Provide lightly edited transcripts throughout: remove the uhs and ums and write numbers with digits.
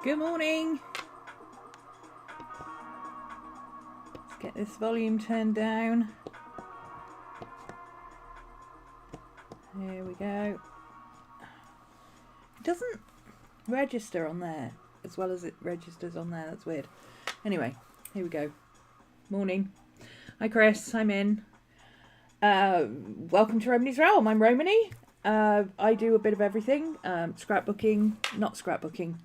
Good morning. Let's get this volume turned down. Here we go. It doesn't register on there as well as it registers on there. That's weird. Anyway, here we go. Morning. Hi Chris, I'm in. Welcome to RhomanysRealm. I'm Romany. I do a bit of everything. Scrapbooking, not scrapbooking.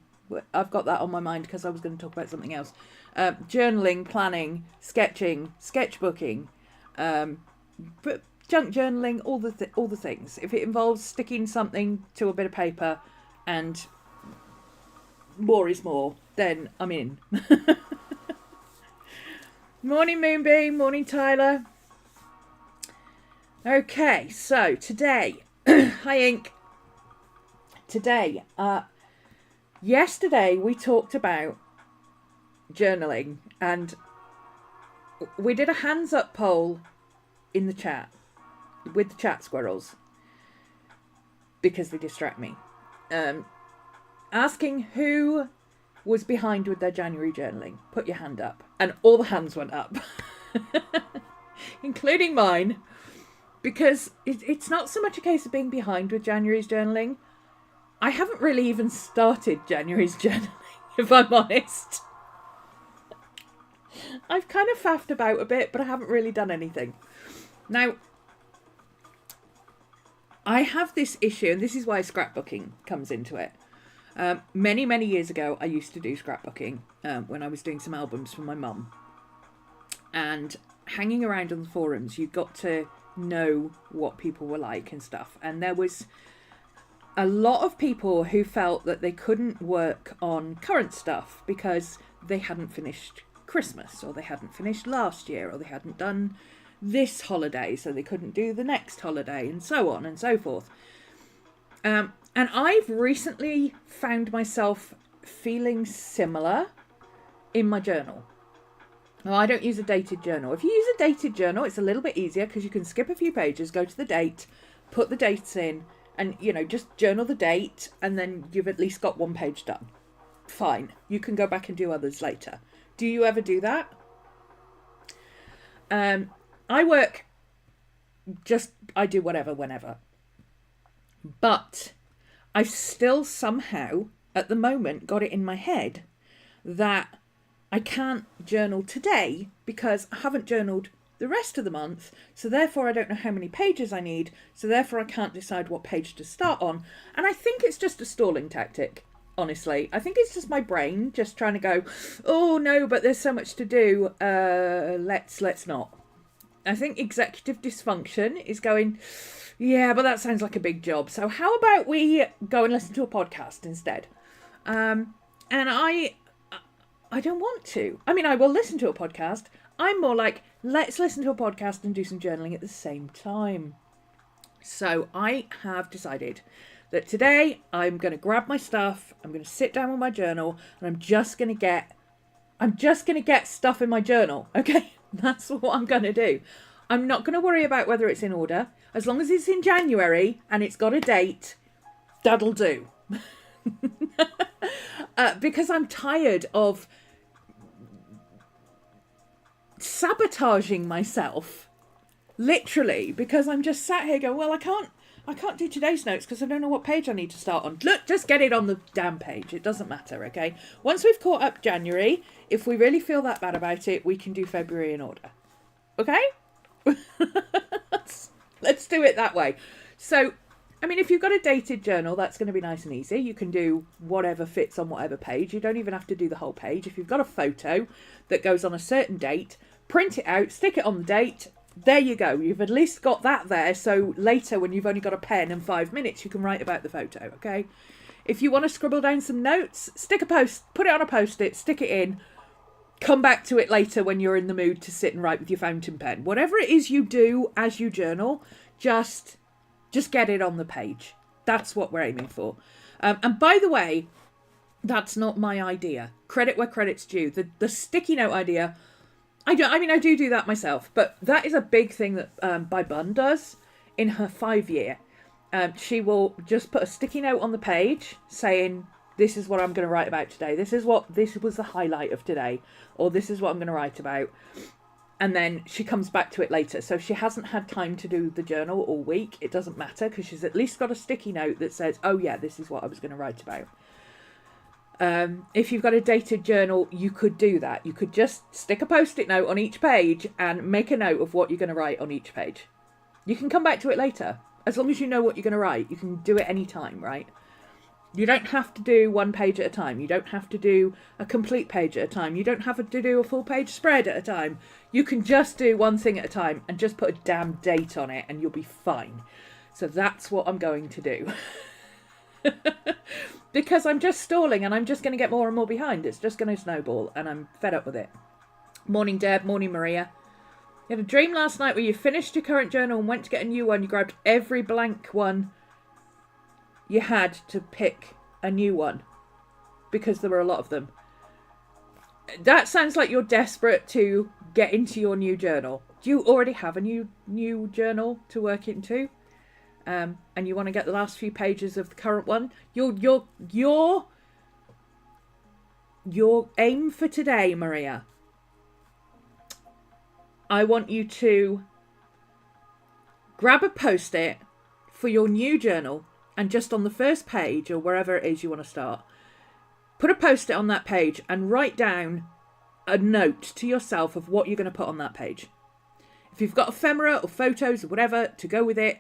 I've got that on my mind because I was going to talk about something else. Journaling, planning, sketching, sketchbooking, but junk journaling, all the things. If it involves sticking something to a bit of paper and more is more, then I'm in. Morning Moonbeam, morning Tyler. Okay, so today, hi Ink. Today, yesterday we talked about journaling and we did a hands up poll in the chat with the chat squirrels because they distract me, asking who was behind with their January journaling. Put your hand up. And all the hands went up, including mine, because it's not so much a case of being behind with January's journaling. I haven't really even started January's journaling, if I'm honest. I've kind of faffed about a bit, but I haven't really done anything. Now, I have this issue, and this is why scrapbooking comes into it. Many years ago, I used to do scrapbooking when I was doing some albums for my mum. And hanging around on the forums, you got to know what people were like and stuff. And there was a lot of people who felt that they couldn't work on current stuff because they hadn't finished Christmas, or they hadn't finished last year, or they hadn't done this holiday, so they couldn't do the next holiday, and so on and so forth. And I've recently found myself feeling similar in my journal. Now, I don't use a dated journal. If you use a dated journal, it's a little bit easier because you can skip a few pages, go to the date, put the dates in, and, you know, just journal the date, and then you've at least got one page done. Fine. You can go back and do others later. Do you ever do that? I do whatever, whenever. But I've still somehow, at the moment, got it in my head that I can't journal today because I haven't journaled the rest of the month, so therefore I don't know how many pages I need, so therefore I can't decide what page to start on. And I think it's just a stalling tactic, honestly. I think it's just my brain just trying to go, oh no, but there's so much to do, let's not. I think executive dysfunction is going, yeah, but that sounds like a big job. So how about we go and listen to a podcast instead? And I don't want to. I mean, I will listen to a podcast. I'm more like, let's listen to a podcast and do some journaling at the same time. So I have decided that today I'm going to grab my stuff. I'm going to sit down with my journal, and I'm just going to get stuff in my journal. Okay. That's what I'm going to do. I'm not going to worry about whether it's in order. As long as it's in January and it's got a date, that'll do. Because I'm tired of sabotaging myself, literally, because I'm just sat here going, well, I can't do today's notes because I don't know what page I need to start on. Look, just get it on the damn page. It doesn't matter, okay? Once we've caught up January, if we really feel that bad about it, we can do February in order. Okay? Let's do it that way. So, I mean, if you've got a dated journal, that's going to be nice and easy. You can do whatever fits on whatever page. You don't even have to do the whole page. If you've got a photo that goes on a certain date, print it out, stick it on the date. There you go. You've at least got that there. So later, when you've only got a pen and 5 minutes, you can write about the photo, okay? If you want to scribble down some notes, put it on a post-it, stick it in, come back to it later when you're in the mood to sit and write with your fountain pen. Whatever it is you do as you journal, just get it on the page. That's what we're aiming for. And by the way, that's not my idea. Credit where credit's due. The sticky note idea, I do that myself, but that is a big thing that Bai Bun does in her 5-year. She will just put a sticky note on the page saying, this is what I'm going to write about today. This was the highlight of today, or this is what I'm going to write about. And then she comes back to it later. So if she hasn't had time to do the journal all week, it doesn't matter, because she's at least got a sticky note that says, oh yeah, this is what I was going to write about. If you've got a dated journal, you could do that. You could just stick a post-it note on each page and make a note of what you're going to write on each page. You can come back to it later. As long as you know what you're going to write, you can do it any time, right? You don't have to do one page at a time. You don't have to do a complete page at a time. You don't have to do a full page spread at a time. You can just do one thing at a time and just put a damn date on it and you'll be fine. So that's what I'm going to do. Because I'm just stalling and I'm just going to get more and more behind. It's just going to snowball and I'm fed up with it. Morning, Deb. Morning, Maria. You had a dream last night where you finished your current journal and went to get a new one. You grabbed every blank one you had to pick a new one because there were a lot of them. That sounds like you're desperate to get into your new journal. Do you already have a new journal to work into? And you want to get the last few pages of the current one? Your aim for today, Maria, I want you to grab a post-it for your new journal, and just on the first page or wherever it is you want to start, put a post-it on that page and write down a note to yourself of what you're going to put on that page. If you've got ephemera or photos or whatever to go with it,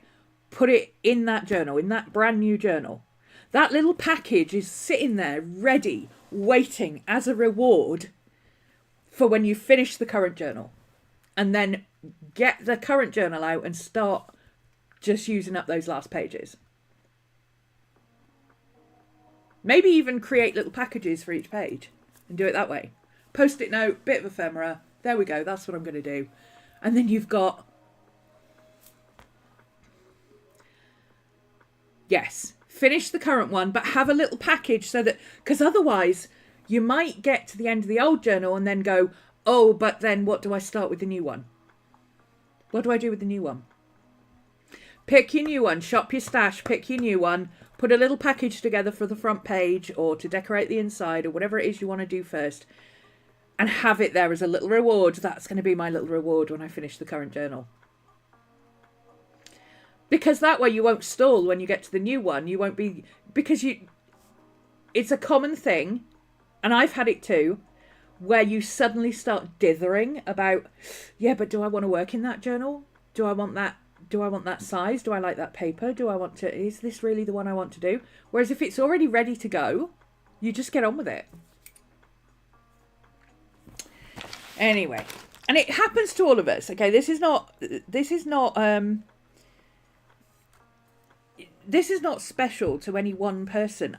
put it in that journal, in that brand new journal. That little package is sitting there ready, waiting as a reward for when you finish the current journal. And then get the current journal out and start just using up those last pages. Maybe even create little packages for each page and do it that way. Post-it note, bit of ephemera. There we go. That's what I'm going to do. And then you've got... Yes, finish the current one, but have a little package so that... Because otherwise, you might get to the end of the old journal and then go, oh, but then what do I start with the new one? What do I do with the new one? Pick your new one. Shop your stash. Pick your new one. Put a little package together for the front page or to decorate the inside or whatever it is you want to do first. And have it there as a little reward. That's going to be my little reward when I finish the current journal. Because that way you won't stall when you get to the new one. You won't be... Because it's a common thing, and I've had it too, where you suddenly start dithering about, yeah, but do I want to work in that journal? Do I want that? Do I want that size? Do I like that paper? Do I want to... Is this really the one I want to do? Whereas if it's already ready to go, you just get on with it. Anyway, and it happens to all of us. Okay, this is not special to any one person.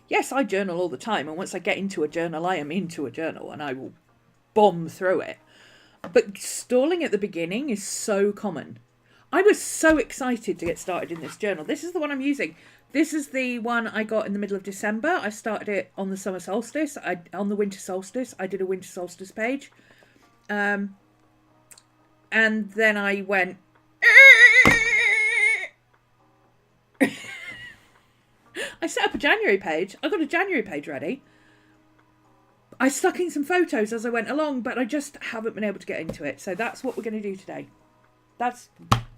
Yes, I journal all the time, and once I get into a journal, I am into a journal, and I will bomb through it. But stalling at the beginning is so common. I was so excited to get started in this journal. This is the one I'm using. This is the one I got in the middle of December. I started it on the summer solstice. On the winter solstice, I did a winter solstice page. And then I went... I set up a January page. I got a January page ready. I stuck in some photos as I went along, but I just haven't been able to get into it. So that's what we're going to do today.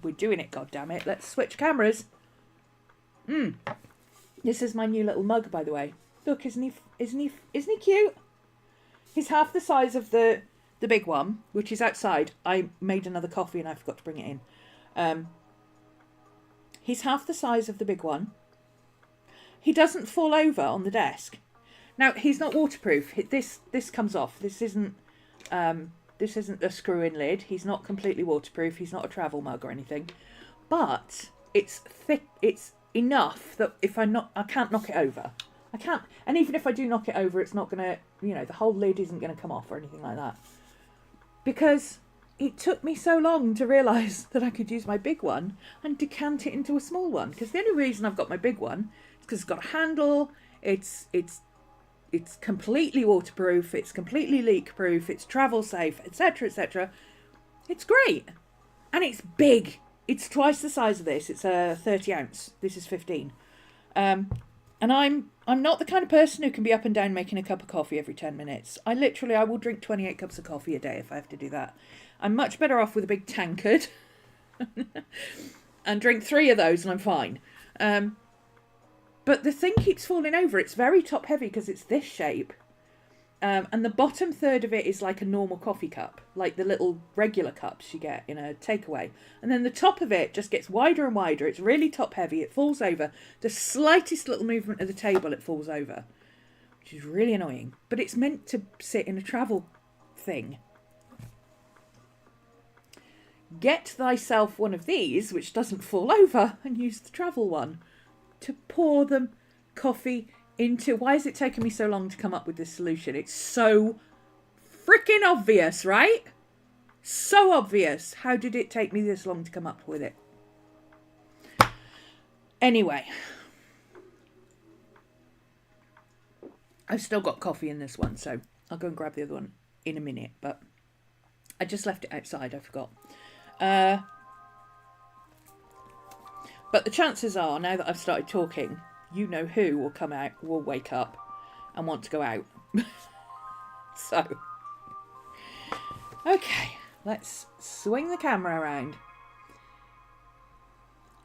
We're doing it, goddammit. Let's switch cameras. This is my new little mug, by the way. Look, isn't he cute? He's half the size of the big one, which is outside. I made another coffee and I forgot to bring it in. He's half the size of the big one. He doesn't fall over on the desk. Now, he's not waterproof. This comes off. This isn't a screw-in lid. He's not completely waterproof. He's not a travel mug or anything. But it's thick. It's enough that I can't knock it over. I can't. And even if I do knock it over, it's not going to, the whole lid isn't going to come off or anything like that. Because it took me so long to realise that I could use my big one and decant it into a small one. Because the only reason I've got my big one is because it's got a handle. It's completely waterproof. It's completely leak-proof. It's travel safe, etc., etc. It's great. And it's big. It's twice the size of this. It's a 30 ounce. This is 15. And I'm not the kind of person who can be up and down making a cup of coffee every 10 minutes. I will drink 28 cups of coffee a day if I have to do that. I'm much better off with a big tankard and drink 3 of those and I'm fine. But the thing keeps falling over. It's very top heavy because it's this shape. And the bottom third of it is like a normal coffee cup, like the little regular cups you get in a takeaway. And then the top of it just gets wider and wider. It's really top heavy. It falls over. The slightest little movement of the table, it falls over, which is really annoying. But it's meant to sit in a travel thing. Get thyself one of these, which doesn't fall over, and use the travel one to pour them coffee into. Why is it taking me so long to come up with this solution? It's so freaking obvious, right? So obvious. How did it take me this long to come up with it? Anyway, I've still got coffee in this one, so I'll go and grab the other one in a minute, but I just left it outside, I forgot. But the chances are, now that I've started talking, you know who will wake up and want to go out. So, okay, let's swing the camera around.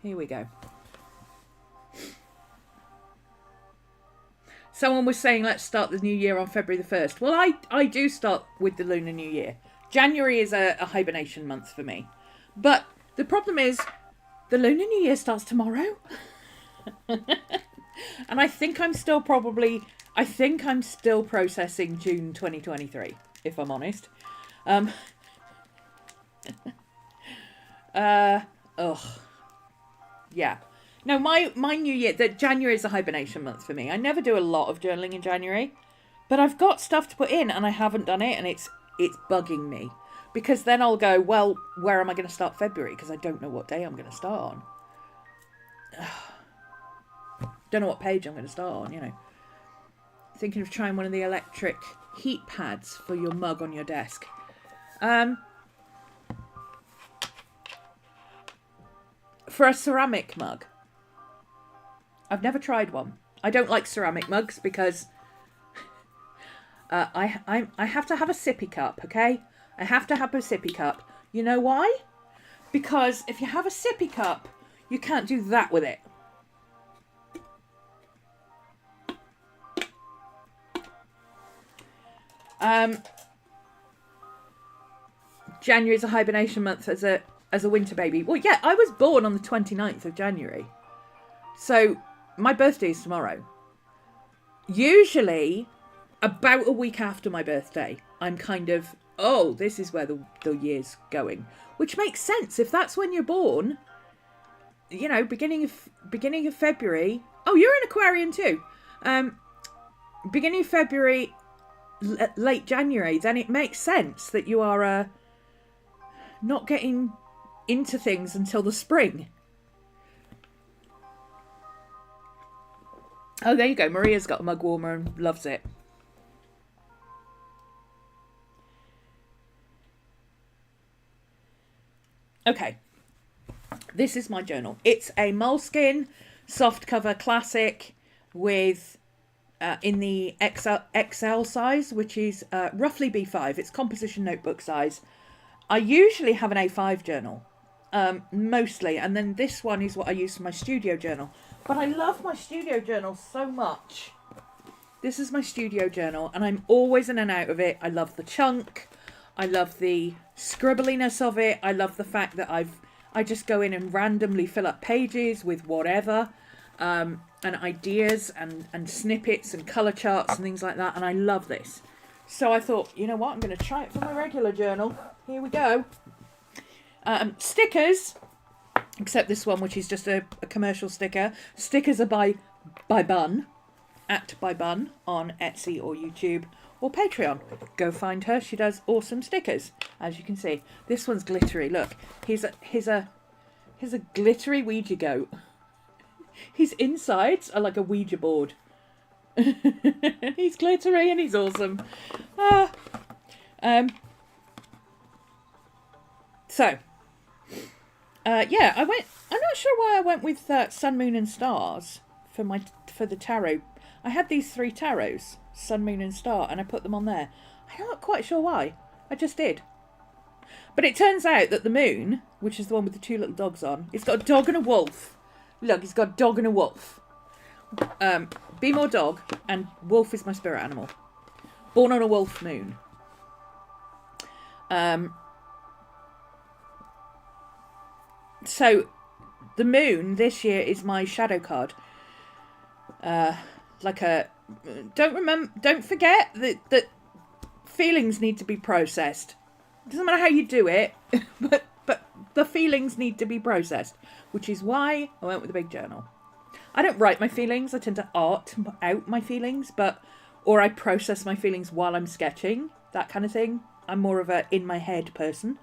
Here we go. Someone was saying let's start the new year on February the 1st. Well, I do start with the Lunar New Year. January is a hibernation month for me. But the problem is the Lunar New Year starts tomorrow. And I think I'm still processing June 2023, if I'm honest. Yeah. No, my New Year, that January is a hibernation month for me. I never do a lot of journaling in January, but I've got stuff to put in and I haven't done it, and it's bugging me. Because then I'll go, well, where am I going to start February? Because I don't know what day I'm going to start on. Don't know what page I'm going to start on, you know. Thinking of trying one of the electric heat pads for your mug on your desk. For a ceramic mug. I've never tried one. I don't like ceramic mugs because I have to have a sippy cup, okay? I have to have a sippy cup. You know why? Because if you have a sippy cup, you can't do that with it. January is a hibernation month as a winter baby. Well, yeah, I was born on the 29th of January. So my birthday is tomorrow. Usually, about a week after my birthday, I'm kind of, oh, this is where the year's going. Which makes sense. If that's when you're born, you know, beginning of February. Oh, you're an Aquarian too. Beginning of February, late January, then it makes sense that you are not getting into things until the spring. Oh, there you go. Maria's got a mug warmer and loves it. Okay. This is my journal. It's a moleskin soft cover classic with in the XL size, which is roughly B5. It's composition notebook size. I usually have an A5 journal, mostly, and then this one is what I use for my studio journal. But I love my studio journal so much. This is my studio journal, and I'm always in and out of it. I love the chunk. I love the scribbliness of it. I love the fact that I just go in and randomly fill up pages with whatever, and ideas and snippets and colour charts and things like that. And I love this. So I thought, you know what? I'm going to try it for my regular journal. Here we go. Stickers, except this one, which is just a commercial sticker. Stickers are by Bun, at by Bun on Etsy or YouTube or Patreon. Go find her. She does awesome stickers, as you can see. This one's glittery. Look, here's a glittery Ouija goat. His insides are like a Ouija board. He's glittery and he's awesome. So, yeah, I'm not sure why I went with Sun, Moon and Stars for for the tarot. I had these 3 tarots, sun, moon and star, and I put them on there. I'm not quite sure why. I just did. But it turns out that the moon, which is the one with the 2 little dogs on, it's got a dog and a wolf. Look, it's got a dog and a wolf. Be more dog, and wolf is my spirit animal. Born on a wolf moon. So the moon this year is my shadow card. Don't forget that feelings need to be processed. Doesn't matter how you do it, but the feelings need to be processed, which is why I went with a big journal. I don't write my feelings. I tend to art out my feelings, or I process my feelings while I'm sketching, that kind of thing. I'm more of a in my head person,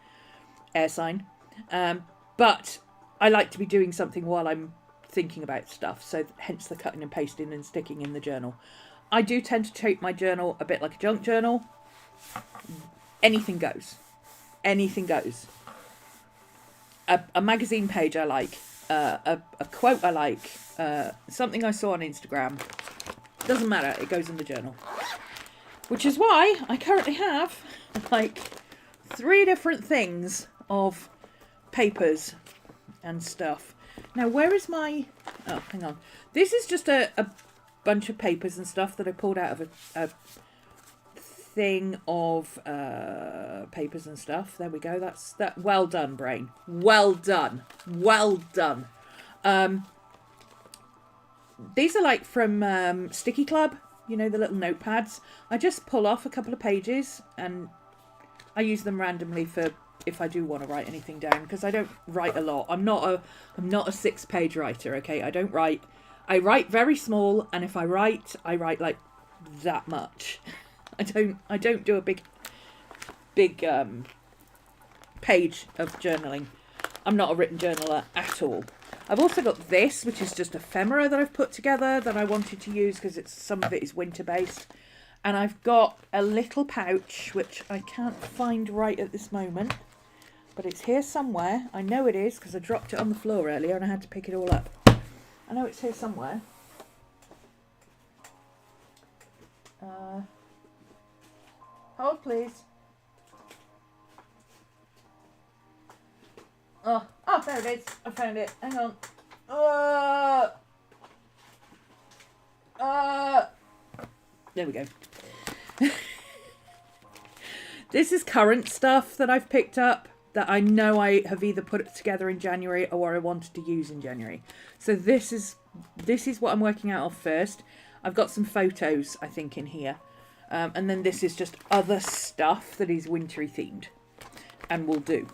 air sign. But I like to be doing something while I'm thinking about stuff, so hence the cutting and pasting and sticking in the journal. I do tend to treat my journal a bit like a junk journal. Anything goes. Anything goes. A magazine page I like, a quote I like, something I saw on Instagram. Doesn't matter, it goes in the journal. Which is why I currently have like 3 different things of papers and stuff. Now, where is my... Oh, hang on. This is just a bunch of papers and stuff that I pulled out of a thing of papers and stuff. There we go. That's that. Well done, brain. Well done. Well done. These are like from Sticky Club. You know, the little notepads. I just pull off a couple of pages and I use them randomly for if I do want to write anything down, because I don't write a lot. I'm not a 6-page writer, okay? I don't write. I write very small, and if I write like that much. I don't do a big page of journaling. I'm not a written journaler at all. I've also got this, which is just ephemera that I've put together that I wanted to use because some of it is winter based. And I've got a little pouch, which I can't find right at this moment, but it's here somewhere. I know it is because I dropped it on the floor earlier and I had to pick it all up. I know it's here somewhere. Hold, please. Oh, there it is. I found it. Hang on. There we go. This is current stuff that I've picked up that I know I have either put it together in January or I wanted to use in January. So this is what I'm working out of first. I've got some photos, I think, in here. And then this is just other stuff that is wintry themed and will do.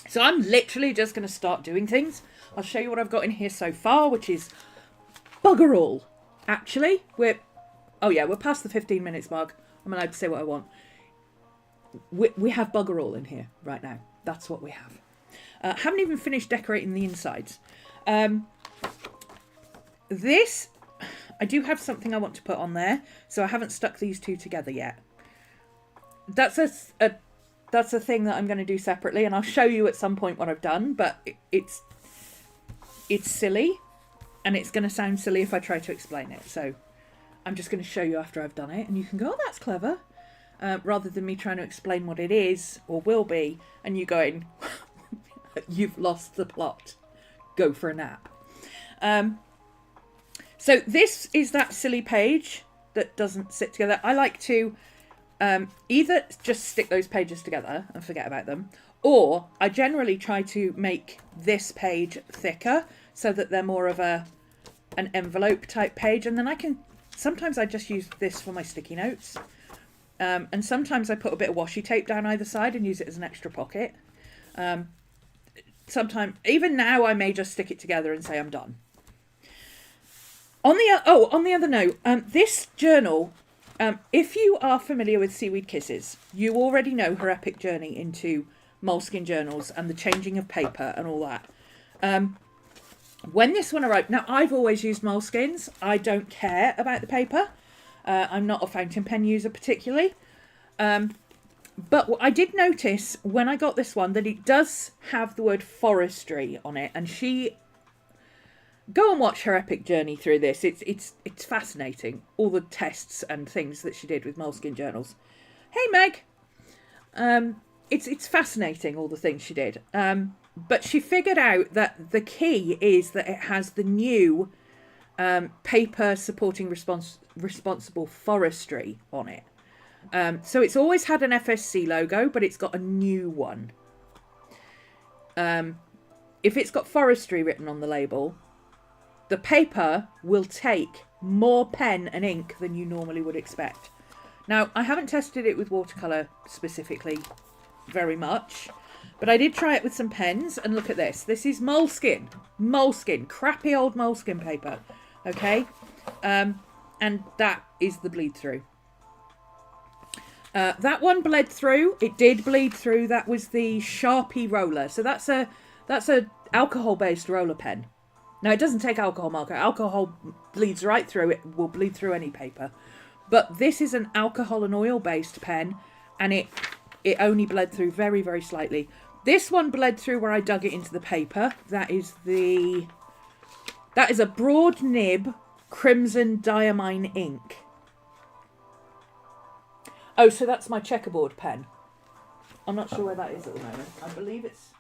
So I'm literally just going to start doing things. I'll show you what I've got in here so far, which is bugger all. Actually, we're past the 15 minutes mark. I'm allowed to say what I want. We have bugger all in here right now. That's what we have. Haven't even finished decorating the insides. This, I do have something I want to put on there, so I haven't stuck these two together yet. That's a thing that I'm going to do separately, and I'll show you at some point what I've done, but it's silly, and it's going to sound silly if I try to explain it. So I'm just going to show you after I've done it, and you can go, oh, that's clever. Rather than me trying to explain what it is or will be, and you going, you've lost the plot. Go for a nap. So this is that silly page that doesn't sit together. I like to either just stick those pages together and forget about them, or I generally try to make this page thicker so that they're more of an envelope type page, and then sometimes I just use this for my sticky notes. And sometimes I put a bit of washi tape down either side and use it as an extra pocket. Sometimes, even now, I may just stick it together and say I'm done. On the other note, this journal, if you are familiar with Seaweed Kisses, you already know her epic journey into moleskin journals and the changing of paper and all that. When this one arrived, now I've always used moleskins. I don't care about the paper. I'm not a fountain pen user particularly. But I did notice when I got this one that it does have the word forestry on it. And go and watch her epic journey through this. It's fascinating, all the tests and things that she did with Moleskine journals. Hey Meg, it's fascinating, all the things she did. But she figured out that the key is that it has the new paper supporting responsible forestry on it. So it's always had an FSC logo, but it's got a new one. If it's got forestry written on the label, the paper will take more pen and ink than you normally would expect. Now, I haven't tested it with watercolour specifically very much, but I did try it with some pens, and look at this. This is Moleskine. Moleskine. Crappy old Moleskine paper. Okay? And that is the bleed through. That one bled through. It did bleed through. That was the Sharpie roller. So that's a alcohol-based roller pen. Now, it doesn't take alcohol marker. Alcohol bleeds right through. It will bleed through any paper. But this is an alcohol and oil-based pen, and it only bled through very, very slightly. This one bled through where I dug it into the paper. That is a broad nib crimson diamine ink. Oh, so that's my checkerboard pen. I'm not sure where that is at the moment. I believe it's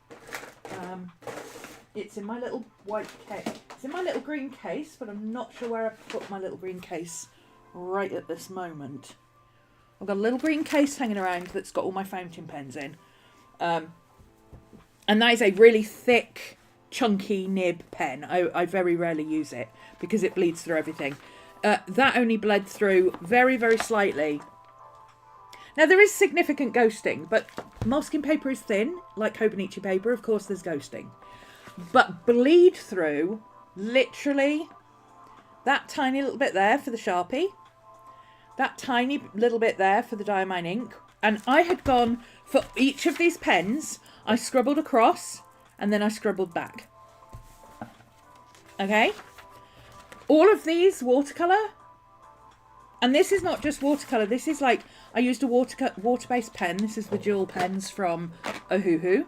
in my little white case. It's in my little green case, but I'm not sure where I've put my little green case right at this moment. I've got a little green case hanging around that's got all my fountain pens in. And that is a really thick, chunky nib pen. I very rarely use it because it bleeds through everything. That only bled through very, very slightly. Now, there is significant ghosting, but Moleskine paper is thin, like Hobonichi paper. Of course, there's ghosting. But bleed through, literally, that tiny little bit there for the Sharpie, that tiny little bit there for the Diamine ink. And I had gone, for each of these pens, I scribbled across, and then I scribbled back. Okay? All of these watercolour, and this is not just watercolour, this is like, I used a water-based pen. This is the Jewel pens from Ohuhu.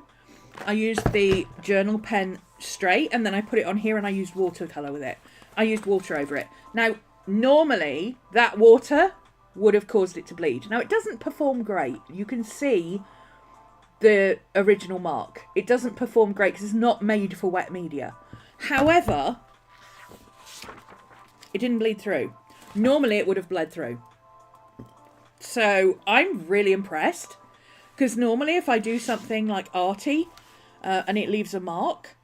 I used the journal pen straight, and then I put it on here and I used watercolour with it. I used water over it. Now, normally, that water would have caused it to bleed. Now, it doesn't perform great. You can see the original mark. It doesn't perform great because it's not made for wet media. However, it didn't bleed through. Normally, it would have bled through. So I'm really impressed, because normally if I do something like arty and it leaves a mark,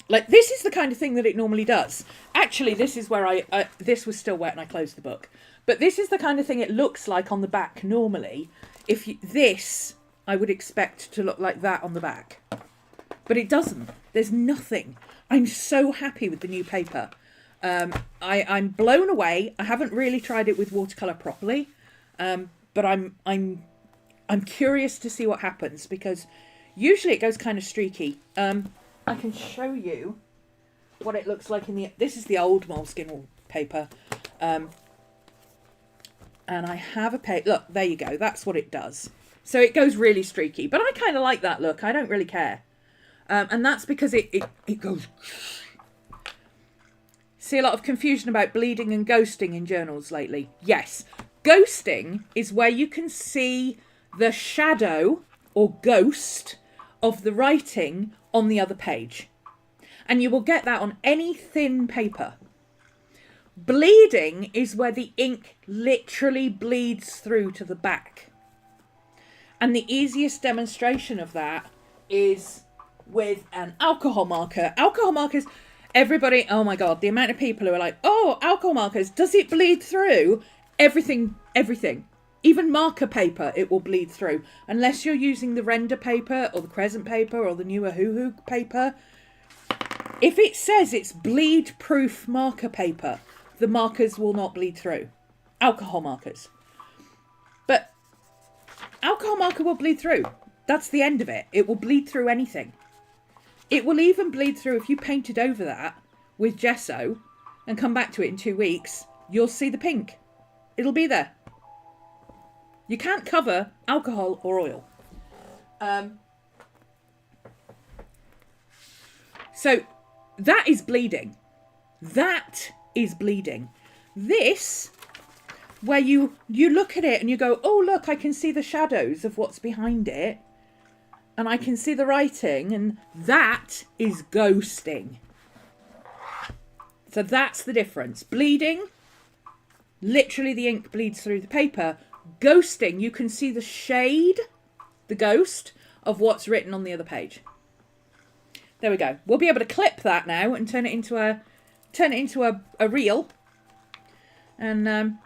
like this is the kind of thing that it normally does. Actually, this is where this was still wet and I closed the book. But this is the kind of thing it looks like on the back normally. This, I would expect to look like that on the back. But it doesn't. There's nothing. I'm so happy with the new paper. I'm blown away. I haven't really tried it with watercolour properly. But I'm curious to see what happens, because usually it goes kind of streaky. I can show you what it looks like this is the old Moleskine paper. And I have a paper. Look, there you go. That's what it does. So it goes really streaky, but I kind of like that look. I don't really care. And that's because it goes. See a lot of confusion about bleeding and ghosting in journals lately. Yes. Ghosting is where you can see the shadow or ghost of the writing on the other page. And you will get that on any thin paper. Bleeding is where the ink literally bleeds through to the back. And the easiest demonstration of that is with an alcohol marker. Alcohol markers, everybody, oh my God, the amount of people who are like, oh, alcohol markers, does it bleed through? Everything. Even marker paper, it will bleed through. Unless you're using the render paper or the crescent paper or the newer Hoo paper. If it says it's bleed-proof marker paper, the markers will not bleed through. Alcohol markers. But alcohol marker will bleed through. That's the end of it. It will bleed through anything. It will even bleed through if you painted over that with gesso and come back to it in 2 weeks, you'll see the pink. It'll be there. You can't cover alcohol or oil. So that is bleeding. That is bleeding. This, where you look at it and you go, oh, look, I can see the shadows of what's behind it. And I can see the writing. And that is ghosting. So that's the difference. Bleeding, literally the ink bleeds through the paper. Ghosting, you can see the shade, the ghost, of what's written on the other page. There we go. We'll be able to clip that now and turn it into a reel. And and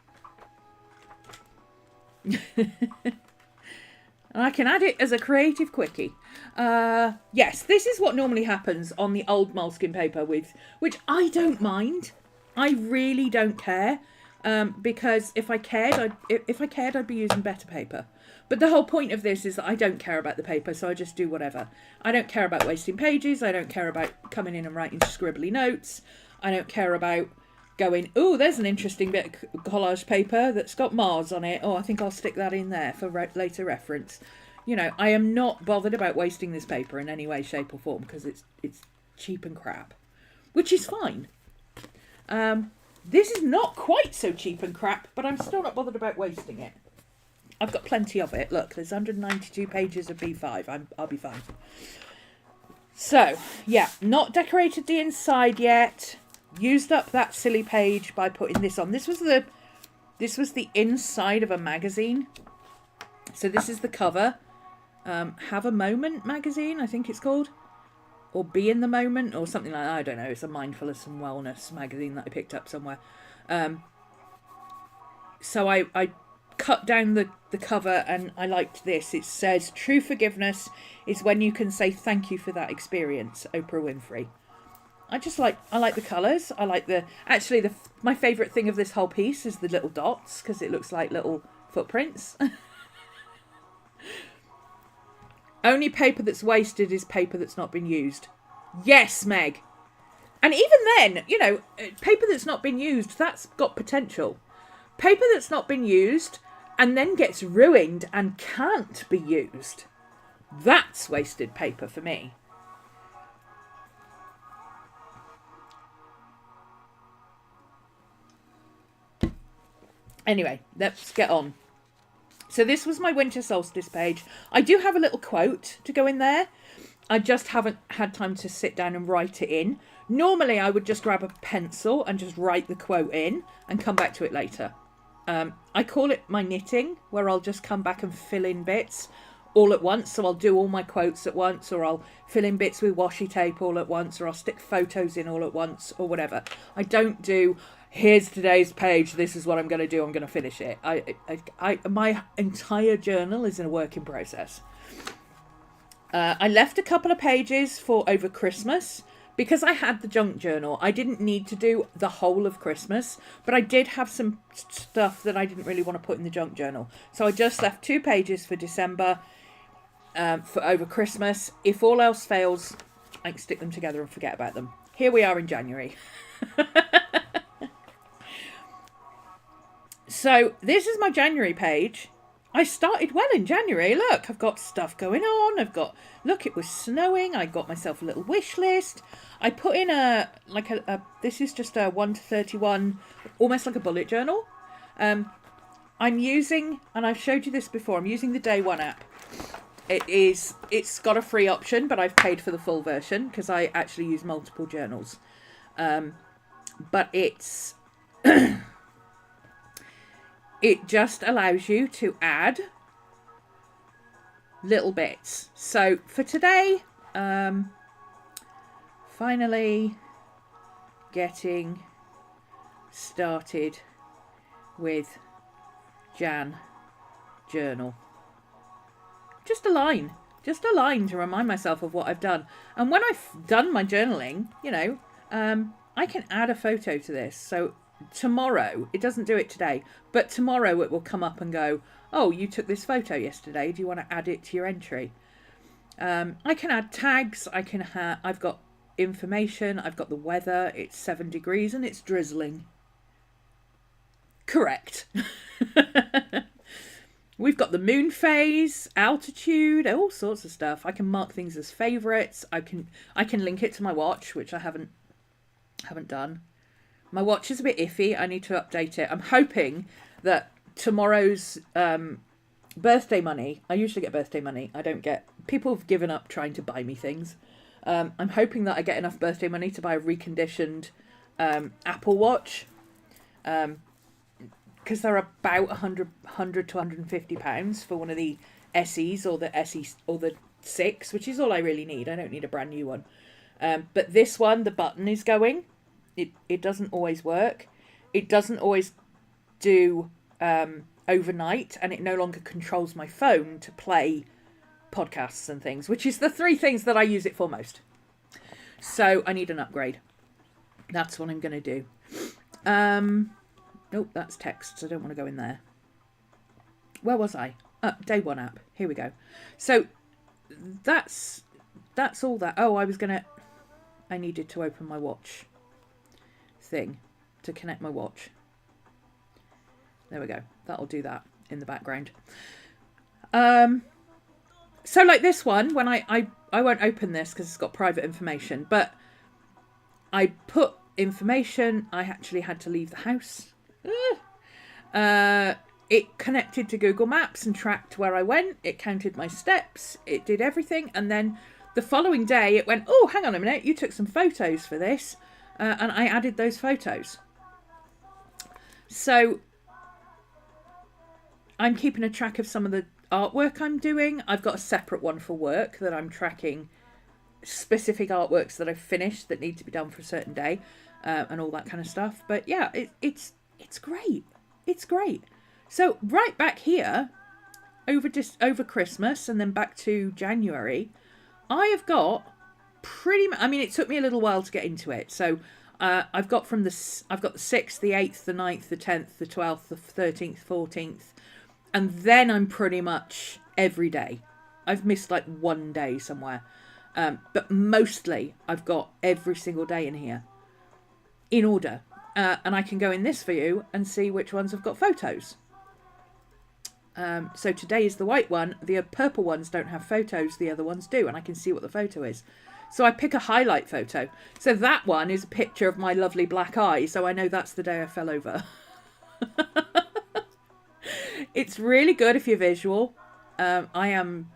I can add it as a creative quickie. Yes, this is what normally happens on the old moleskin paper, which I don't mind. I really don't care, because if I cared, I'd be using better paper. But the whole point of this is that I don't care about the paper, so I just do whatever. I don't care about wasting pages. I don't care about coming in and writing scribbly notes. I don't care about going, oh, there's an interesting bit of collage paper that's got Mars on it. Oh, I think I'll stick that in there for later reference. You know, I am not bothered about wasting this paper in any way, shape or form, because it's cheap and crap, which is fine. This is not quite so cheap and crap, but I'm still not bothered about wasting it. I've got plenty of it. Look, there's 192 pages of B5. I'll be fine. So, yeah, not decorated the inside yet. Used up that silly page by putting this on. This was the inside of a magazine. So this is the cover. Have a Moment magazine, I think it's called. Or Be in the Moment, or something like that. I don't know. It's a mindfulness and wellness magazine that I picked up somewhere. So I cut down the cover and I liked this. It says, true forgiveness is when you can say thank you for that experience, Oprah Winfrey. I like the colours. I like my favourite thing of this whole piece is the little dots, because it looks like little footprints. Only paper that's wasted is paper that's not been used. Yes, Meg. And even then, you know, paper that's not been used, that's got potential. Paper that's not been used and then gets ruined and can't be used, that's wasted paper for me. Anyway, let's get on. So this was my winter solstice page. I do have a little quote to go in there. I just haven't had time to sit down and write it in. Normally I would just grab a pencil and just write the quote in and come back to it later. I call it my knitting, where I'll just come back and fill in bits all at once. So I'll do all my quotes at once, or I'll fill in bits with washi tape all at once, or I'll stick photos in all at once, or whatever. I don't do, here's today's page, this is what I'm going to do, I'm going to finish it. My entire journal is in a work in process. I left a couple of pages for over Christmas because I had the junk journal. I didn't need to do the whole of Christmas, but I did have some stuff that I didn't really want to put in the junk journal. So I just left 2 pages for December, for over Christmas. If all else fails, I can stick them together and forget about them. Here we are in January. So this is my January page. I started well in January. Look, I've got stuff going on. Look, it was snowing. I got myself a little wish list. I put in this is just a 1 to 31, almost like a bullet journal. I'm using, and I've showed you this before, I'm using the Day One app. It's got a free option, but I've paid for the full version because I actually use multiple journals. But it's... It just allows you to add little bits. So for today, finally getting started with Jan journal. Just a line to remind myself of what I've done. And when I've done my journaling, you know, I can add a photo to this. So tomorrow, it doesn't do it today, but tomorrow it will come up and go, oh, you took this photo yesterday, do you want to add it to your entry? I can add tags. I've got information, I've got the weather, it's 7 degrees and it's drizzling. Correct. We've got the moon phase, altitude, all sorts of stuff. I can mark things as favourites. I can link it to my watch, which I haven't Haven't done. My watch is a bit iffy. I need to update it. I'm hoping that tomorrow's birthday money, I usually get birthday money. I don't get, people have given up trying to buy me things. I'm hoping that I get enough birthday money to buy a reconditioned Apple Watch. Because they're about 100 to 150 pounds for one of the SEs or the SE or the 6, which is all I really need. I don't need a brand new one. But this one, the button is going. It doesn't always work. It doesn't always do overnight, and it no longer controls my phone to play podcasts and things, which is the 3 things that I use it for most. So I need an upgrade. That's what I'm going to do. Oh, that's text, so I don't want to go in there. Where was I? Day 1 app. Here we go. So that's all that. Oh, I needed to open my watch thing to connect my watch. There we go. That'll do that in the background. So like this one, when I won't open this because it's got private information, but I put information. I actually had to leave the house. It connected to Google Maps and tracked where I went. It counted my steps. It did everything. And then the following day it went, oh, hang on a minute. You took some photos for this. And I added those photos. So I'm keeping a track of some of the artwork I'm doing. I've got a separate one for work that I'm tracking specific artworks that I've finished that need to be done for a certain day, and all that kind of stuff. But yeah, it's great. It's great. So right back here, over Christmas and then back to January, I have got pretty much, I mean, it took me a little while to get into it. So I've got the 6th, the 8th, the 9th, the 10th, the 12th, the 13th, 14th. And then I'm pretty much every day. I've missed like one day somewhere. But mostly I've got every single day in here in order. And I can go in this view and see which ones have got photos. So today is the white one. The purple ones don't have photos. The other ones do. And I can see what the photo is. So I pick a highlight photo. So that one is a picture of my lovely black eye. So I know that's the day I fell over. It's really good if you're visual. I am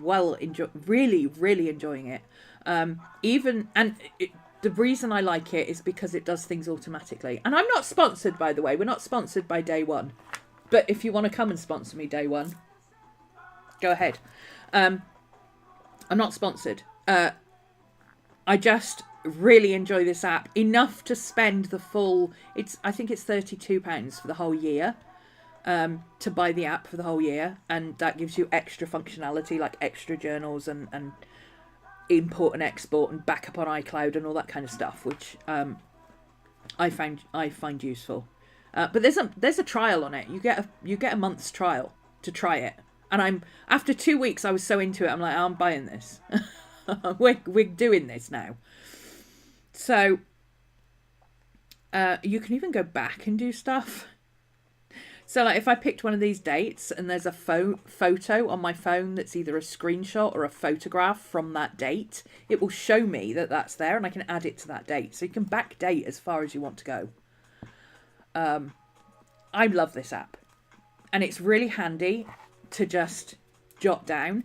really enjoying it. The reason I like it is because it does things automatically. And I'm not sponsored, by the way. We're not sponsored by Day One. But if you want to come and sponsor me Day One, go ahead. I'm not sponsored. I just really enjoy this app enough to spend the full. I think it's £32 for the whole year. To buy the app for the whole year, and that gives you extra functionality like extra journals and import and export and backup on iCloud and all that kind of stuff, which I find useful. But there's a trial on it. You get a month's trial to try it, and after 2 weeks I was so into it. I'm like, I'm buying this. we're doing this now. So you can even go back and do stuff. So like if I picked one of these dates and there's a photo on my phone that's either a screenshot or a photograph from that date, it will show me that that's there and I can add it to that date. So you can backdate as far as you want to go. I love this app. And it's really handy to just jot down.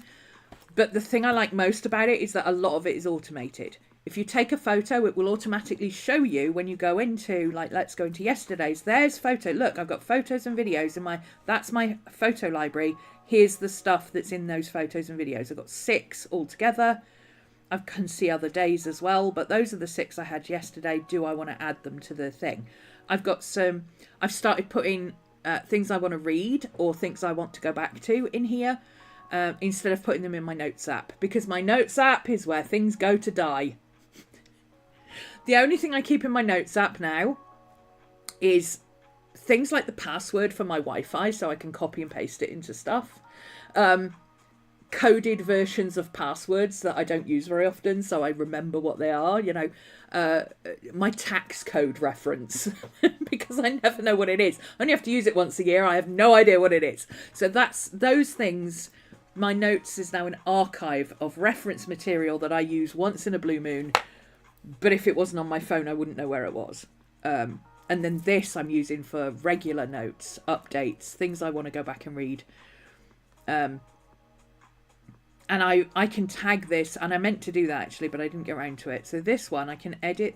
But the thing I like most about it is that a lot of it is automated. If you take a photo, it will automatically show you when you go into, like, let's go into yesterday's. There's photo. Look, I've got photos and videos in that's my photo library. Here's the stuff that's in those photos and videos. I've got 6 altogether. I can see other days as well, but those are the 6 I had yesterday. Do I want to add them to the thing? I've started putting things I want to read or things I want to go back to in here instead of putting them in my notes app, because my notes app is where things go to die. The only thing I keep in my notes app now is things like the password for my Wi-Fi, so I can copy and paste it into stuff. Coded versions of passwords that I don't use very often, so I remember what they are. My tax code reference, because I never know what it is. I only have to use it once a year. I have no idea what it is. So those things. My notes is now an archive of reference material that I use once in a blue moon. But if it wasn't on my phone, I wouldn't know where it was. And then this I'm using for regular notes, updates, things I want to go back and read. And I can tag this, and I meant to do that actually, but I didn't get around to it. So this one, I can edit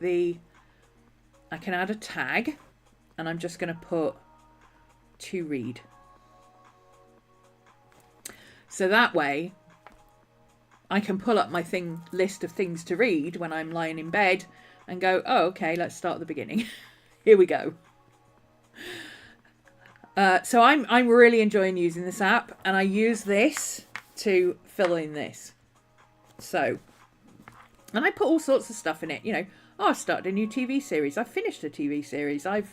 I can add a tag, and I'm just going to put to read. So that way I can pull up my list of things to read when I'm lying in bed and go, oh, okay, let's start at the beginning. Here we go. So I'm really enjoying using this app, and I use this to fill in this. So, and I put all sorts of stuff in it. You know, oh, I started a new TV series. I've finished a TV series. I've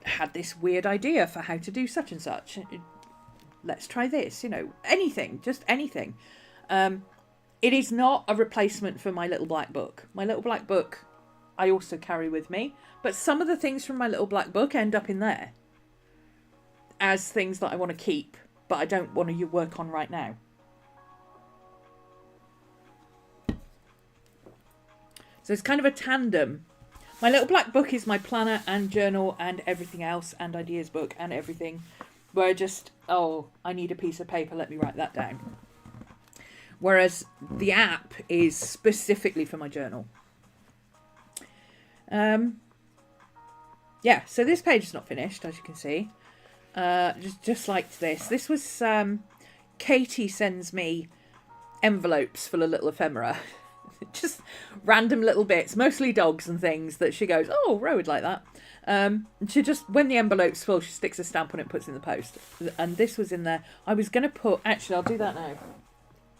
had this weird idea for how to do such and such. Let's try this. You know, anything, just anything. It is not a replacement for my little black book. My little black book I also carry with me, but some of the things from my little black book end up in there as things that I want to keep, but I don't want to work on right now. So it's kind of a tandem. My little black book is my planner and journal and everything else, and ideas book and everything, where I just, oh, I need a piece of paper, let me write that down. Whereas the app is specifically for my journal. Yeah, so this page is not finished, as you can see. Just like this. This was, Katie sends me envelopes full of little ephemera. Just random little bits, mostly dogs and things that she goes, oh, Ro would like that. She just, when the envelope's full, she sticks a stamp on it and puts it in the post. And this was in there. I was going to put, actually, I'll do that now.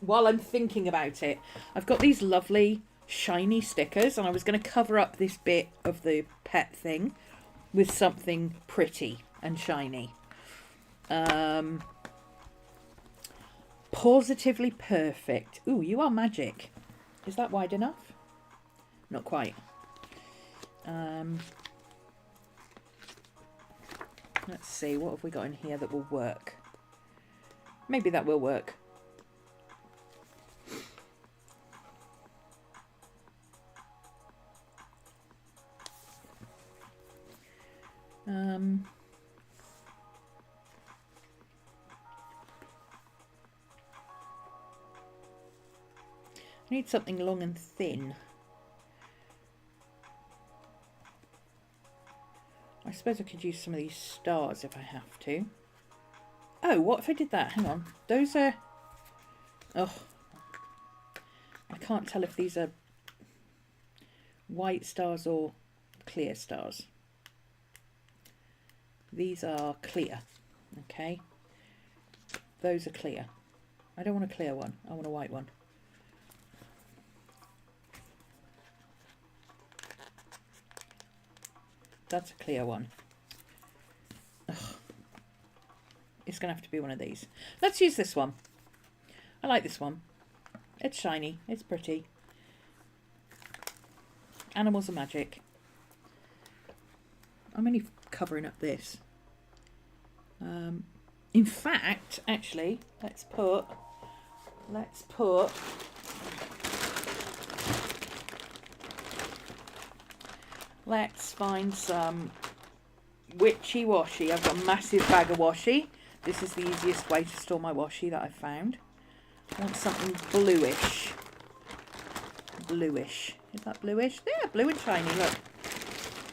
While I'm thinking about it, I've got these lovely shiny stickers, and I was going to cover up this bit of the pet thing with something pretty and shiny. Positively perfect. Ooh, you are magic. Is that wide enough? Not quite. Let's see, what have we got in here that will work? Maybe that will work. I need something long and thin. I suppose I could use some of these stars if I have to. Oh, what if I did that? Hang on. Those are... Oh. I can't tell if these are white stars or clear stars. These are clear. Okay. Those are clear. I don't want a clear one. I want a white one. That's a clear one. Ugh. It's going to have to be one of these. Let's use this one. I like this one. It's shiny. It's pretty. Animals are magic. I'm only covering up this. In fact, actually, let's find some witchy washi. I've got a massive bag of washi. This is the easiest way to store my washi that I've found. I want something bluish. Bluish. Is that bluish? Yeah, blue and shiny, look.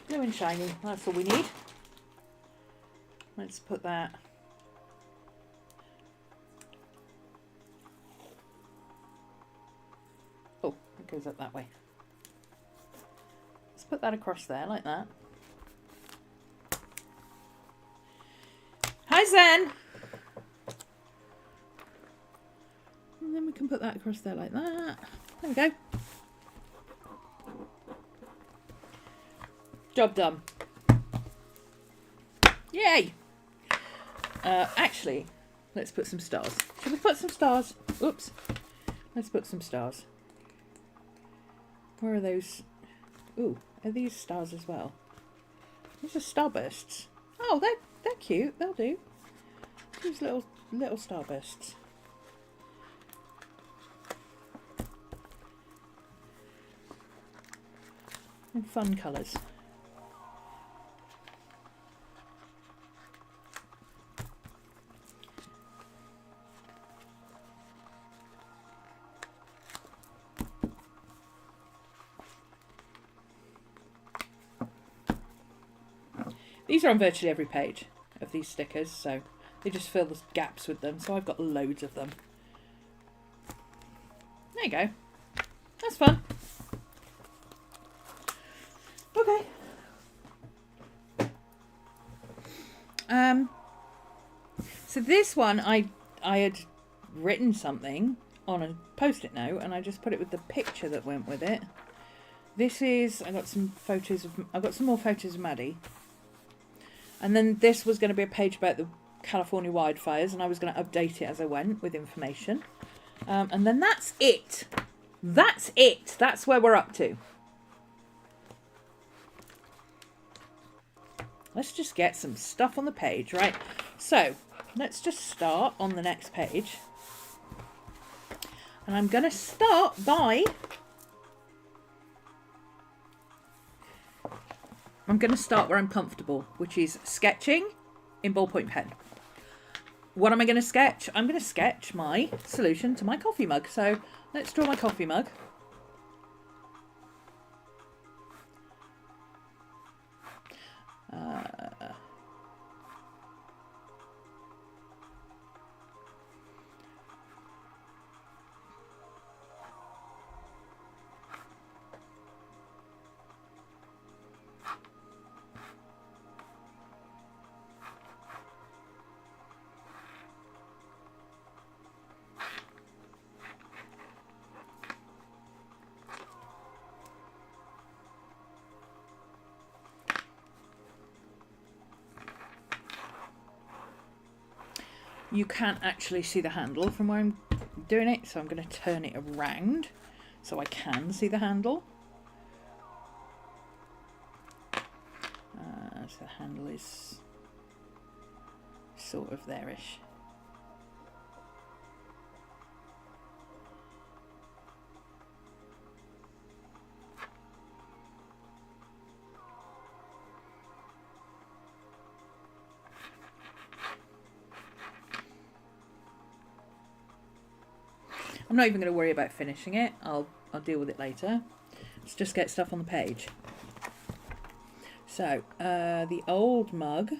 Blue and shiny. That's all we need. Let's put that. Oh, it goes up that way. Let's put that across there like that. Hi, Zen! And then we can put that across there like that. There we go. Job done. Yay! Actually, let's put some stars. Should we put some stars? Oops. Let's put some stars. Where are those? Ooh, are these stars as well? These are starbursts. Oh, they're cute. They'll do. These little starbursts. And fun colours. These are on virtually every page of these stickers, so they just fill the gaps with them. So I've got loads of them. There you go. That's fun. Okay. So this one, I had written something on a post-it note, and I just put it with the picture that went with it. This is, I've got some more photos of Maddie. And then this was going to be a page about the California wildfires, and I was going to update it as I went with information. And then that's it. That's it. That's where we're up to. Let's just get some stuff on the page, right? So let's just start on the next page. And I'm going to start by... I'm going to start where I'm comfortable, which is sketching in ballpoint pen. What am I going to sketch? I'm going to sketch my solution to my coffee mug. So let's draw my coffee mug. You can't actually see the handle from where I'm doing it, so I'm going to turn it around so I can see the handle. So the handle is sort of there-ish. I'm not even going to worry about finishing it. I'll deal with it later. Let's just get stuff on the page. So, the old mug.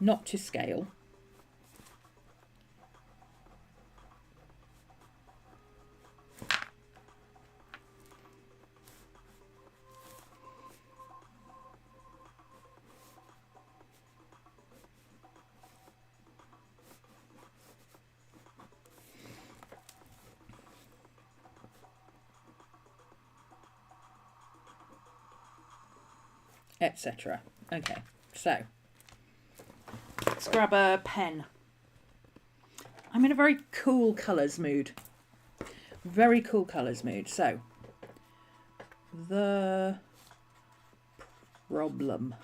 Not to scale. Etc. Okay, so let's grab a pen. I'm in a very cool colours mood. Very cool colours mood. So, the problem.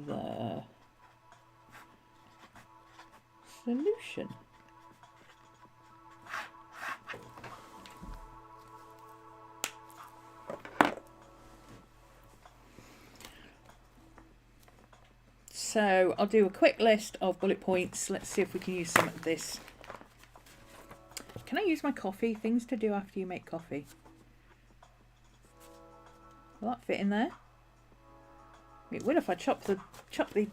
The solution. So I'll do a quick list of bullet points. Let's see if we can use some of this. Can I use my coffee? Things to do after you make coffee. Will that fit in there? It will if I chop the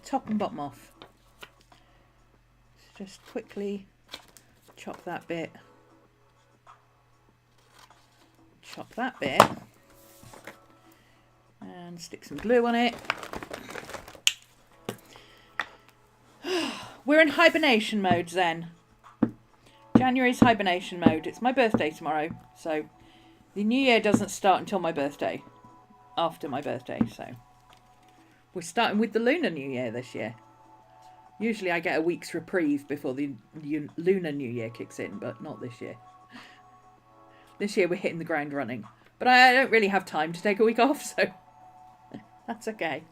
top and bottom off. Let's just quickly chop that bit. Chop that bit. And stick some glue on it. We're in hibernation mode then. January's hibernation mode. It's my birthday tomorrow, so the new year doesn't start until my birthday. After my birthday, so we're starting with the lunar new year this year. Usually I get a week's reprieve before the lunar new year kicks in, but not this year. This year we're hitting the ground running. But I don't really have time to take a week off, so that's okay.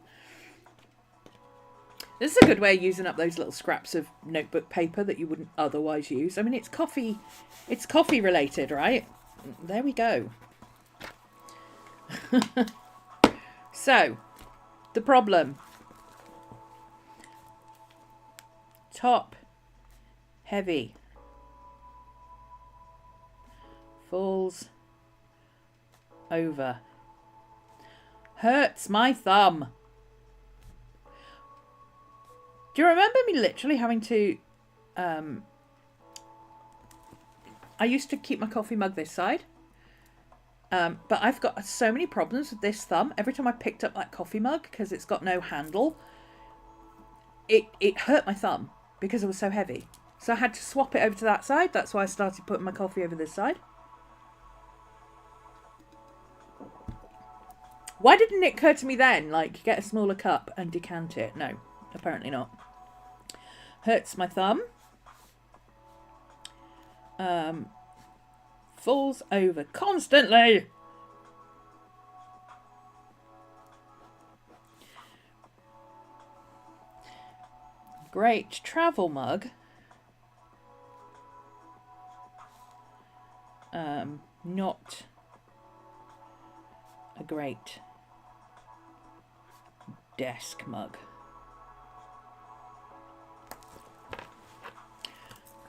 This is a good way of using up those little scraps of notebook paper that you wouldn't otherwise use. I mean, it's coffee related, right? There we go. So, the problem. Top, heavy. Falls over. Hurts my thumb. Do you remember me literally having to... I used to keep my coffee mug this side. But I've got so many problems with this thumb. Every time I picked up that coffee mug, because it's got no handle, it hurt my thumb because it was so heavy. So I had to swap it over to that side. That's why I started putting my coffee over this side. Why didn't it occur to me then, like, get a smaller cup and decant it? No, apparently not. Hurts my thumb. Falls over constantly. Great travel mug. Not a great desk mug.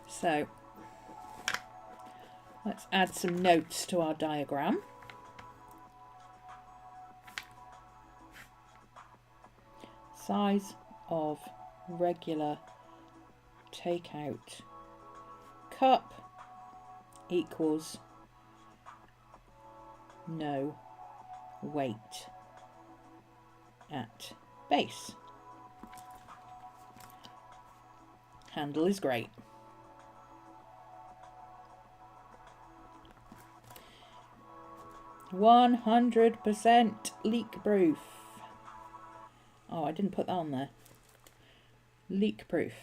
So let's add some notes to our diagram. Size of regular takeout cup equals no weight at base. Handle is great. %100% leak proof. Oh, I didn't put that on there. Leak proof.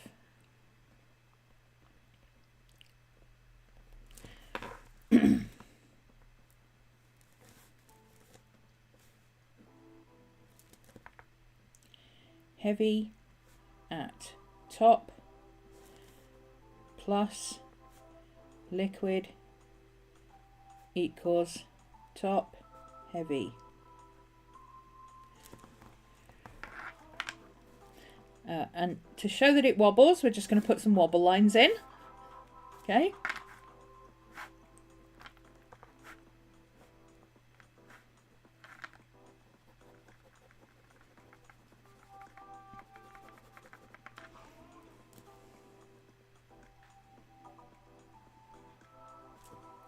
Heavy at top plus liquid equals top heavy. And to show that it wobbles, we're just going to put some wobble lines in. Okay.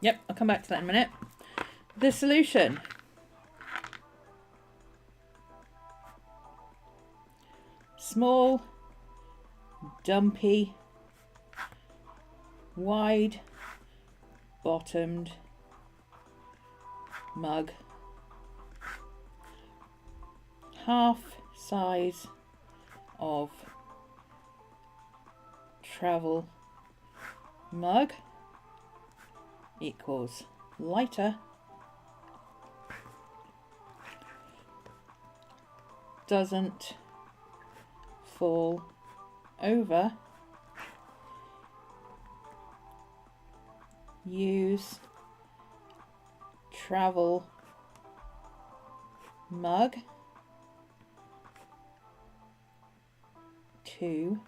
Yep, I'll come back to that in a minute. The solution. Small, dumpy, wide bottomed mug, half size of travel mug equals lighter, doesn't fall over, use travel mug to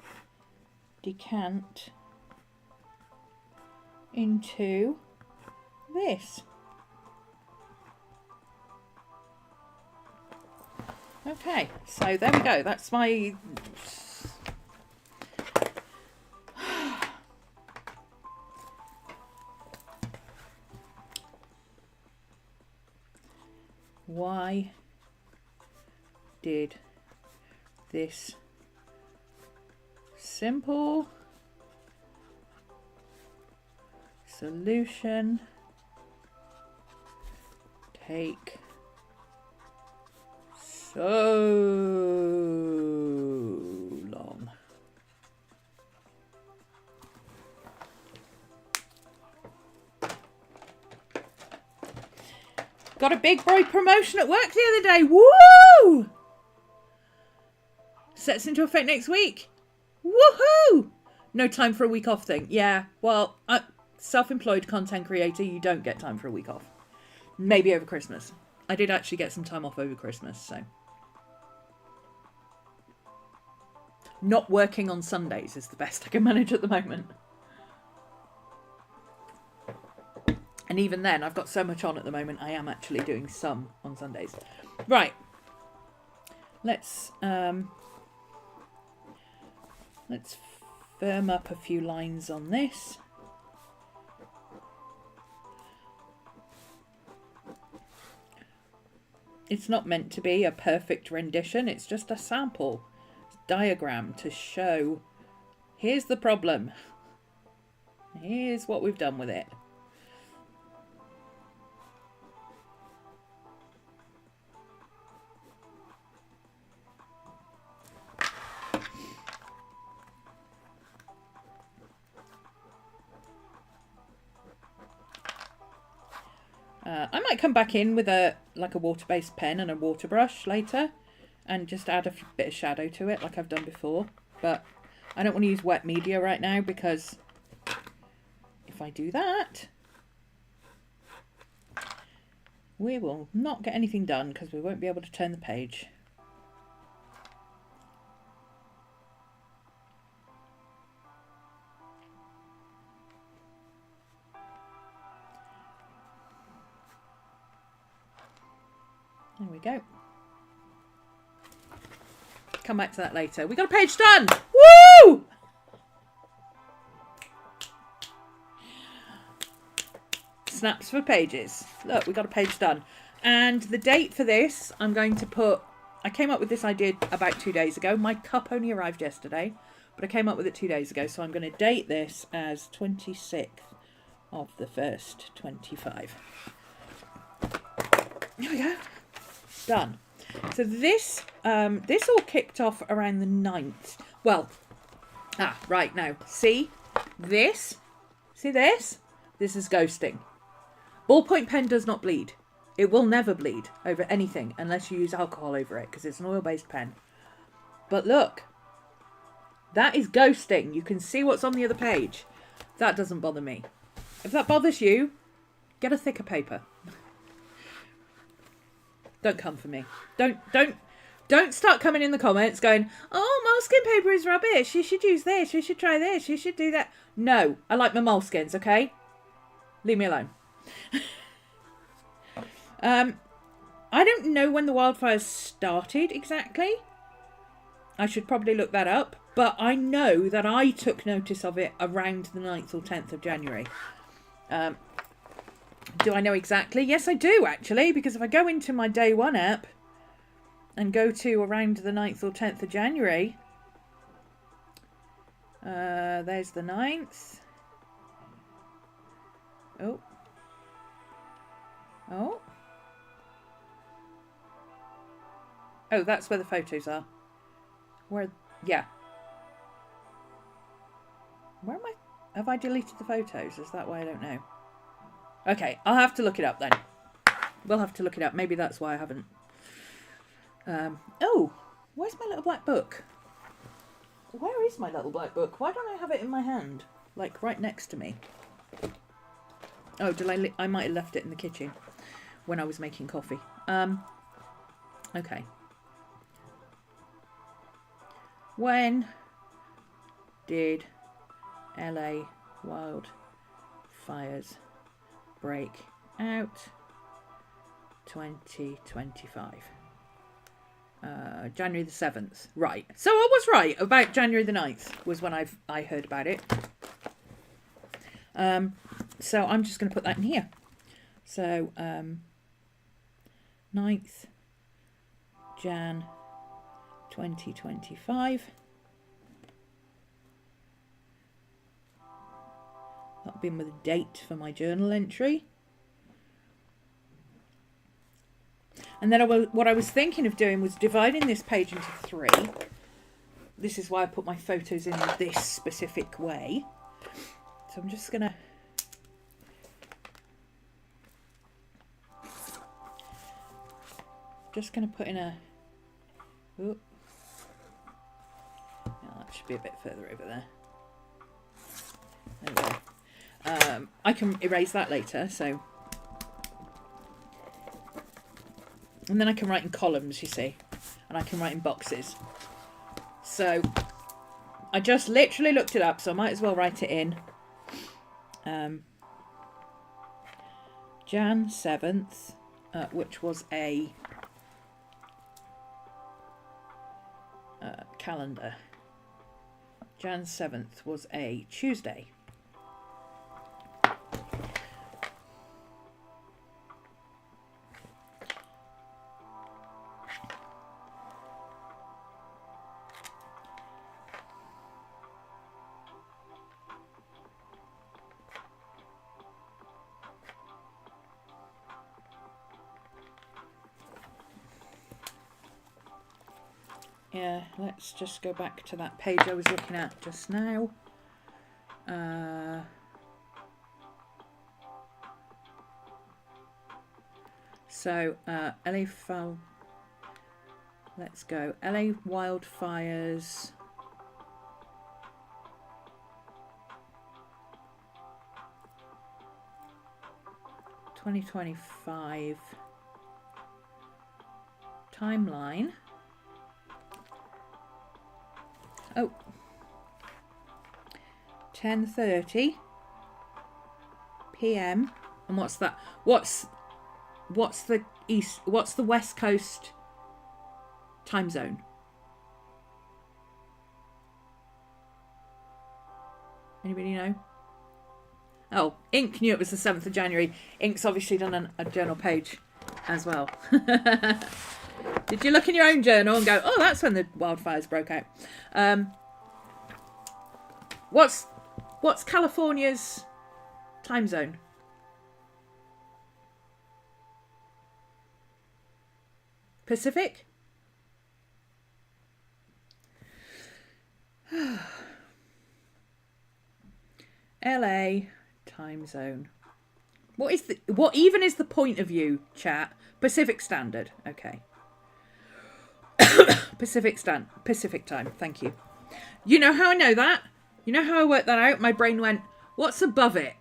decant into this. Okay, so there we go. That's my why did this simple solution take so long? Got a big boy promotion at work the other day. Woo! Sets into effect next week. Woohoo! No time for a week off thing. Yeah, well, self-employed content creator, you don't get time for a week off. Maybe over Christmas. I did actually get some time off over Christmas, so. Not working on Sundays is the best I can manage at the moment. And even then, I've got so much on at the moment, I am actually doing some on Sundays. Right. Let's firm up a few lines on this. It's not meant to be a perfect rendition, it's just a sample diagram to show, here's the problem. Here's what we've done with it. I might come back in with a water-based pen and a water brush later and just add a bit of shadow to it like I've done before. But I don't want to use wet media right now because if I do that, we will not get anything done because we won't be able to turn the page. There we go. Come back to that later. We got a page done! Woo! Snaps for pages. Look, we got a page done. And the date for this, I'm going to put... I came up with this idea about 2 days ago. My cup only arrived yesterday, but I came up with it 2 days ago. So I'm going to date this as 26th of the 1st, 25. There we go. Done. So this this all kicked off around the 9th. Well, right now. See this? See this? This is ghosting. Ballpoint pen does not bleed. It will never bleed over anything unless you use alcohol over it because it's an oil-based pen. But look, that is ghosting. You can see what's on the other page. That doesn't bother me. If that bothers you, get a thicker paper. Don't come for me. Don't start coming in the comments going, oh, moleskin paper is rubbish. You should use this. You should try this. You should do that. No, I like my moleskins, okay? Leave me alone. I don't know when the wildfires started exactly. I should probably look that up. But I know that I took notice of it around the 9th or 10th of January. Do I know exactly? Yes, I do, actually, because if I go into my day one app and go to around the 9th or 10th of January, there's the 9th. Oh. Oh. Oh, that's where the photos are. Where, yeah. Where am I? Have I deleted the photos? Is that why I don't know? Okay, I'll have to look it up then. We'll have to look it up. Maybe that's why I haven't. Oh, where's my little black book? Where is my little black book? Why don't I have it in my hand? Like right next to me. Oh, did I might have left it in the kitchen when I was making coffee. Okay. When did LA wildfires break out? 2025. January the 7th. Right. So I was right about January the 9th was when I heard about it. So I'm just going to put that in here. So 9th Jan 2025. That'll be with a date for my journal entry. And then what I was thinking of doing was dividing this page into 3. This is why I put my photos in this specific way. So I'm just going to... put in a... Ooh, should be a bit further over there. There we go. I can erase that later, so. And then I can write in columns, you see. And I can write in boxes. So, I just literally looked it up, so I might as well write it in. Jan 7th, which was a calendar. Jan 7th was a Tuesday. Yeah, let's just go back to that page I was looking at just now. LA file. Let's go. LA wildfires. (2025) timeline. Oh, 10:30 p.m. And what's that? What's the east? What's the West Coast time zone? Anybody know? Oh, Ink knew it was the 7th of January. Ink's obviously done a journal page as well. Did you look in your own journal and go, oh, that's when the wildfires broke out? What's California's time zone? Pacific? LA time zone. What even is the point of view, chat? Pacific Standard. Okay. Pacific time. Thank you. You know how I know that? You know how I worked that out? My brain went, what's above it?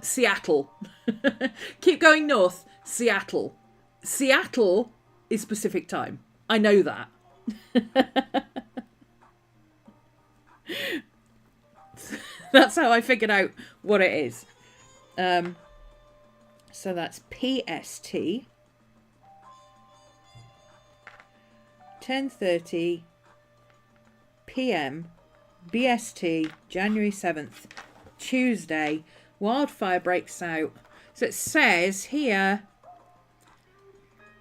Seattle. Keep going north. Seattle. Seattle is Pacific time. I know that. That's how I figured out what it is. So that's PST. 10:30 p.m. BST, January 7th, Tuesday. Wildfire breaks out. So it says here,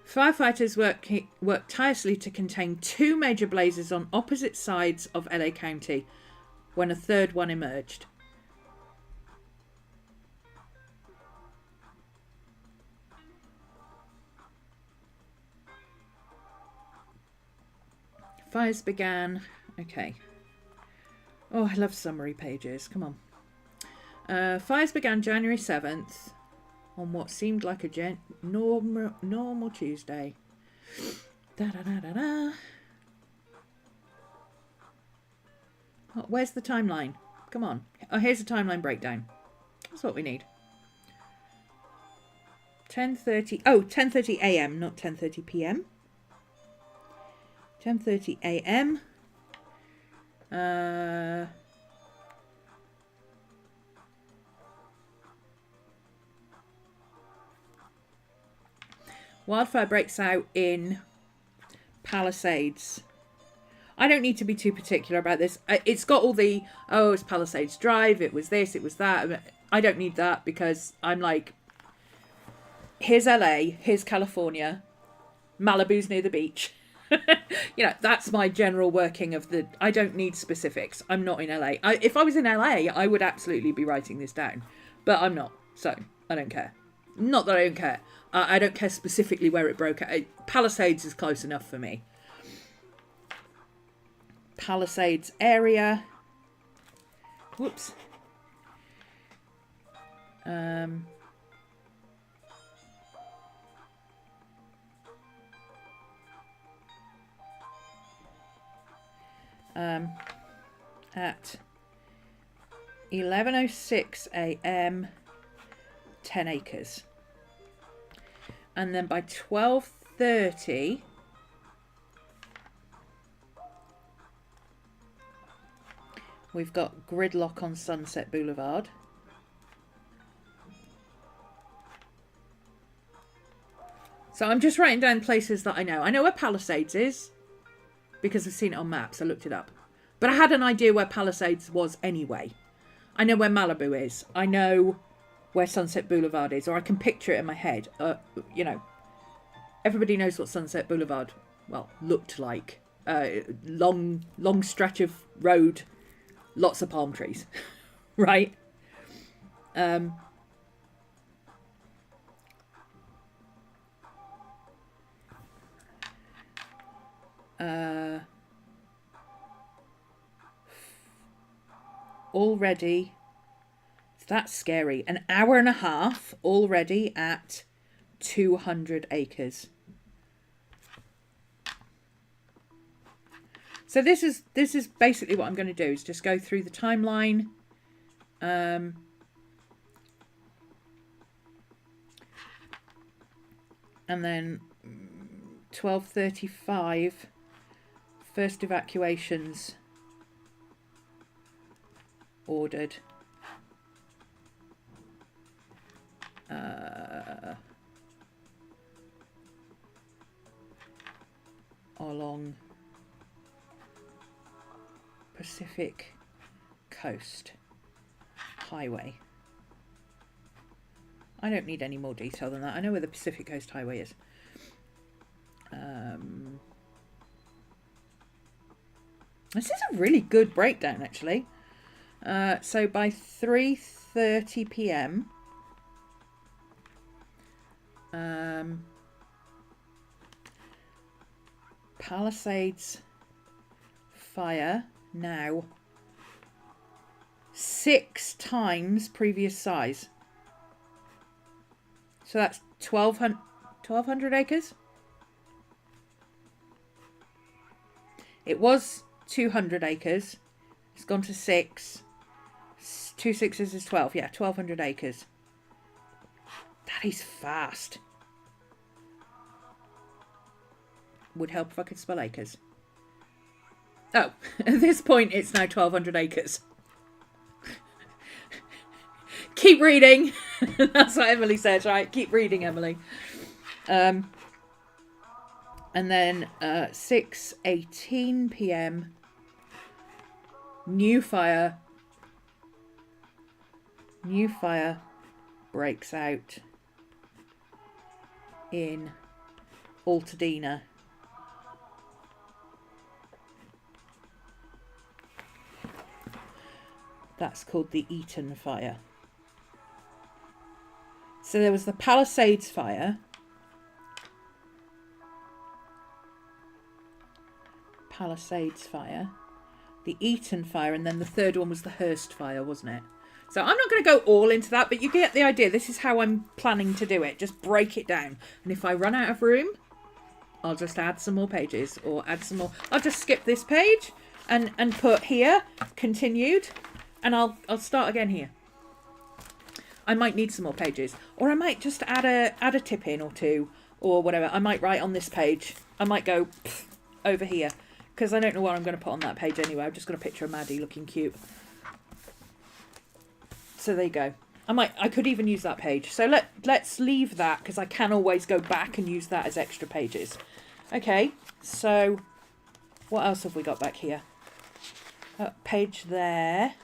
firefighters worked tirelessly to contain 2 major blazes on opposite sides of LA County when a third one emerged. Fires began. Okay. Oh, I love summary pages. Come on. Fires began January 7th on what seemed like a normal Tuesday. Da-da-da-da-da. Oh, where's the timeline? Come on. Oh, here's a timeline breakdown. That's what we need. 10:30. Oh, 10:30 a.m., not 10:30 p.m. 10:30 a.m. Wildfire breaks out in Palisades. I don't need to be too particular about this. It's got all the, oh, it's Palisades Drive, it was this, it was that. I don't need that because I'm like, here's LA, here's California, Malibu's near the beach. You know, that's my general working of the... I don't need specifics. I'm not in LA. If I was in LA, I would absolutely be writing this down. But I'm not, so I don't care. Not that I don't care. I don't care specifically where it broke out. Palisades is close enough for me. Palisades area. Whoops. at 11:06 a.m. 10 acres. And then by 12:30 we've got gridlock on Sunset Boulevard. So I'm just writing down places that I know. I know where Palisades is because I've seen it on maps. I looked it up. But I had an idea where Palisades was anyway. I know where Malibu is. I know where Sunset Boulevard is, or I can picture it in my head. You know, everybody knows what Sunset Boulevard, well, looked like. Long stretch of road, lots of palm trees, right? Already, that's scary. An hour and a half already at 200 acres. So this is basically what I'm going to do, is just go through the timeline. And then 12:35, first evacuations ordered. Along Pacific Coast Highway. I don't need any more detail than that. I know where the Pacific Coast Highway is. This is a really good breakdown, actually. So by 3:30 p.m. Palisades fire now 6 times previous size. So that's 1,200 acres. It was 200 acres. It's gone to 6. 2 sixes is 12. Yeah, 1,200 acres. That is fast. Would help if I could spell acres. Oh, at this point it's now 1,200 acres. Keep reading. That's what Emily says, right? Keep reading, Emily. And then 6:18 p.m. New fire breaks out in Altadena. That's called the Eaton fire. So there was the Palisades fire. The Eaton fire, and then the third one was the Hearst fire, wasn't it? So I'm not going to go all into that, but you get the idea. This is how I'm planning to do it. Just break it down. And if I run out of room, I'll just add some more pages or add some more. I'll just skip this page and put here, continued, and I'll start again here. I might need some more pages, or I might just add a tip in or two or whatever. I might write on this page. I might go over here because I don't know what I'm going to put on that page anyway. I'm just going to picture a Maddie looking cute. So there you go. I could even use that page. So let's leave that because I can always go back and use that as extra pages. Okay, so what else have we got back here? Page there.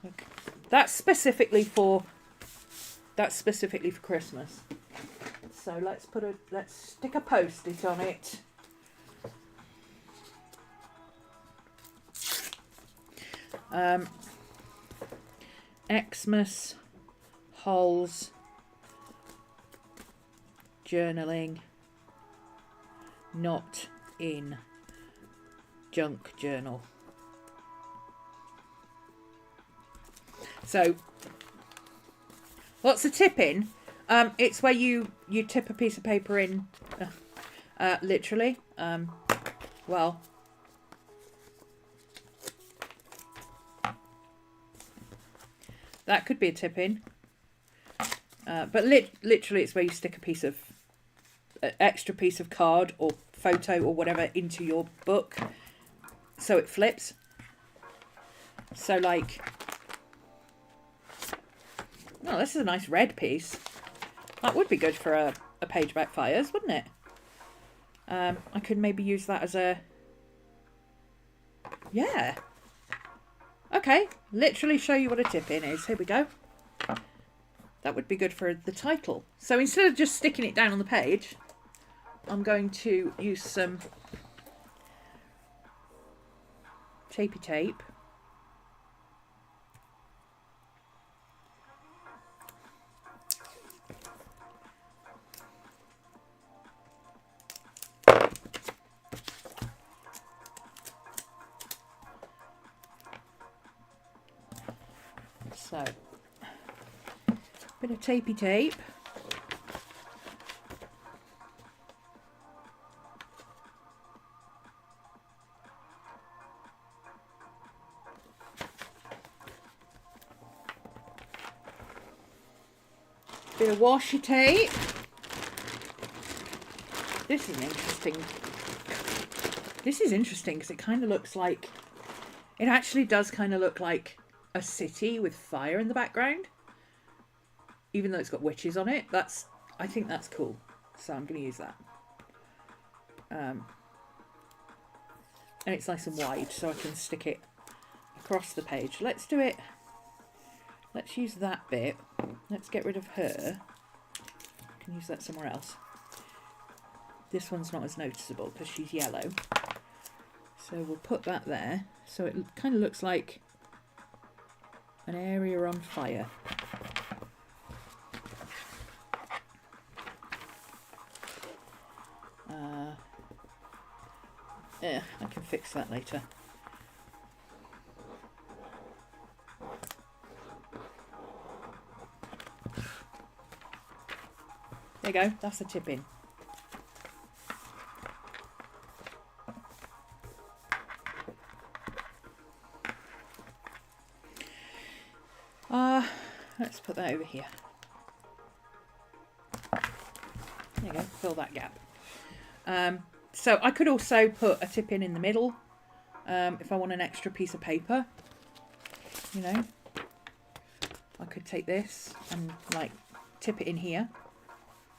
Okay. That's specifically for Christmas. So let's stick a post-it on it. Xmas, holes, journaling, not in junk journal. So, what's a tip in? It's where you tip a piece of paper in, literally. Well, That could be a tip-in. But literally it's where you stick a piece of, extra piece of card or photo or whatever into your book so it flips. So like, oh, this is a nice red piece. That would be good for a page about fires, wouldn't it? I could maybe use that as a, yeah. Okay, literally show you what a tip-in is. Here we go. That would be good for the title. So instead of just sticking it down on the page, I'm going to use some tapey tape. So, bit of tapey tape. Bit of washi tape. This is interesting. This is interesting because it kind of looks like, it actually does kind of look like a city with fire in the background, even though it's got witches on it. I think that's cool, so I'm going to use that. And it's nice and wide, so I can stick it across the page. Let's do it. Let's use that bit. Let's get rid of her. I can use that somewhere else. This one's not as noticeable because she's yellow. So we'll put that there. So it kind of looks like an area on fire. I can fix that later. There you go, that's a tip-in. Let's put that over here. There you go, fill that gap. So I could also put a tip-in in the middle if I want an extra piece of paper. You know, I could take this and like tip it in here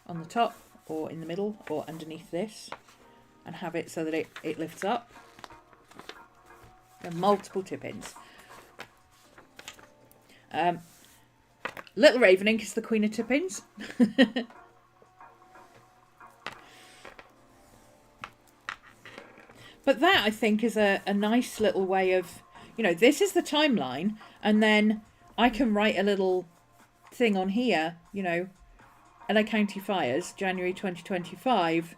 on the top or in the middle or underneath this and have it so that it lifts up. There are multiple tip-ins. Little Raven Ink is the queen of tip-ins. But that, I think, is a nice little way of, you know, this is the timeline, and then I can write a little thing on here, you know, LA County fires, January 2025.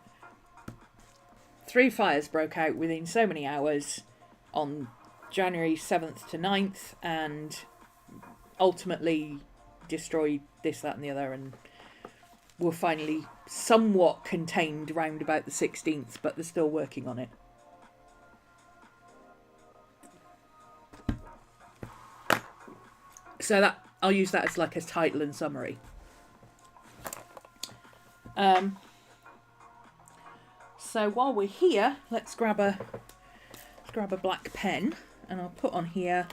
3 fires broke out within so many hours on January 7th to 9th, and ultimately destroyed this, that, and the other, and were finally somewhat contained round about the 16th, but they're still working on it. So that I'll use that as like a title and summary. So while we're here, let's grab a black pen, and I'll put on here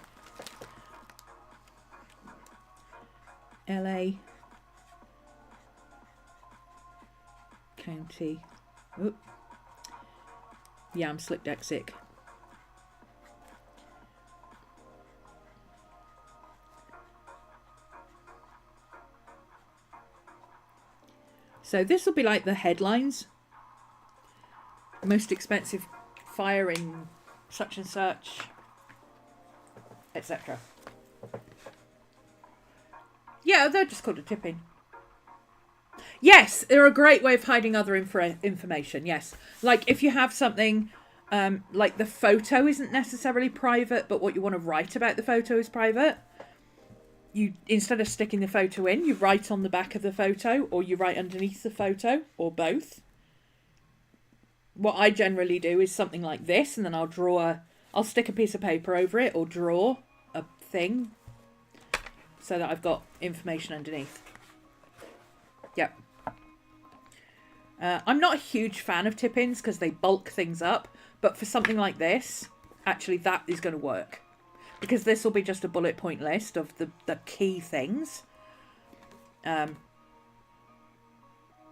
LA County. Oop. Yeah, I'm slick dexic. So this will be like the headlines. Most expensive fire in such and such, etc. Yeah, they're just called a tip-in. Yes, they're a great way of hiding other information, yes. Like if you have something, like the photo isn't necessarily private, but what you want to write about the photo is private. You, instead of sticking the photo in, you write on the back of the photo, or you write underneath the photo, or both. What I generally do is something like this, and then I'll stick a piece of paper over it, or draw a thing. so that I've got information underneath. Yep. I'm not a huge fan of tip-ins because they bulk things up, but for something like this, actually that is going to work. Because this will be just a bullet point list of the key things.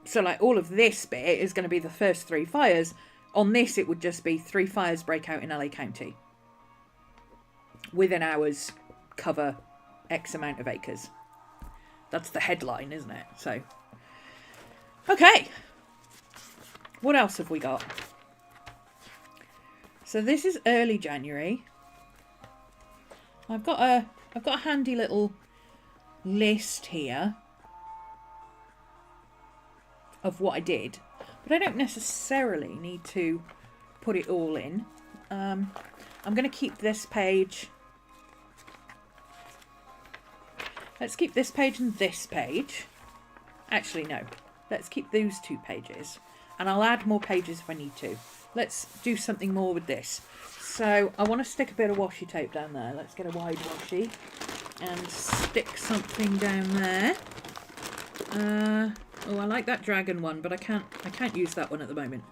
So like all of this bit is going to be the first 3 fires. On this it would just be 3 fires break out in LA County. Within hours, cover X amount of acres. That's the headline, isn't it? So, okay. What else have we got? So this is early January. I've got a handy little list here of what I did, but I don't necessarily need to put it all in. I'm going to keep this page. Let's keep this page and this page. Actually, no. Let's keep those 2 pages. And I'll add more pages if I need to. Let's do something more with this. So I want to stick a bit of washi tape down there. Let's get a wide washi and stick something down there. Oh, I like that dragon one, but I can't use that one at the moment.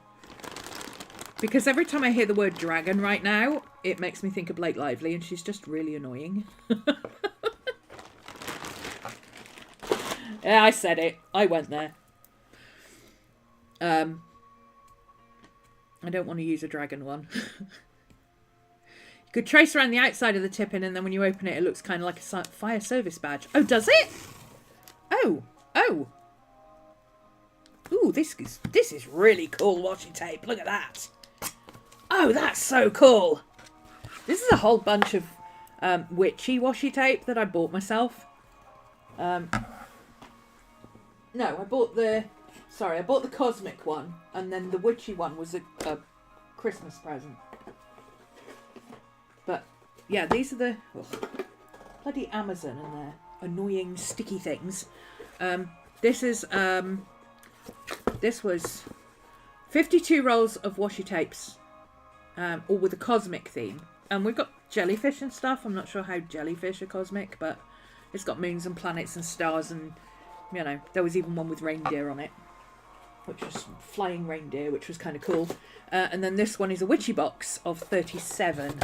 Because every time I hear the word dragon right now, it makes me think of Blake Lively, and she's just really annoying. Yeah, I said it. I went there. I don't want to use a dragon one. You could trace around the outside of the tip-in, and then when you open it, it looks kind of like a fire service badge. Oh, does it? Oh. Ooh, this is really cool washi tape. Look at that. Oh, that's so cool. This is a whole bunch of witchy washi tape that I bought myself. No, I bought the cosmic one, and then the witchy one was a Christmas present. But yeah, these are the bloody Amazon and their annoying sticky things. This was 52 rolls of washi tapes, all with a cosmic theme. And we've got jellyfish and stuff. I'm not sure how jellyfish are cosmic, but it's got moons and planets and stars, and you know, there was even one with reindeer on it, which was flying reindeer, which was kind of cool. And then this one is a witchy box of 37.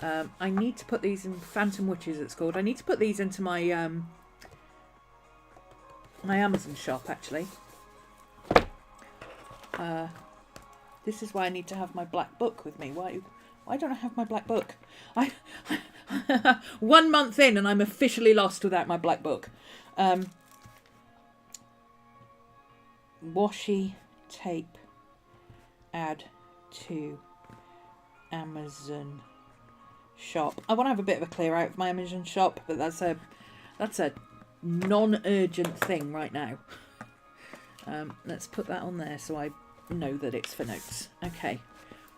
I need to put these in Phantom Witches, it's called. I need to put these into my my Amazon shop, actually. This is why I need to have my black book with me. Why don't I have my black book? 1 month in and I'm officially lost without my black book. Washi tape, add to Amazon shop. I want to have a bit of a clear out of my Amazon shop, but that's a non-urgent thing right now. Let's put that on there so I know that it's for notes. Okay,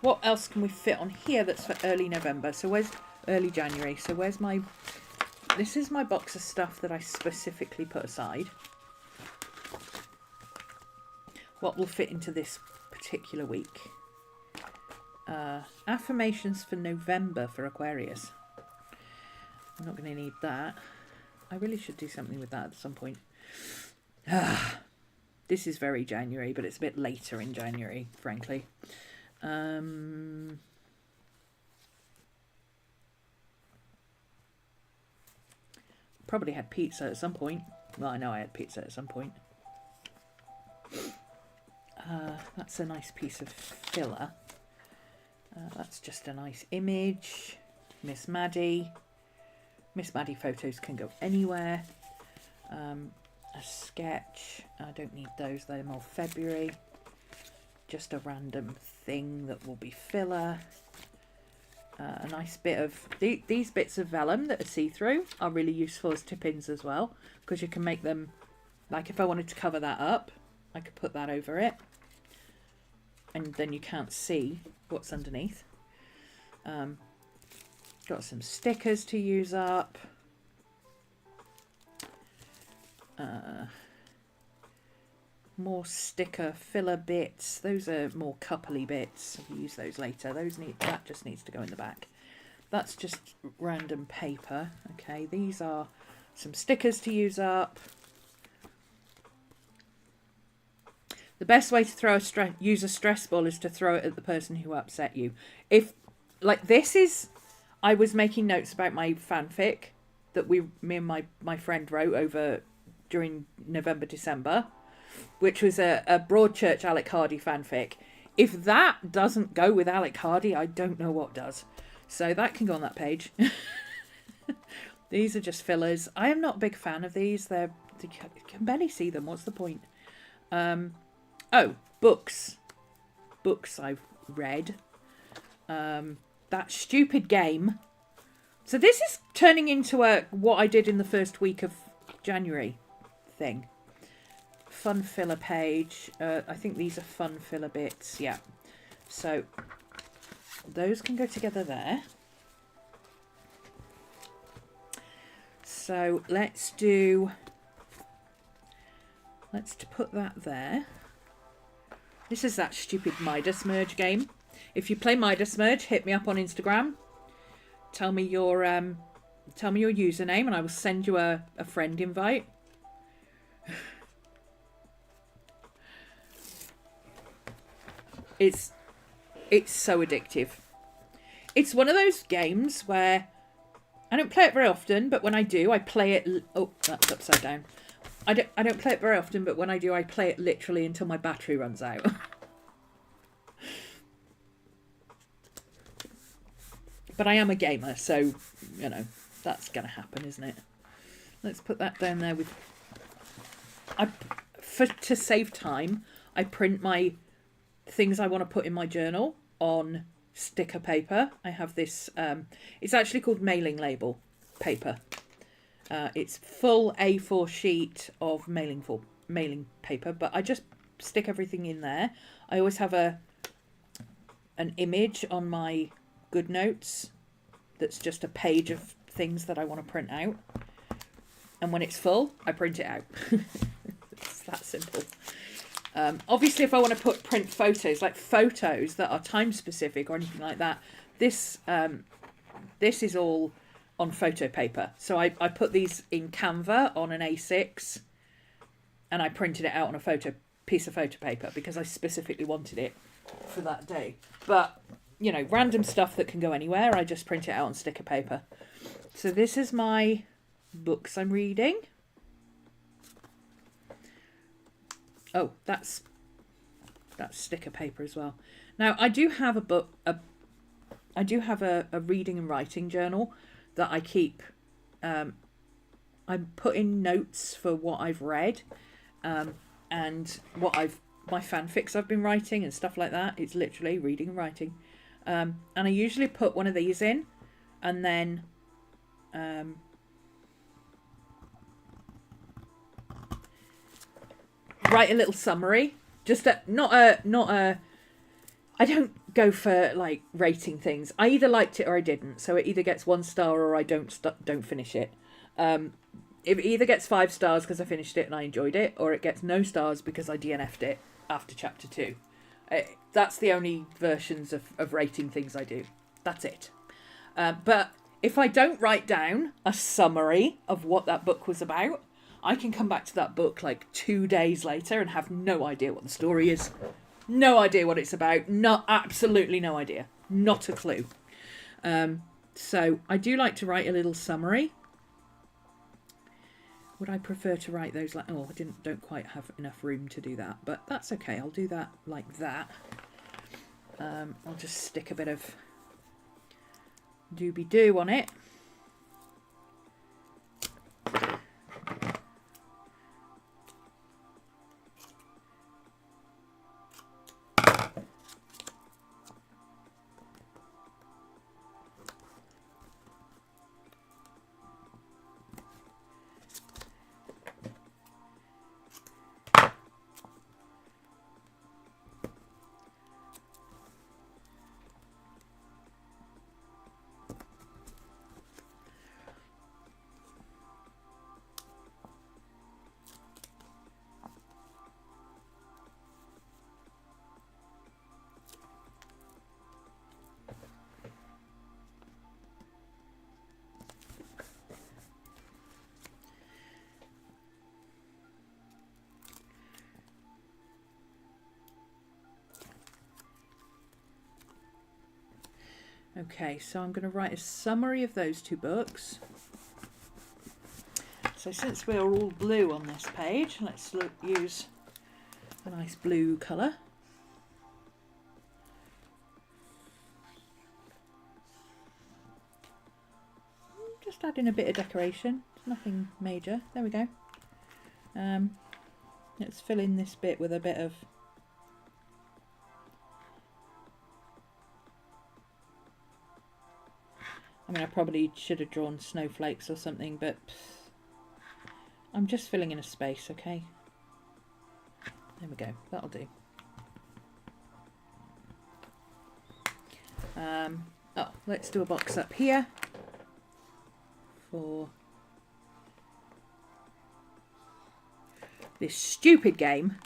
what else can we fit on here that's for early November? So where's early January? So where's my... This is my box of stuff that I specifically put aside. What will fit into this particular week? Affirmations for November for Aquarius. I'm not going to need that. I really should do something with that at some point. This is very January, but it's a bit later in January, frankly. Probably had pizza at some point. Well, I know I had pizza at some point. That's a nice piece of filler. That's just a nice image. Miss Maddie. Miss Maddie photos can go anywhere. A sketch. I don't need those. They're more February. Just a random thing that will be filler. A nice bit of... These bits of vellum that are see-through are really useful as tip-ins as well, because you can make them... Like if I wanted to cover that up, I could put that over it. And then you can't see what's underneath. Got some stickers to use up. More sticker filler bits. Those are more coupley bits. We'll use those later. That just needs to go in the back. That's just random paper. Okay, these are some stickers to use up. The best way to use a stress ball is to throw it at the person who upset you. If, like, this is... I was making notes about my fanfic that me and my friend wrote over during November, December, which was a Broadchurch Alec Hardy fanfic. If that doesn't go with Alec Hardy, I don't know what does. So that can go on that page. These are just fillers. I am not a big fan of these. You can barely see them. What's the point? Oh, books. Books I've read. That stupid game. So this is turning into what I did in the first week of January thing. Fun filler page. I think these are fun filler bits. Yeah. So those can go together there. So let's put that there. This is that stupid Midas Merge game. If you play Midas Merge, hit me up on Instagram. Tell me your username and I will send you a friend invite. It's so addictive. It's one of those games where I don't play it very often, but when I do, I play it. Oh, that's upside down. I don't play it very often, but when I do, I play it literally until my battery runs out. But I am a gamer, so, you know, that's going to happen, isn't it? Let's put that down there with... to save time, I print my things I want to put in my journal on sticker paper. I have this... it's actually called mailing label paper. It's full A4 sheet of mailing paper, but I just stick everything in there. I always have an image on my GoodNotes that's just a page of things that I want to print out, and when it's full I print it out. It's that simple. Obviously if I want to print photos, like photos that are time specific or anything like that, this is all on photo paper. So I put these in Canva on an A6 and I printed it out on a piece of photo paper because I specifically wanted it for that day. But, you know, random stuff that can go anywhere, I just print it out on sticker paper. So this is my books I'm reading. Oh, that's sticker paper as well. Now, I do have I do have a reading and writing journal that I keep. I put in notes for what I've read, and my fanfics I've been writing and stuff like that. It's literally reading and writing. And I usually put one of these in, and then write a little summary. Just not a. I don't go for like rating things. I either liked it or I didn't. So it either gets 1 star or I don't finish it. It either gets 5 stars because I finished it and I enjoyed it, or it gets no stars because I DNF'd it after chapter 2. That's the only versions of rating things I do. That's it. But if I don't write down a summary of what that book was about, I can come back to that book like 2 days later and have no idea what the story is. No idea what it's about. Absolutely no idea. Not a clue. So I do like to write a little summary. Would I prefer to write those like... Oh, I don't quite have enough room to do that. But that's okay. I'll do that like that. I'll just stick a bit of doobie-doo on it. Okay, so I'm going to write a summary of those two books. So since we're all blue on this page, let's use a nice blue colour. Just adding a bit of decoration, it's nothing major. There we go. Let's fill in this bit with a bit of I mean, I probably should have drawn snowflakes or something, but I'm just filling in a space, okay? There we go, that'll do. Oh, let's do a box up here for this stupid game.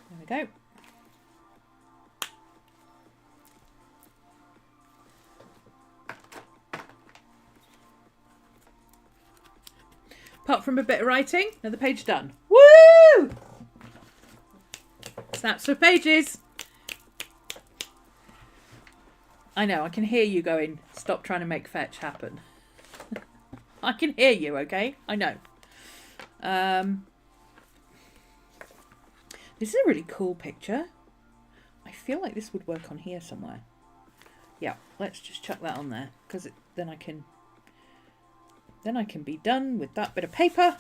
There we go. Apart from a bit of writing, another page done. Woo! Snaps for pages. I know, I can hear you going, stop trying to make fetch happen. I can hear you, okay? I know. This is a really cool picture. I feel like this would work on here somewhere. Yeah, let's just chuck that on there, because then I can be done with that bit of paper.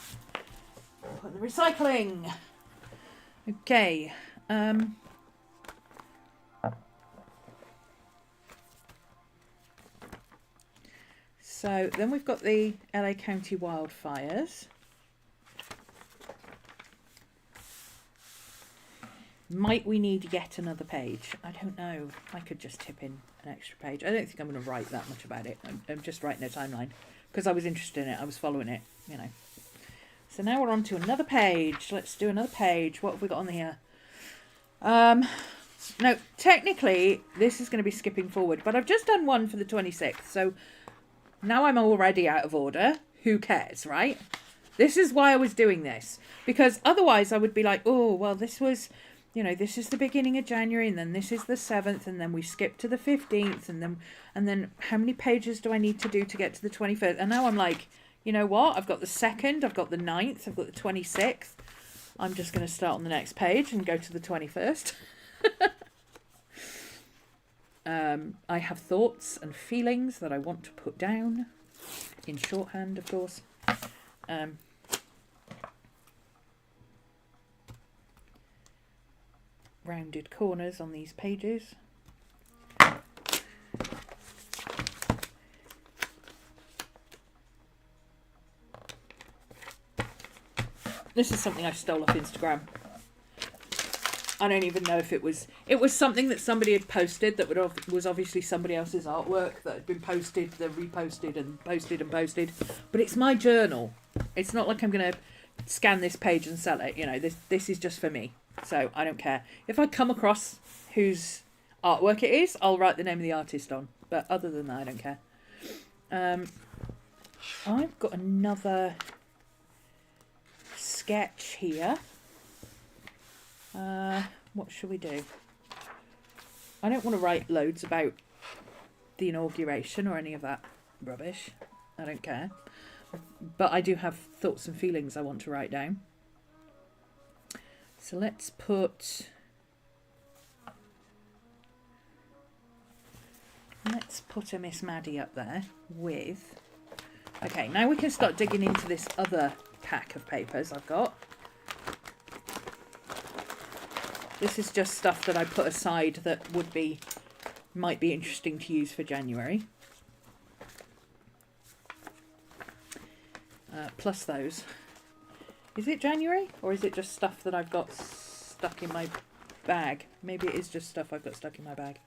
Put in the recycling. Okay. So then we've got the LA County wildfires. Might we need yet another page? I don't know. I could just tip in an extra page. I don't think I'm going to write that much about it. I'm just writing a timeline because I was interested in it. I was following it, you know. So now we're on to another page. Let's do another page. What have we got on here? No, technically this is going to be skipping forward, but I've just done one for the 26th. So now I'm already out of order. Who cares, right? This is why I was doing this, because otherwise I would be like, oh, well, this was, you know, this is the beginning of January, and then this is the 7th, and then we skip to the 15th, and then how many pages do I need to do to get to the 21st? And now I'm like, you know what? I've got the 2nd, I've got the 9th, I've got the 26th. I'm just going to start on the next page and go to the 21st. I have thoughts and feelings that I want to put down in shorthand, of course. Rounded corners on these pages. This is something I stole off Instagram. I don't even know if it was something that somebody had posted that was obviously somebody else's artwork that had been posted, reposted and posted and posted. But it's my journal. It's not like I'm going to scan this page and sell it. You know, this is just for me. So I don't care. If I come across whose artwork it is, I'll write the name of the artist on. But other than that, I don't care. I've got another sketch here. What should we do? I don't want to write loads about the inauguration or any of that rubbish. I don't care. But I do have thoughts and feelings I want to write down. So let's put a Miss Maddie up there with... Okay, now we can start digging into this other pack of papers I've got. This is just stuff that I put aside that might be interesting to use for January. Plus those. Is it January? Or is it just stuff that I've got stuck in my bag? Maybe it is just stuff I've got stuck in my bag.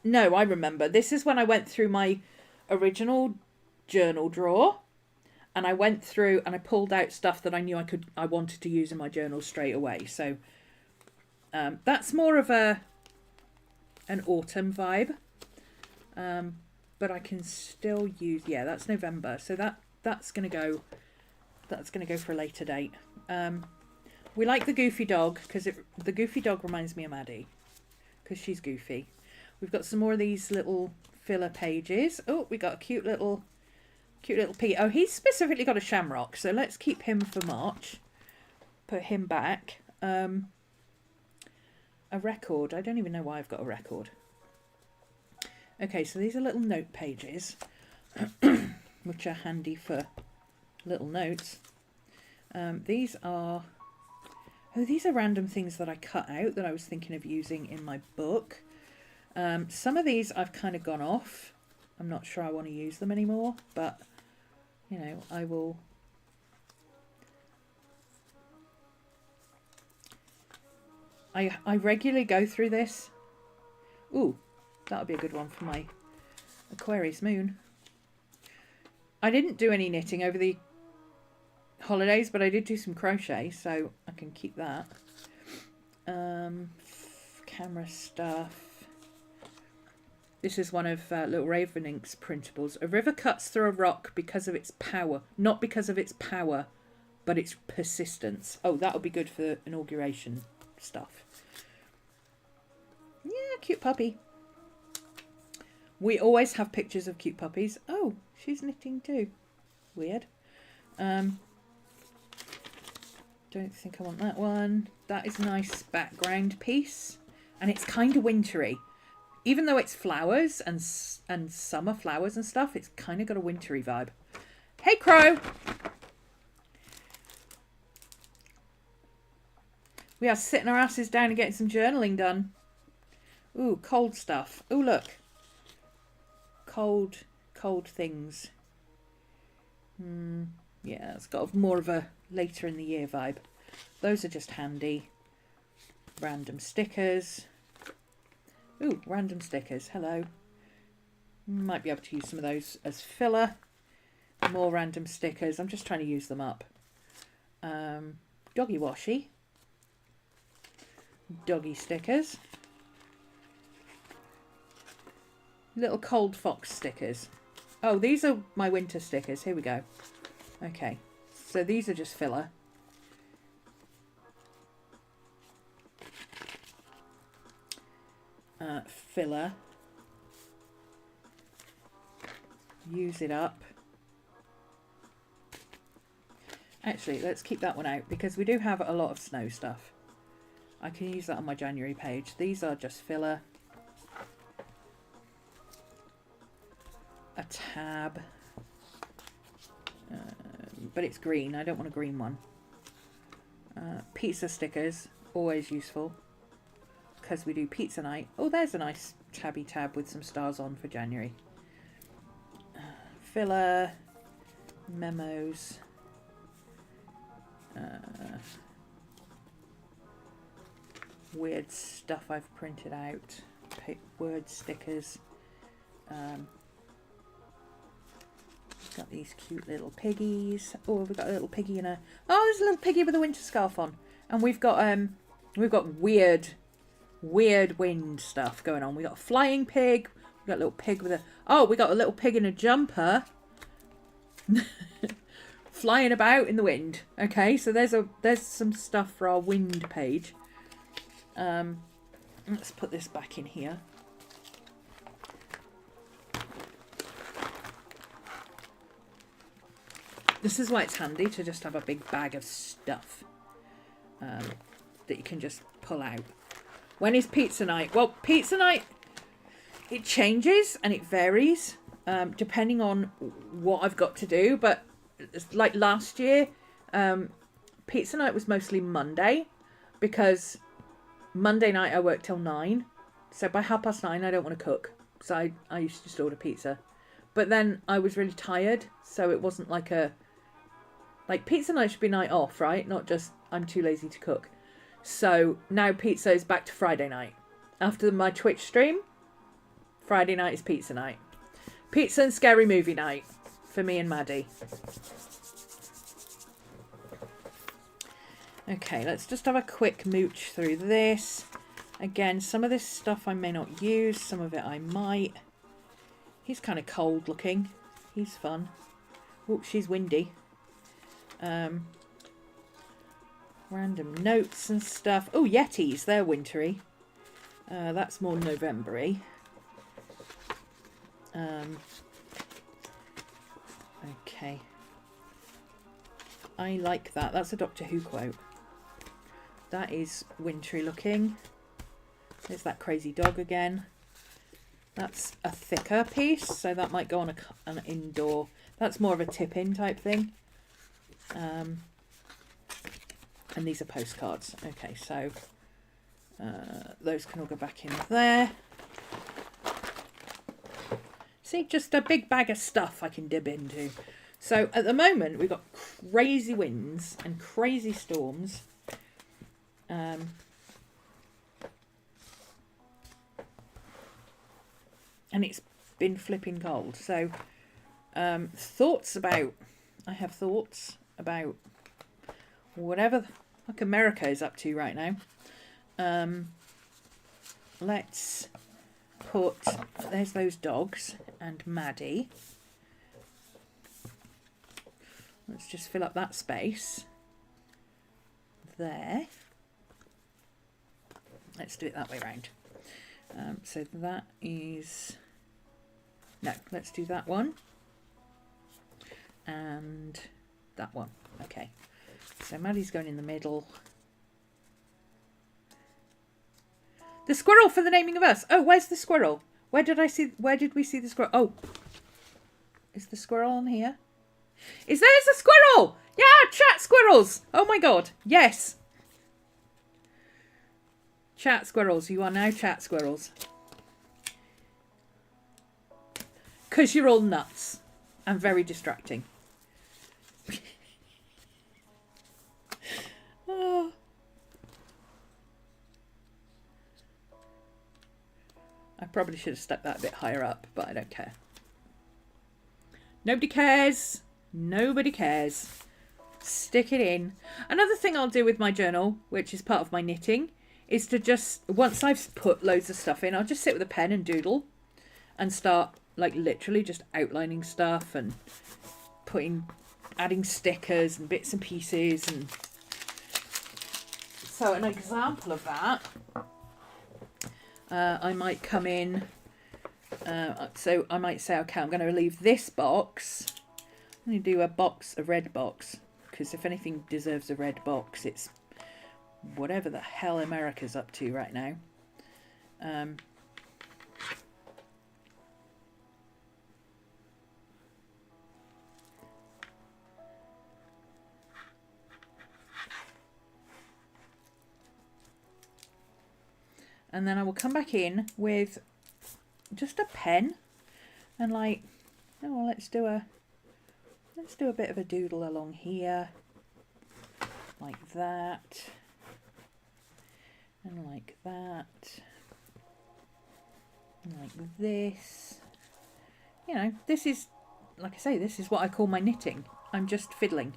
No, I remember. This is when I went through my original journal drawer. And I went through and I pulled out stuff that I knew I wanted to use in my journal straight away. So that's more of an autumn vibe. But I can still use, yeah, that's November. So that's gonna go for a later date. We like the Goofy dog because the Goofy dog reminds me of Maddie because she's goofy. We've got some more of these little filler pages. Oh, we got a cute little piggy. Oh, he's specifically got a shamrock, so let's keep him for March. Put him back. A record. I don't even know why I've got a record. Okay, so these are little note pages, which are handy for little notes. These are random things that I cut out that I was thinking of using in my book. Some of these I've kind of gone off. I'm not sure I want to use them anymore, but you know, I will. I regularly go through this. Ooh, that'll be a good one for my Aquarius moon. I didn't do any knitting over the holidays, but I did do some crochet, so I can keep that. Camera stuff. This is one of Little Raven Ink's printables. A river cuts through a rock because of its power. Not because of its power, but its persistence. Oh, that'll be good for inauguration stuff. Yeah, cute puppy. We always have pictures of cute puppies. Oh, she's knitting too. Weird. Don't think I want that one. That is a nice background piece. And it's kind of wintry. Even though it's flowers and summer flowers and stuff, it's kind of got a wintry vibe. Hey, Crow! We are sitting our asses down and getting some journaling done. Ooh, cold stuff. Ooh, look. Cold things. Yeah, it's got more of a later in the year vibe. Those are just handy. Random stickers. Ooh, random stickers. Hello. Might be able to use some of those as filler. More random stickers. I'm just trying to use them up. Doggy washi. Doggy stickers. Little cold fox stickers. Oh, these are my winter stickers. Here we go. Okay. So these are just filler. Filler. Use it up. Actually, let's keep that one out because we do have a lot of snow stuff. I can use that on my January page. These are just filler. A tab. But it's green. I don't want a green one. Pizza stickers. Always useful. Because we do pizza night. Oh, there's a nice tabby tab with some stars on for January. Filler. Memos. Weird stuff I've printed out. Word stickers. Got these cute little piggies. Oh, we've got a little piggy in a. Oh, there's a little piggy with a winter scarf on, and we've got weird wind stuff going on. We got a flying pig. We got a little pig with a. Oh, we got a little pig in a jumper, flying about in the wind. Okay, so there's some stuff for our wind page. Let's put this back in here. This is why it's handy to just have a big bag of stuff that you can just pull out. When is pizza night? Well, pizza night, it changes and it varies depending on what I've got to do. But like last year, pizza night was mostly Monday because Monday night I worked till 9. So by 9:30 I don't want to cook. So I used to just order pizza. But then I was really tired, so it wasn't like a... Like, pizza night should be night off, right? Not just, I'm too lazy to cook. So, now pizza is back to Friday night. After my Twitch stream, Friday night is pizza night. Pizza and scary movie night for me and Maddie. Okay, let's just have a quick mooch through this. Again, some of this stuff I may not use, some of it I might. He's kind of cold looking. He's fun. Oh, she's windy. Random notes and stuff. Oh, Yetis, they're wintry. That's more November-y. Okay. I like that. That's a Doctor Who quote. That is wintry looking. There's that crazy dog again. That's a thicker piece, so that might go on an indoor. That's more of a tip-in type thing. And these are postcards. Okay, so those can all go back in there. See, just a big bag of stuff I can dib into. So at the moment, we've got crazy winds and crazy storms. And it's been flipping cold. So thoughts about... I have thoughts about whatever the fuck America is up to right now. Let's put... There's those dogs and Maddie. Let's just fill up that space. There. Let's do it that way round. So that is... No, let's do that one. And that one. Okay. So Maddie's going in the middle. The squirrel for the naming of us. Oh, where's the squirrel? Where did we see the squirrel? Oh. Is the squirrel on here? There's a squirrel! Yeah, chat squirrels! Oh my god. Yes. Chat squirrels. You are now chat squirrels. Because you're all nuts. And very distracting. Oh. I probably should have stuck that a bit higher up, but I don't care. Nobody cares. Nobody cares. Stick it in. Another thing I'll do with my journal, which is part of my knitting, is to just, once I've put loads of stuff in, I'll just sit with a pen and doodle and start, like, literally just outlining stuff and adding stickers and bits and pieces. And so an example of that, I might come in, so I might say, okay, I'm going to leave this box. I'm going to do a red box, because if anything deserves a red box, it's whatever the hell America's up to right now. And then I will come back in with just a pen and like, oh, well, let's do a bit of a doodle along here, like that, and like that, and like this. You know, this is, like I say, this is what I call my knitting. I'm just fiddling,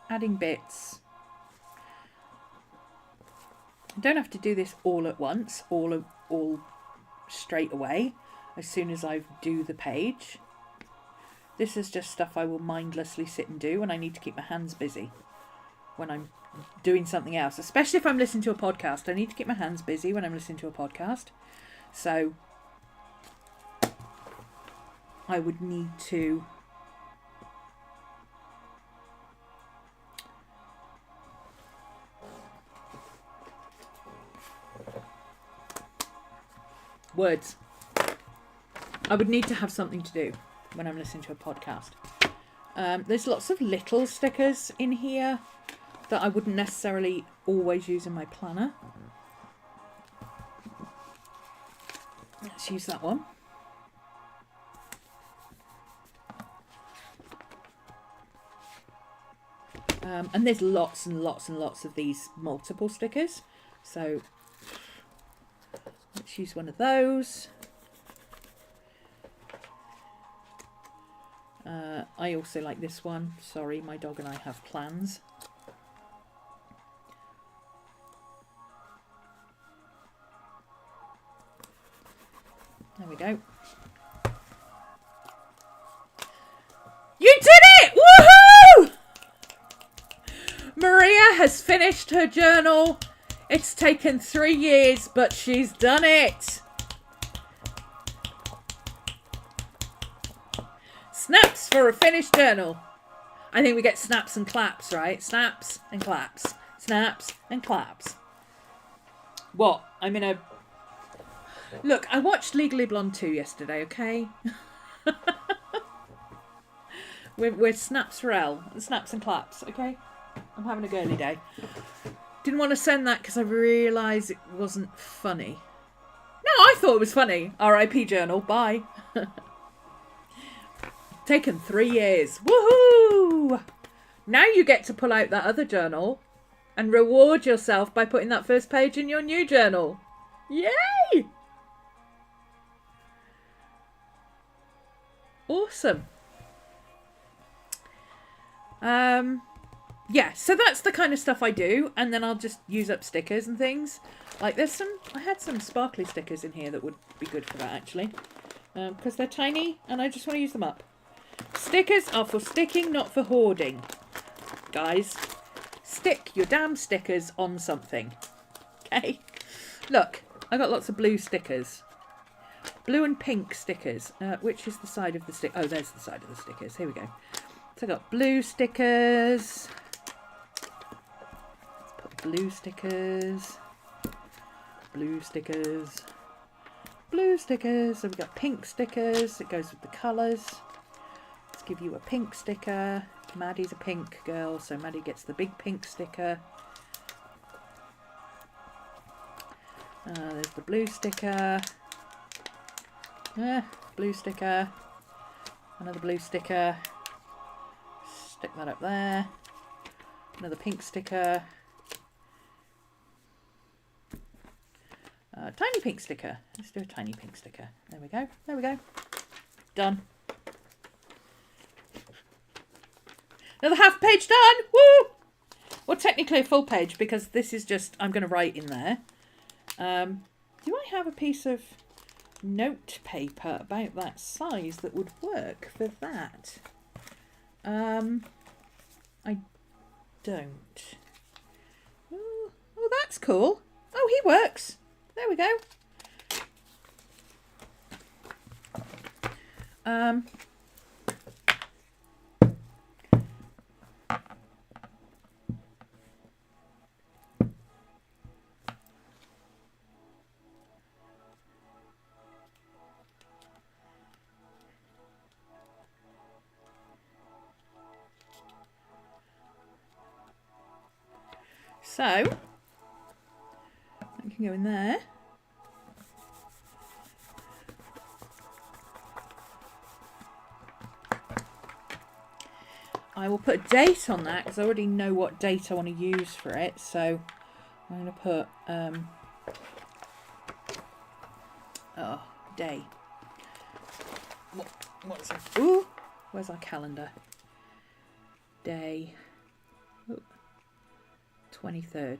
adding bits. I don't have to do this all at once, all straight away, as soon as I do the page. This is just stuff I will mindlessly sit and do when I need to keep my hands busy. When I'm doing something else, especially if I'm listening to a podcast. I need to keep my hands busy when I'm listening to a podcast. So I would need to words. I would need to have something to do when I'm listening to a podcast. There's lots of little stickers in here that I wouldn't necessarily always use in my planner. Let's use that one. And there's lots and lots and lots of these multiple stickers. So let's use one of those. I also like this one. Sorry, my dog and I have plans. There we go. You do has finished her journal. It's taken 3 years, but she's done it. Snaps for a finished journal. I think we get snaps and claps, right? Snaps and claps. Snaps and claps. What? I'm in a... Look, I watched Legally Blonde 2 yesterday, okay? we're snaps for L. Snaps and claps, okay? I'm having a girly day. Didn't want to send that because I realised it wasn't funny. No, I thought it was funny. R.I.P. journal. Bye. Taken 3 years. Woohoo! Now you get to pull out that other journal and reward yourself by putting that first page in your new journal. Yay! Awesome. Yeah, so that's the kind of stuff I do, and then I'll just use up stickers and things. Like I had some sparkly stickers in here that would be good for that actually, because they're tiny and I just want to use them up. Stickers are for sticking, not for hoarding. Guys, stick your damn stickers on something. Okay? Look, I got lots of blue stickers. Blue and pink stickers. Which is the side of the stick? Oh, there's the side of the stickers. Here we go. So I got blue stickers. Let's put blue stickers. Blue stickers. Blue stickers. So we've got pink stickers. It goes with the colours. Let's give you a pink sticker. Maddie's a pink girl, so Maddie gets the big pink sticker. There's the blue sticker. Blue sticker. Another blue sticker. Stick that up there. Another pink sticker. Tiny pink sticker. Let's do a tiny pink sticker. There we go. There we go. Done. Another half page done. Woo! Well, technically a full page because this is just, I'm going to write in there. Do I have a piece of note paper about that size that would work for that? I don't. Oh, that's cool. Oh, he works. There we go. So, that can go in there. I will put a date on that because I already know what date I want to use for it. So I'm going to put day. What's it? Ooh, where's our calendar? Day. Ooh. 23rd,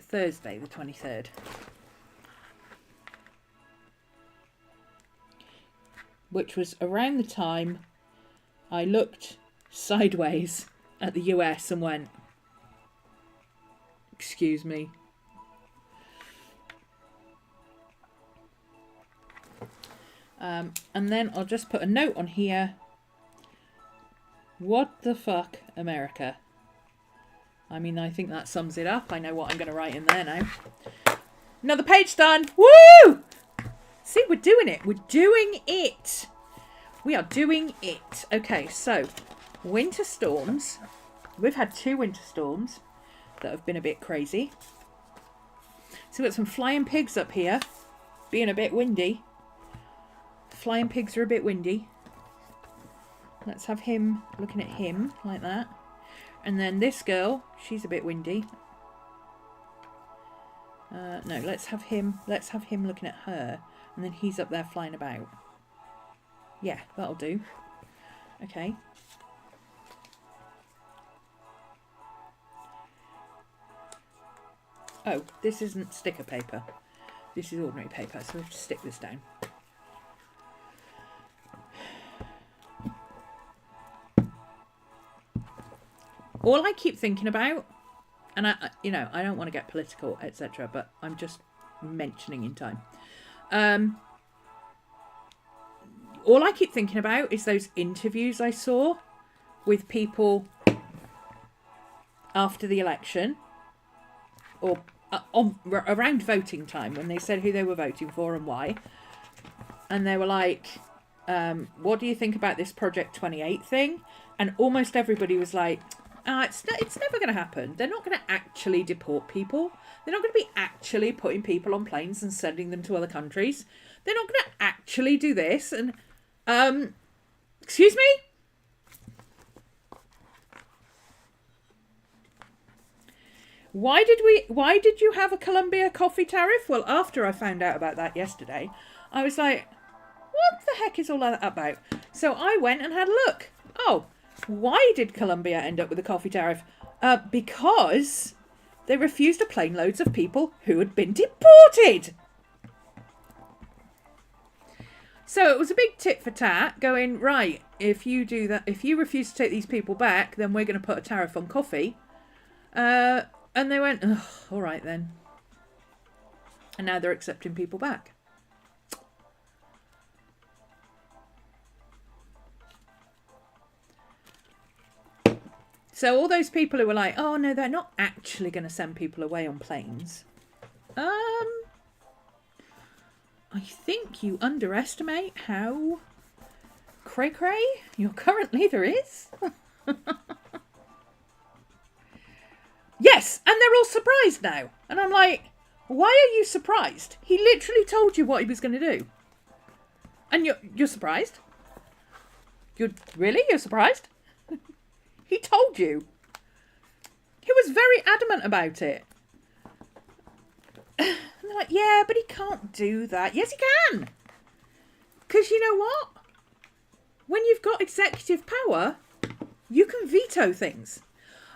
Thursday the 23rd. Which was around the time I looked sideways at the US and went, excuse me. And then I'll just put a note on here. What the fuck, America? I mean, I think that sums it up. I know what I'm going to write in there now. Another page done. Woo! See, we're doing it. We're doing it. We are doing it. Okay, so winter storms. We've had 2 winter storms that have been a bit crazy. So we've got some flying pigs up here being a bit windy. Flying pigs are a bit windy. Let's have him looking at him like that. And then this girl, she's a bit windy. No, let's have him looking at her. And then he's up there flying about. Yeah, that'll do. Okay. Oh, this isn't sticker paper. This is ordinary paper, so we have to stick this down. All I keep thinking about, and I don't want to get political, etc., but I'm just mentioning in time. All I keep thinking about is those interviews I saw with people after the election, or around voting time, when they said who they were voting for and why. And they were like, what do you think about this Project 28 thing? And almost everybody was like, it's never going to happen. They're not going to actually deport people. They're not going to be actually putting people on planes and sending them to other countries. They're not going to actually do this. And, excuse me? Why did you have a Colombia coffee tariff? Well, after I found out about that yesterday, I was like, what the heck is all that about? So I went and had a look. Oh, why did Colombia end up with a coffee tariff? Because they refused to plane loads of people who had been deported. So it was a big tit for tat going, right, if you do that, if you refuse to take these people back, then we're going to put a tariff on coffee. And they went, oh, all right then. And now they're accepting people back. So all those people who were like, oh no, they're not actually going to send people away on planes. I think you underestimate how cray-cray your current leader is. Yes, and they're all surprised now. And I'm like, why are you surprised? He literally told you what he was going to do. And you're surprised? You're surprised? He told you. He was very adamant about it. And they're like, yeah, but he can't do that. Yes, he can. Because you know what? When you've got executive power, you can veto things.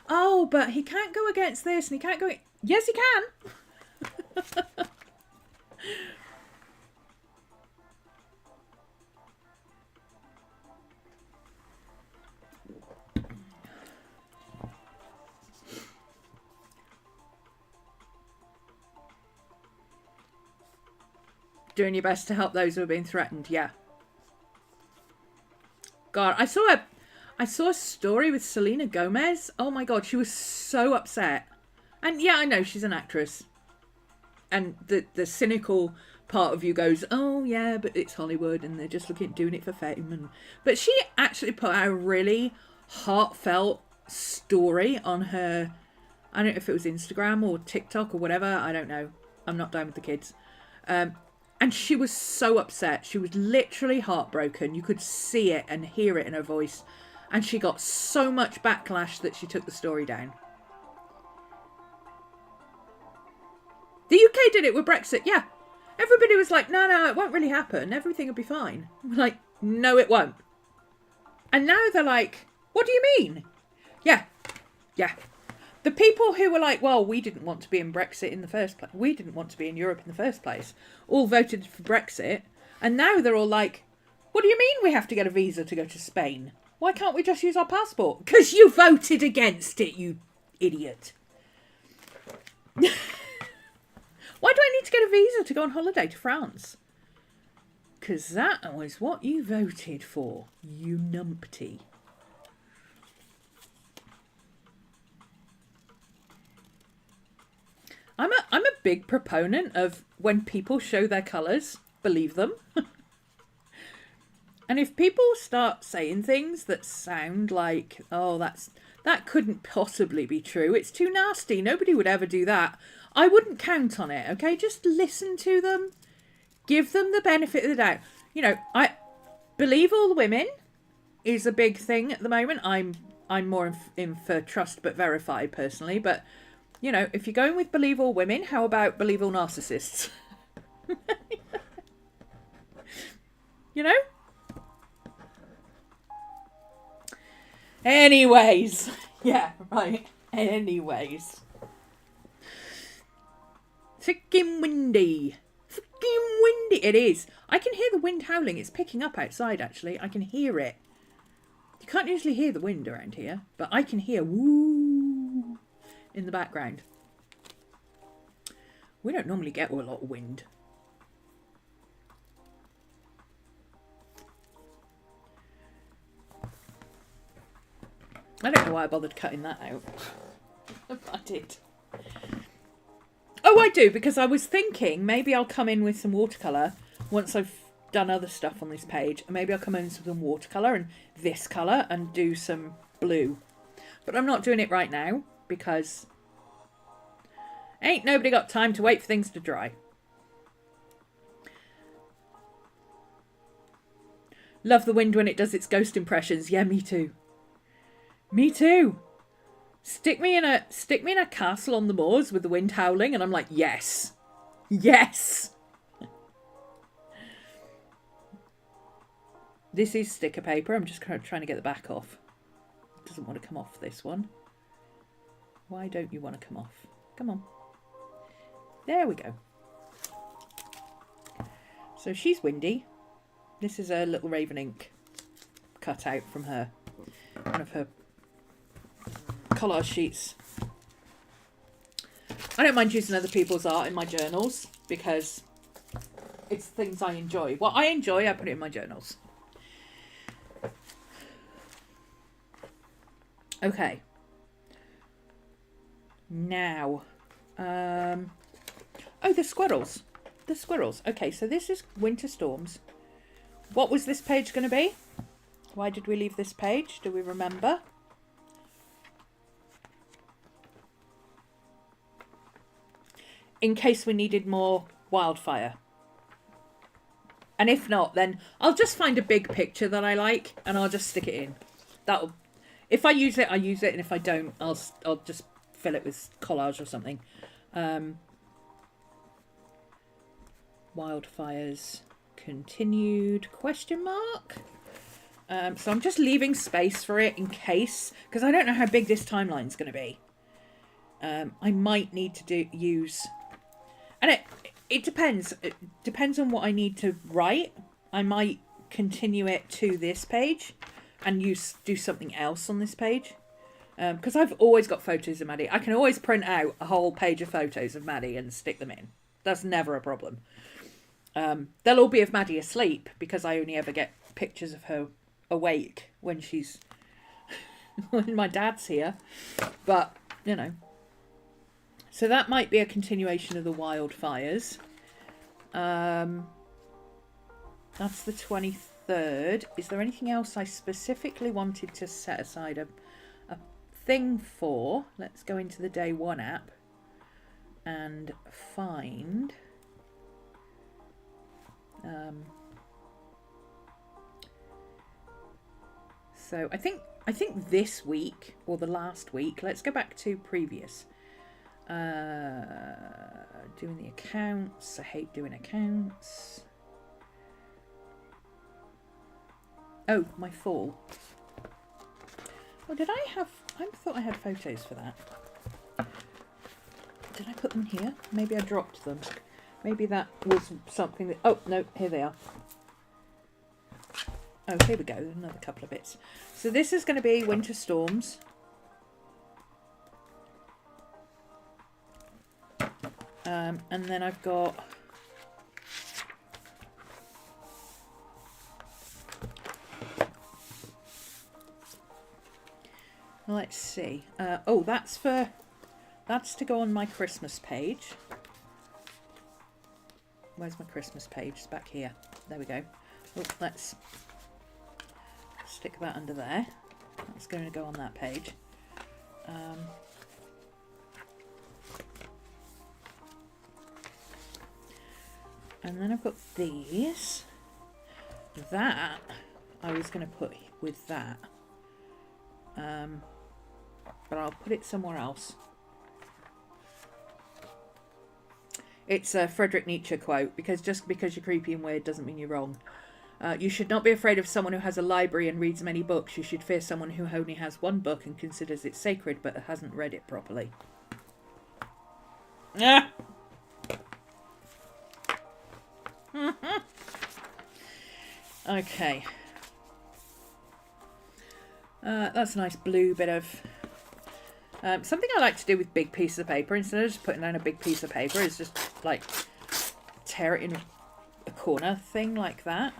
Oh, but he can't go against this and he can't go... Yes, he can. Doing your best to help those who are being threatened, yeah. God, I saw a story with Selena Gomez. Oh my God, she was so upset. And yeah, I know she's an actress. And the cynical part of you goes, oh yeah, but it's Hollywood and they're just looking at doing it for fame. But she actually put out a really heartfelt story on her, I don't know if it was Instagram or TikTok or whatever, I don't know. I'm not down with the kids. And she was so upset. She was literally heartbroken. You could see it and hear it in her voice. And she got so much backlash that she took the story down. The UK did it with Brexit, yeah. Everybody was like, no, it won't really happen. Everything will be fine. We're like, no, it won't. And now they're like, what do you mean? Yeah. The people who were like, well, we didn't want to be in Brexit in the first place. We didn't want to be in Europe in the first place. All voted for Brexit. And now they're all like, what do you mean we have to get a visa to go to Spain? Why can't we just use our passport? Because you voted against it, you idiot. Why do I need to get a visa to go on holiday to France? Because that was what you voted for, you numpty. I'm a big proponent of when people show their colours, believe them. And if people start saying things that sound like, oh, that couldn't possibly be true, it's too nasty, nobody would ever do that, I wouldn't count on it, okay? Just listen to them, give them the benefit of the doubt. You know, I believe all the women is a big thing at the moment. I'm more in for trust but verify personally, but you know, if you're going with believe all women, how about believe all narcissists? You know? Anyways. Yeah, right. Anyways. Freaking windy. It is. I can hear the wind howling. It's picking up outside, actually. I can hear it. You can't usually hear the wind around here, but I can hear woo. in the background. We don't normally get a lot of wind. I don't know why I bothered cutting that out. I did. Oh, I do, because I was thinking maybe I'll come in with some watercolour once I've done other stuff on this page. And maybe I'll come in with some watercolour and this colour and do some blue. But I'm not doing it right now because ain't nobody got time to wait for things to dry. Love the wind when it does its ghost impressions. Yeah, me too. Me too. Stick me in a castle on the moors with the wind howling and I'm like, yes. Yes. This is sticker paper. I'm just kind of trying to get the back off. It doesn't want to come off, this one. Why don't you want to come off? Come on. There we go. So she's windy. This is a little Raven ink cutout from her. One of her collage sheets. I don't mind using other people's art in my journals because it's things I enjoy. What I enjoy, I put it in my journals. Okay. Now, oh, the squirrels. The squirrels. Okay, so this is Winter Storms. What was this page going to be? Why did we leave this page? Do we remember? In case we needed more wildfire. And if not, then I'll just find a big picture that I like and I'll just stick it in. That'll, if I use it, I use it, and if I don't, I'll just fill it with collage or something. Wildfires continued ? So I'm just leaving space for it in case, because I don't know how big this timeline's going to be. I might need to use, and it depends. It depends on what I need to write. I might continue it to this page and do something else on this page. Because I've always got photos of Maddie. I can always print out a whole page of photos of Maddie and stick them in. That's never a problem. They'll all be of Maddie asleep because I only ever get pictures of her awake when she's when my dad's here. But, you know. So that might be a continuation of the wildfires. That's the 23rd. Is there anything else I specifically wanted to set aside a thing for? Let's go into the day one app and find so I think this week or the last week, let's go back to previous, doing the accounts. I hate doing accounts. Oh, my fall. Oh, did I have... I thought I had photos for that. Did I put them here? Maybe I dropped them. Maybe that was something that... Oh, no, here they are. Oh, here we go. Another couple of bits. So this is going to be Winter Storms. And then I've got... Let's see. Oh, that's to go on my Christmas page. Where's my Christmas page? It's back here. There we go. Oh, let's stick that under there. That's going to go on that page. And then I've got these. That I was going to put with that. But I'll put it somewhere else. It's a Friedrich Nietzsche quote, because just because you're creepy and weird doesn't mean you're wrong. You should not be afraid of someone who has a library and reads many books. You should fear someone who only has one book and considers it sacred but hasn't read it properly. Ah! Okay. That's a nice blue bit of Something I like to do with big pieces of paper, instead of just putting down a big piece of paper, is just like tear it in a corner thing like that.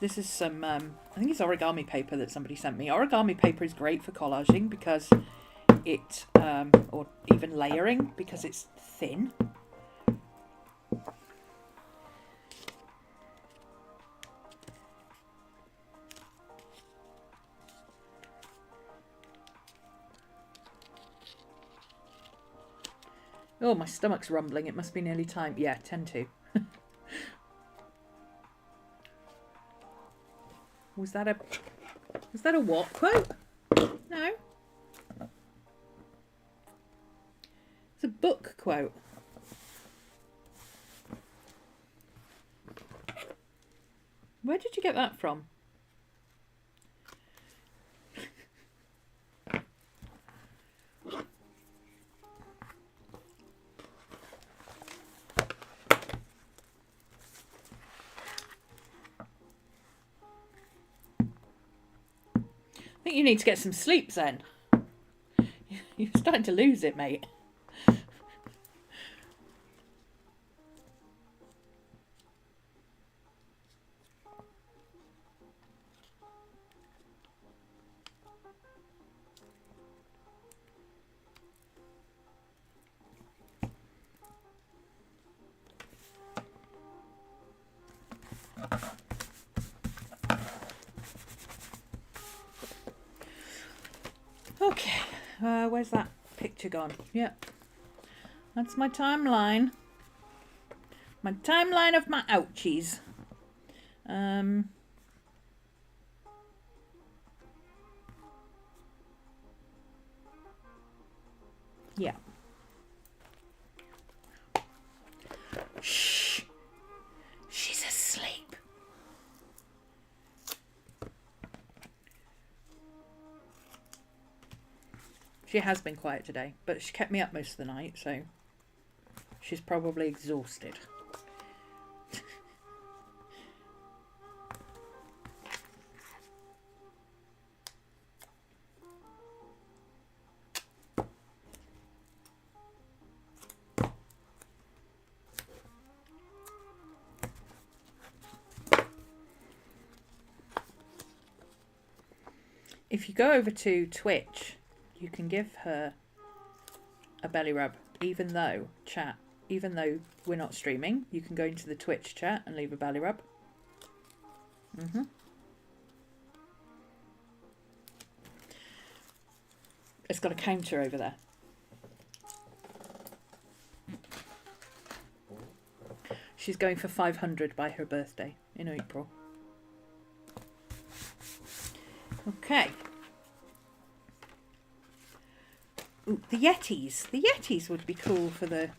This is some, I think it's origami paper that somebody sent me. Origami paper is great for collaging because it, or even layering, because it's thin. Oh, my stomach's rumbling. It must be nearly time. Yeah, 10 to. Was that a what quote? No. It's a book quote. Where did you get that from? I think you need to get some sleep, Zen. You're starting to lose it, mate. Okay, where's that picture gone? Yep, that's my timeline. My timeline of my ouchies. Yeah. Shh. She's asleep. She has been quiet today, but she kept me up most of the night, so she's probably exhausted. If you go over to Twitch, you can give her a belly rub, even though we're not streaming. You can go into the Twitch chat and leave a belly rub. It's got a counter over there. She's going for 500 by her birthday in April. Okay. Ooh, the Yetis. The Yetis would be cool for the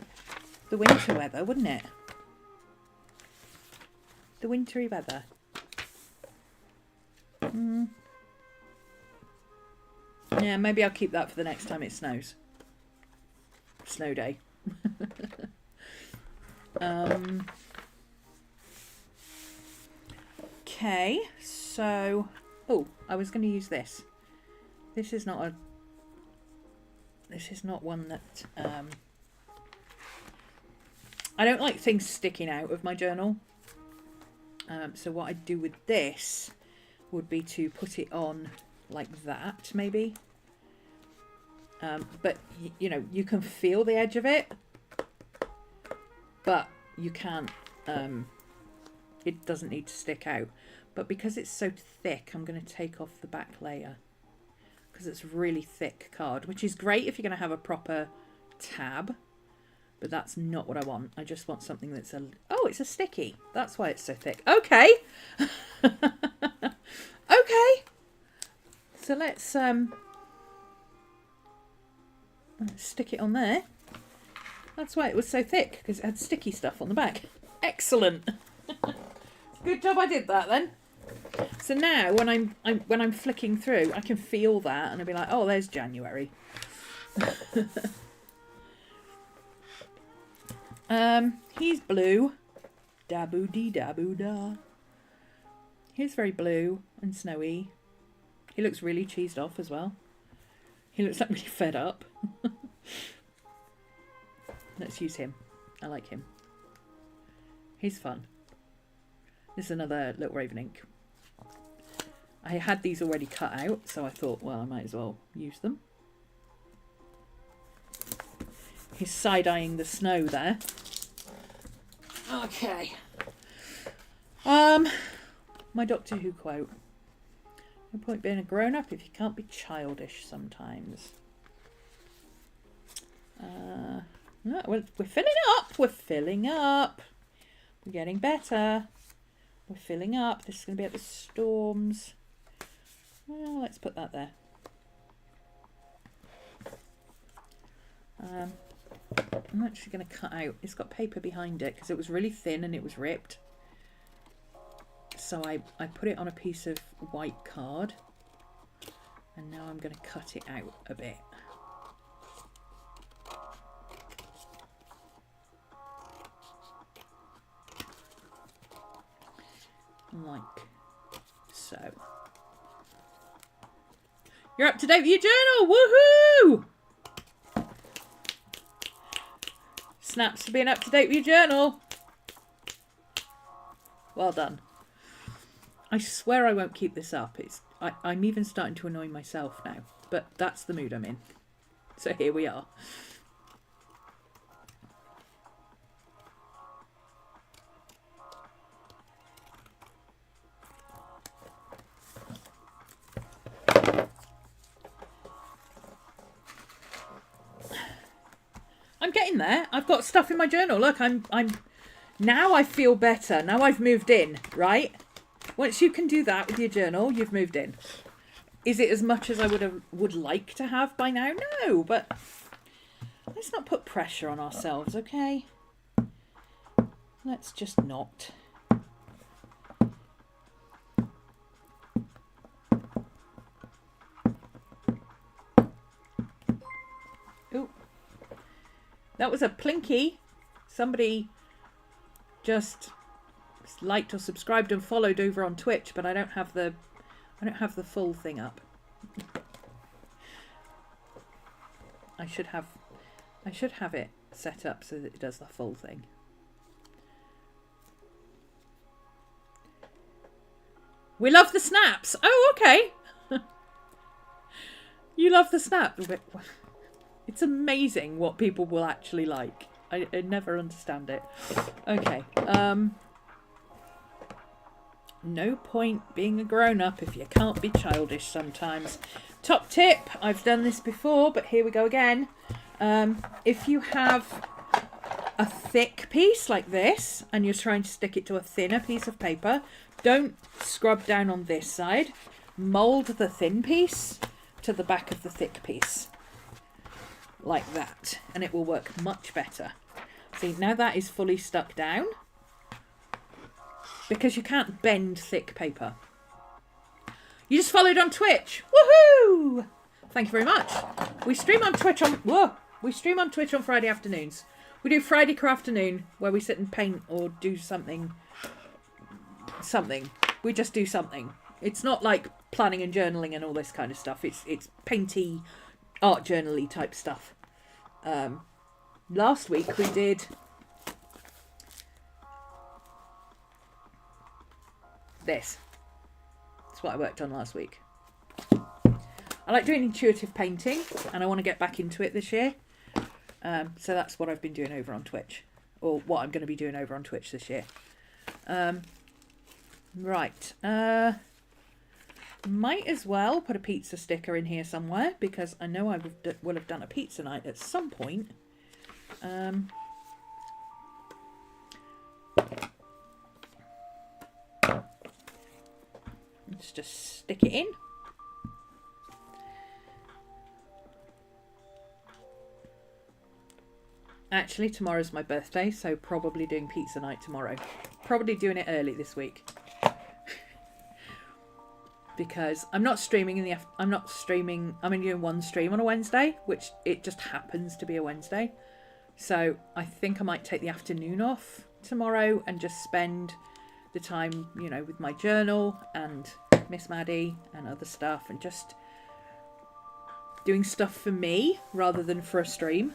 winter weather, wouldn't it? The wintry weather. Yeah, maybe I'll keep that for the next time it snows. Snow day. Okay, so... Oh, I was going to use this. This is not one that... I don't like things sticking out of my journal. So what I'd do with this would be to put it on like that, maybe. But, you know, you can feel the edge of it. But you can't... it doesn't need to stick out. But because it's so thick, I'm going to take off the back layer. Because it's really thick card, which is great if you're going to have a proper tab. But that's not what I want. I just want something that's a... Oh, it's a sticky. That's why it's so thick. Okay. Okay. So let's stick it on there. That's why it was so thick, because it had sticky stuff on the back. Excellent. Good job I did that then. So now when I'm flicking through, I can feel that and I'll be like, oh, there's January. He's blue. Daboo dee daboo da. He's very blue and snowy. He looks really cheesed off as well. He looks like really fed up. Let's use him. I like him. He's fun. This is another Little Raven ink. I had these already cut out, so I thought, well, I might as well use them. He's side-eyeing the snow there. Okay. My Doctor Who quote. No point being a grown-up if you can't be childish sometimes. We're filling up. We're filling up. We're getting better. We're filling up. This is going to be at the Storms. Well, let's put that there. I'm actually going to cut out. It's got paper behind it because it was really thin and it was ripped. So I put it on a piece of white card. And now I'm going to cut it out a bit. Like so. You're up to date with your journal! Woohoo! Snaps for being up to date with your journal. Well done. I swear I won't keep this up. I'm even starting to annoy myself now. But that's the mood I'm in. So here we are. I'm getting there. I've got stuff in my journal. Look, I'm now I feel better. Now I've moved in, right? Once you can do that with your journal, you've moved in. Is it as much as I would like to have by now? No, but let's not put pressure on ourselves, okay? Let's just not. Ooh. That was a plinky. Somebody just liked or subscribed and followed over on Twitch, but I don't have the full thing up. I should have it set up so that it does the full thing. We love the snaps. Oh, okay. You love the snaps. It's amazing what people will actually like. I never understand it. Okay. No point being a grown-up if you can't be childish sometimes. Top tip. I've done this before, but here we go again. If you have a thick piece like this and you're trying to stick it to a thinner piece of paper, don't scrub down on this side. Mould the thin piece to the back of the thick piece. Like that. And it will work much better. See, now that is fully stuck down. Because you can't bend thick paper. You just followed on Twitch. Woohoo! Thank you very much. We stream on Twitch on Friday afternoons. We do Friday afternoon where we sit and paint or do something. We just do something. It's not like planning and journaling and all this kind of stuff. It's painty, art journal-y type stuff. Last week we did this. That's what I worked on last week. I like doing intuitive painting and I want to get back into it this year. So that's what I've been doing over on Twitch. Or what I'm going to be doing over on Twitch this year. Right. Might as well put a pizza sticker in here somewhere because I know I will have done a pizza night at some point. Let's just stick it in. Actually, tomorrow's my birthday, so probably doing pizza night tomorrow. Probably doing it early this week. Because I'm not streaming I'm only doing one stream on a Wednesday, which it just happens to be a Wednesday. So I think I might take the afternoon off tomorrow and just spend the time, with my journal and Miss Maddie and other stuff and just doing stuff for me rather than for a stream.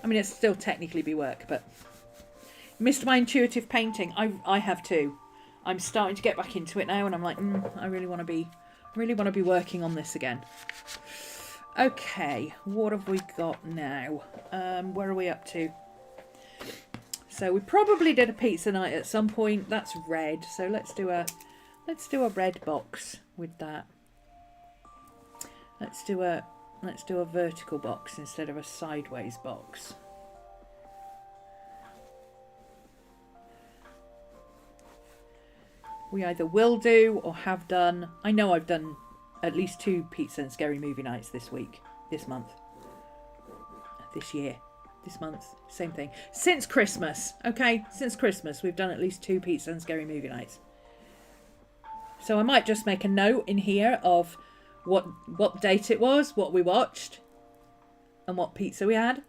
I mean, it'd still technically be work, but missed my intuitive painting. I have too. I'm starting to get back into it now, and I'm like, I really want to be working on this again. Okay, what have we got now? Where are we up to? So we probably did a pizza night at some point. That's red, so let's do a red box with that. Let's do a vertical box instead of a sideways box. We either will do or have done. I know I've done at least 2 pizza and scary movie nights this month, this year, this month, same thing. Since Christmas, okay? Since Christmas, we've done at least 2 pizza and scary movie nights. So I might just make a note in here of what date it was, what we watched, and what pizza we had.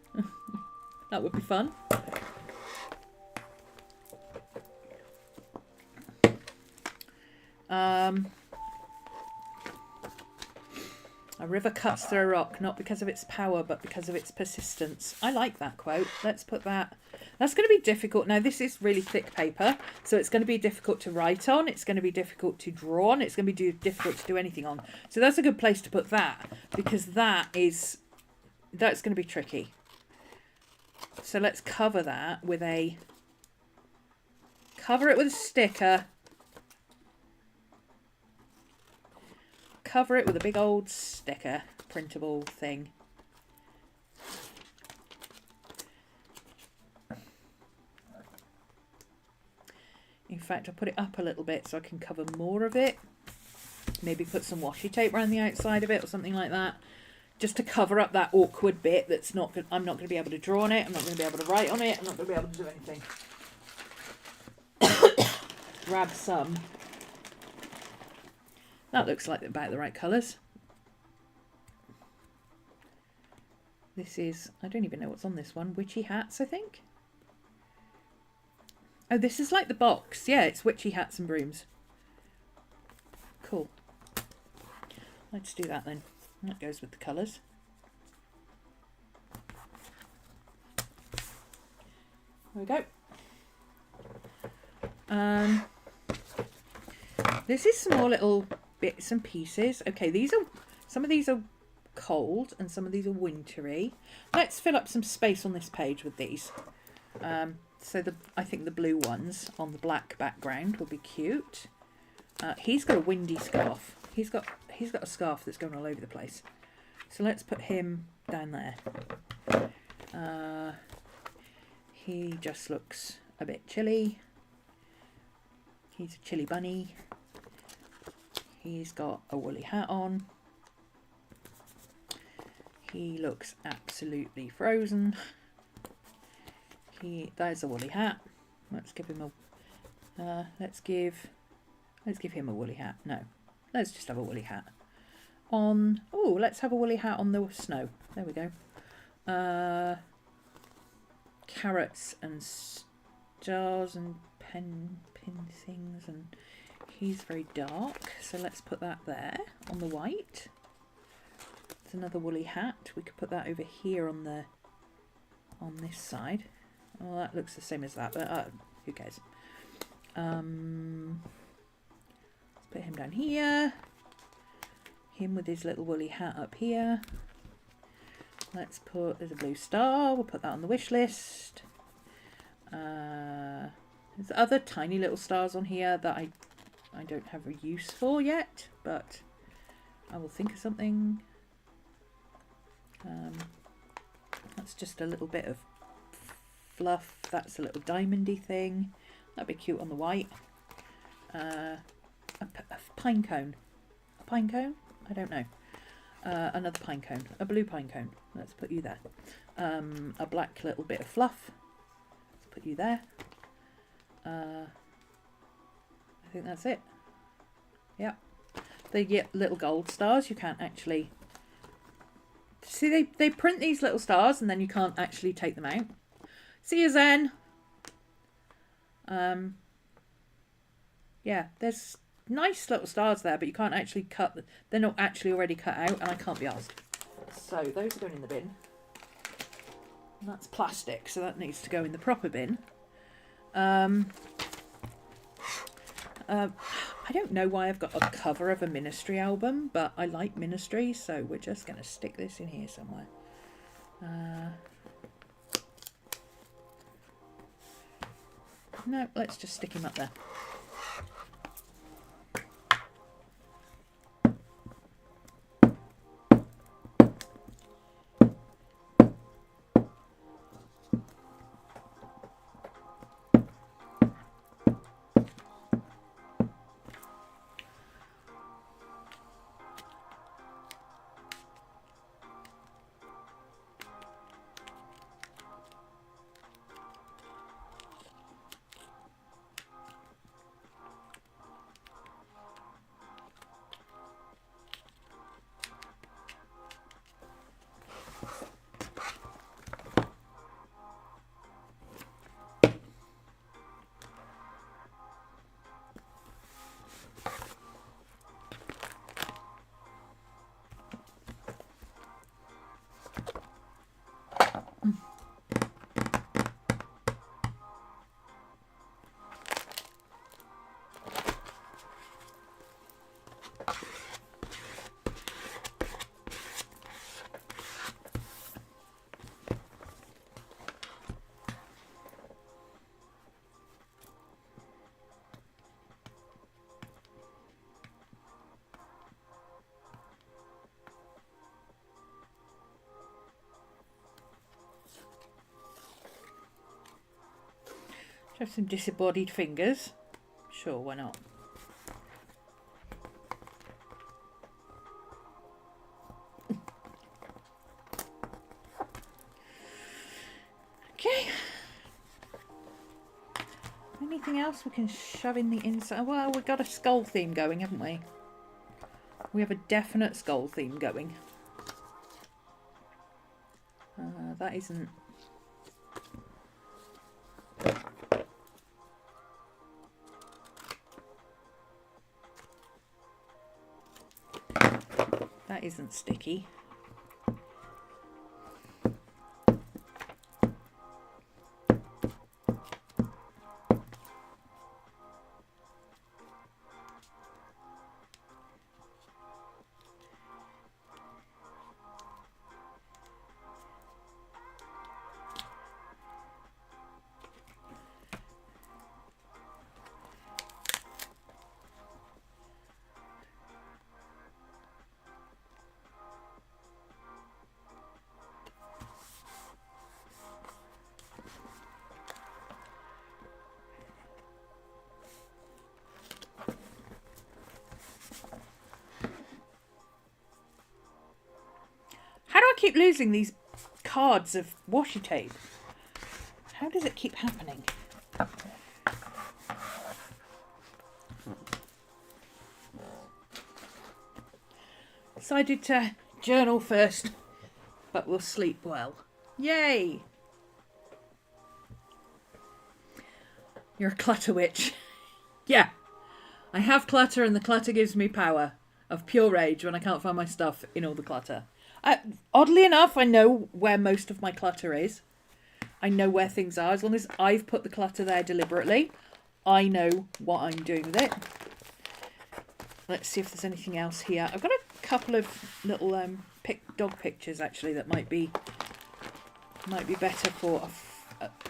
That would be fun. A river cuts through a rock, not because of its power, but because of its persistence. I like that quote. Let's put that. That's going to be difficult. Now, this is really thick paper, so it's going to be difficult to write on. It's going to be difficult to draw on. It's going to be difficult to do anything on. So that's a good place to put that, because that's going to be tricky. So let's cover that with cover it with a sticker. Cover it with a big old sticker, printable thing. In fact, I'll put it up a little bit so I can cover more of it. Maybe put some washi tape around the outside of it or something like that. Just to cover up that awkward bit that's not good. I'm not going to be able to draw on it. I'm not going to be able to write on it. I'm not going to be able to do anything. Grab some. That looks like about the right colours. This is, I don't even know what's on this one. Witchy hats, I think. Oh, this is like the box. Yeah, it's witchy hats and brooms. Cool. Let's do that then. That goes with the colours. There we go. This is some more little bits and pieces. Okay, some of these are cold and some of these are wintry. Let's fill up some space on this page with these. So I think the blue ones on the black background will be cute. He's got a windy scarf. He's got a scarf that's going all over the place. So let's put him down there. He just looks a bit chilly. He's a chilly bunny. He's got a woolly hat on. He looks absolutely frozen. There's a woolly hat. Let's give him a let's give him a woolly hat. No. Let's just have a woolly hat. Let's have a woolly hat on the snow. There we go. Carrots and stars and pin things, and he's very dark, so let's put that there on the white. There's another woolly hat. We could put that over here on this side. Oh, that looks the same as that, but who cares? Let's put him down here. Him with his little woolly hat up here. There's a blue star. We'll put that on the wish list. There's other tiny little stars on here that I don't have a use for yet, but I will think of something. That's just a little bit of fluff. That's a little diamondy thing. That'd be cute on the white. A pine cone. A pine cone? I don't know. Another pine cone. A blue pine cone. Let's put you there. A black little bit of fluff. Let's put you there. I think that's it. Yeah. The little gold stars, you can't actually... See, they print these little stars and then you can't actually take them out. See you, Zen. Yeah, there's nice little stars there, but you can't actually cut. They're not actually already cut out, and I can't be asked. So those are going in the bin. And that's plastic, so that needs to go in the proper bin. I don't know why I've got a cover of a Ministry album, but I like Ministry, so we're just going to stick this in here somewhere. No, let's just stick him up there. Have some disembodied fingers. Sure, why not? Okay. Anything else we can shove in the inside? Well, we've got a skull theme going, haven't we? We have a definite skull theme going. That isn't... That isn't sticky. How do I keep losing these cards of washi tape? How does it keep happening? Decided to journal first, but we'll sleep well. Yay! You're a clutter witch. Yeah, I have clutter, and the clutter gives me power of pure rage when I can't find my stuff in all the clutter. Oddly enough, I know where most of my clutter is. I know where things are. As long as I've put the clutter there deliberately, I know what I'm doing with it. Let's see if there's anything else here. I've got a couple of little dog pictures actually that might be better for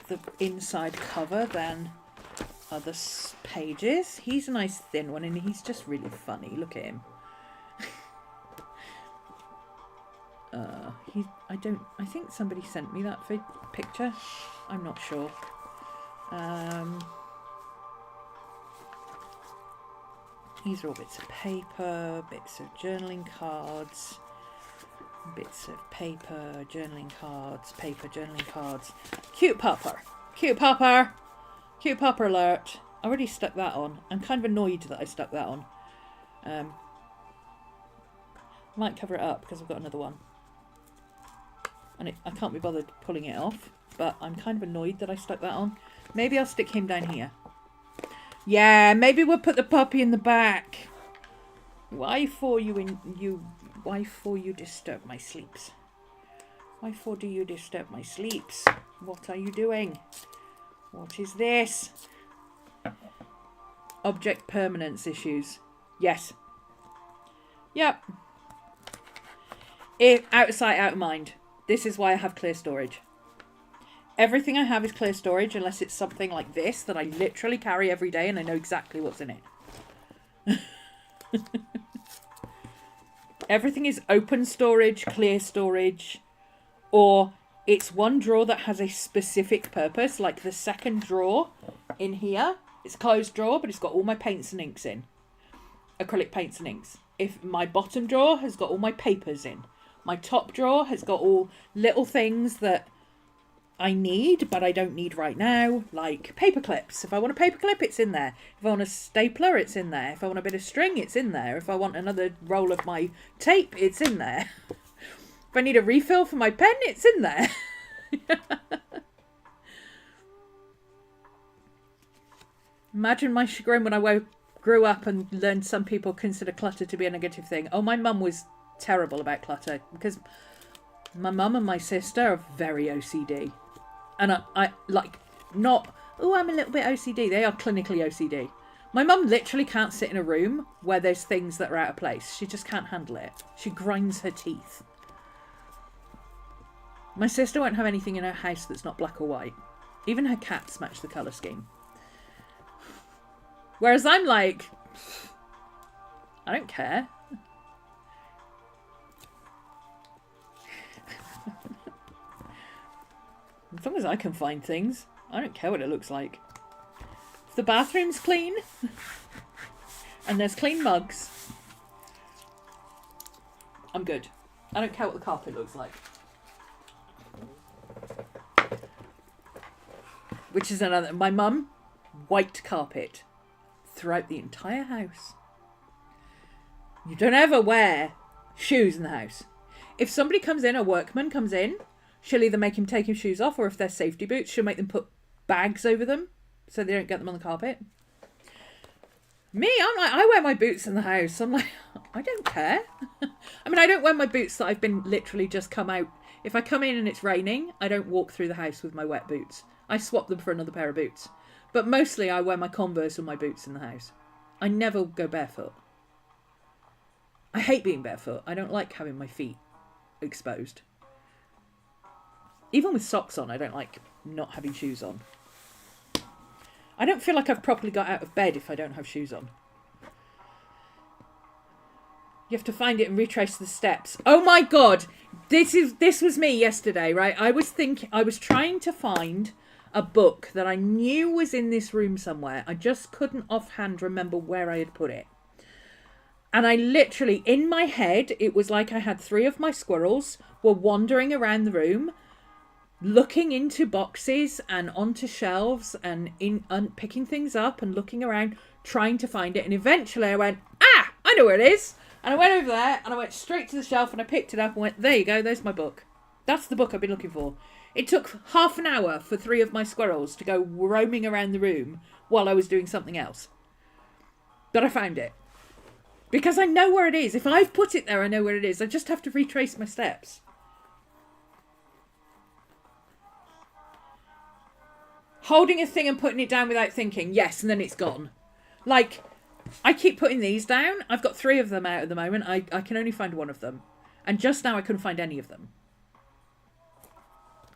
the inside cover than other pages. He's a nice thin one, and he's just really funny. Look at him. I think somebody sent me that picture. I'm not sure. These are all bits of paper, bits of journaling cards, bits of paper, journaling cards, paper, journaling cards. Cute pupper. Cute pupper. Cute pupper alert. I already stuck that on. I'm kind of annoyed that I stuck that on. I might cover it up because I've got another one. And I can't be bothered pulling it off, but I'm kind of annoyed that I stuck that on. Maybe I'll stick him down here. Yeah, maybe we'll put the puppy in the back. Why for you disturb my sleeps? Why for do you disturb my sleeps? What are you doing? What is this? Object permanence issues. Yes. Yep. Out of sight, out of mind. This is why I have clear storage. Everything I have is clear storage unless it's something like this that I literally carry every day and I know exactly what's in it. Everything is open storage, clear storage, or it's one drawer that has a specific purpose, like the second drawer in here. It's a closed drawer, but it's got all my paints and inks in. Acrylic paints and inks. If my bottom drawer has got all my papers in. My top drawer has got all little things that I need, but I don't need right now, like paper clips. If I want a paper clip, it's in there. If I want a stapler, it's in there. If I want a bit of string, it's in there. If I want another roll of my tape, it's in there. If I need a refill for my pen, it's in there. Imagine my chagrin when I grew up and learned some people consider clutter to be a negative thing. Oh, my mum was terrible about clutter because my mum and my sister are very OCD. And I like, not, oh, I'm a little bit OCD. They are clinically OCD. My mum literally can't sit in a room where there's things that are out of place. She just can't handle it. She grinds her teeth. My sister won't have anything in her house that's not black or white. Even her cats match the colour scheme. Whereas I'm like, I don't care. As long as I can find things, I don't care what it looks like. If the bathroom's clean and there's clean mugs, I'm good. I don't care what the carpet looks like. Which is another, my mum, white carpet throughout the entire house. You don't ever wear shoes in the house. If somebody comes in, a workman comes in, she'll either make him take his shoes off, or if they're safety boots, she'll make them put bags over them so they don't get them on the carpet. Me, I'm like, I wear my boots in the house. I'm like, I don't care. I mean, I don't wear my boots that I've been literally just come out. If I come in and it's raining, I don't walk through the house with my wet boots. I swap them for another pair of boots. But mostly I wear my Converse and my boots in the house. I never go barefoot. I hate being barefoot. I don't like having my feet exposed. Even with socks on, I don't like not having shoes on. I don't feel like I've properly got out of bed if I don't have shoes on. You have to find it and retrace the steps. Oh my God! This was me yesterday, right? I was trying to find a book that I knew was in this room somewhere. I just couldn't offhand remember where I had put it. And I literally, in my head, it was like I had 3 of my squirrels were wandering around the room, looking into boxes and onto shelves and picking things up and looking around, trying to find it. And eventually I went, I know where it is. And I went over there and I went straight to the shelf and I picked it up and went, there you go, there's my book. That's the book I've been looking for. It took half an hour for 3 of my squirrels to go roaming around the room while I was doing something else. But I found it. Because I know where it is. If I've put it there, I know where it is. I just have to retrace my steps. Holding a thing and putting it down without thinking, yes, and then it's gone. Like, I keep putting these down. I've got 3 of them out at the moment. I can only find 1 of them. And just now I couldn't find any of them.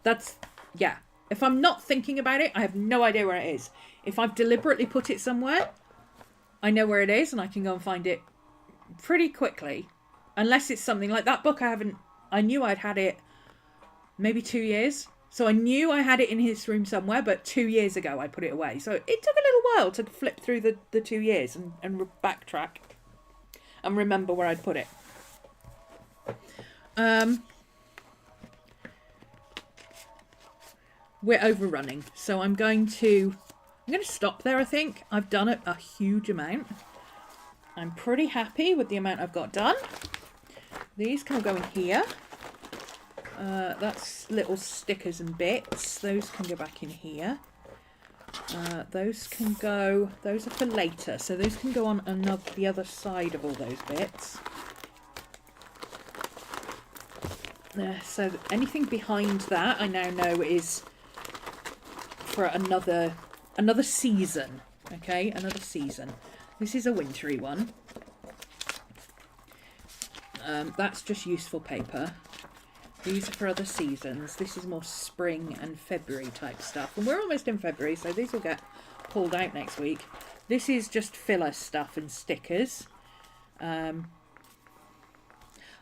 That's, yeah. If I'm not thinking about it, I have no idea where it is. If I've deliberately put it somewhere, I know where it is and I can go and find it pretty quickly. Unless it's something like that book I knew I'd had it maybe 2 years. So I knew I had it in his room somewhere, but 2 years ago I put it away. So it took a little while to flip through the 2 years and backtrack and remember where I'd put it. We're overrunning, so I'm going to stop there, I think. I've done a huge amount. I'm pretty happy with the amount I've got done. These can all go in here. That's little stickers and bits. Those can go back in here. Those can go, those are for later, so those can go on the other side of all those bits. So anything behind that I now know is for another season. Okay, another season. This is a wintry one. That's just useful paper. These are for other seasons. This is more spring and February type stuff. And we're almost in February, so these will get pulled out next week. This is just filler stuff and stickers. I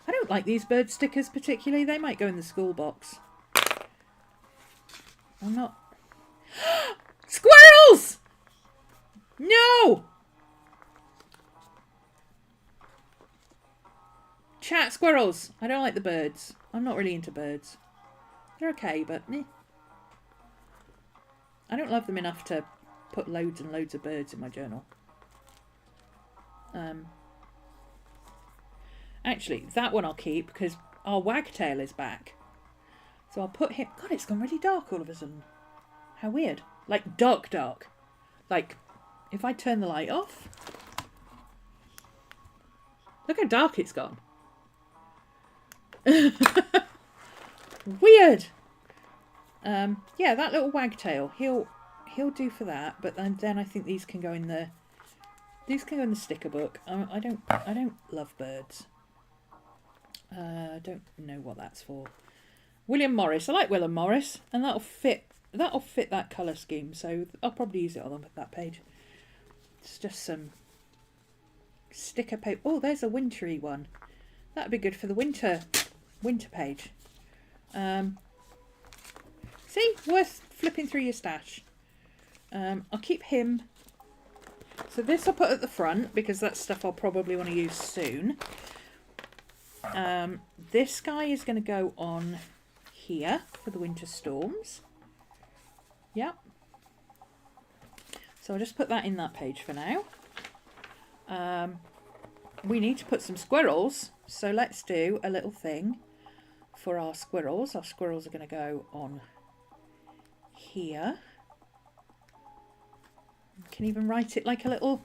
don't like these bird stickers particularly. They might go in the school box. I'm not... Squirrels! No! Chat squirrels. I don't like the birds. I'm not really into birds. They're okay, but meh. I don't love them enough to put loads and loads of birds in my journal. Actually, that one I'll keep because our wagtail is back. So I'll put him... God, it's gone really dark all of a sudden. How weird. Like dark, dark. Like, if I turn the light off... Look how dark it's gone. Weird. Yeah, that little wagtail. He'll do for that. But then I think these can go in the... These can go in the sticker book. I don't love birds. I don't know what that's for. William Morris. I like William Morris, and that'll fit that colour scheme. So I'll probably use it on that page. It's just some sticker paper. Oh, there's a wintry one. That'd be good for the winter page. See, worth flipping through your stash. I'll keep him. So this I'll put at the front because that's stuff I'll probably want to use soon. This guy is going to go on here for the winter storms. Yep. So I'll just put that in that page for now. We need to put some squirrels. So let's do a little thing for our squirrels. Our squirrels are going to go on here. You can even write it like a little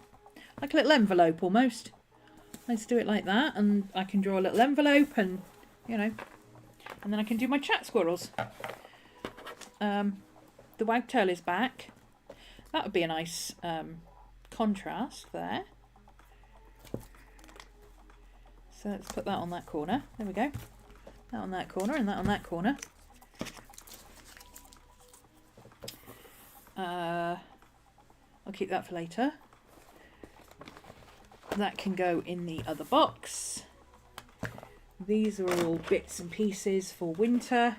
envelope almost. Let's do it like that, and I can draw a little envelope, and you know, and then I can do my chat squirrels. The wagtail is back. That would be a nice contrast there. So let's put that on that corner. There we go. That on that corner, and that on that corner. I'll keep that for later. That can go in the other box. These are all bits and pieces for winter.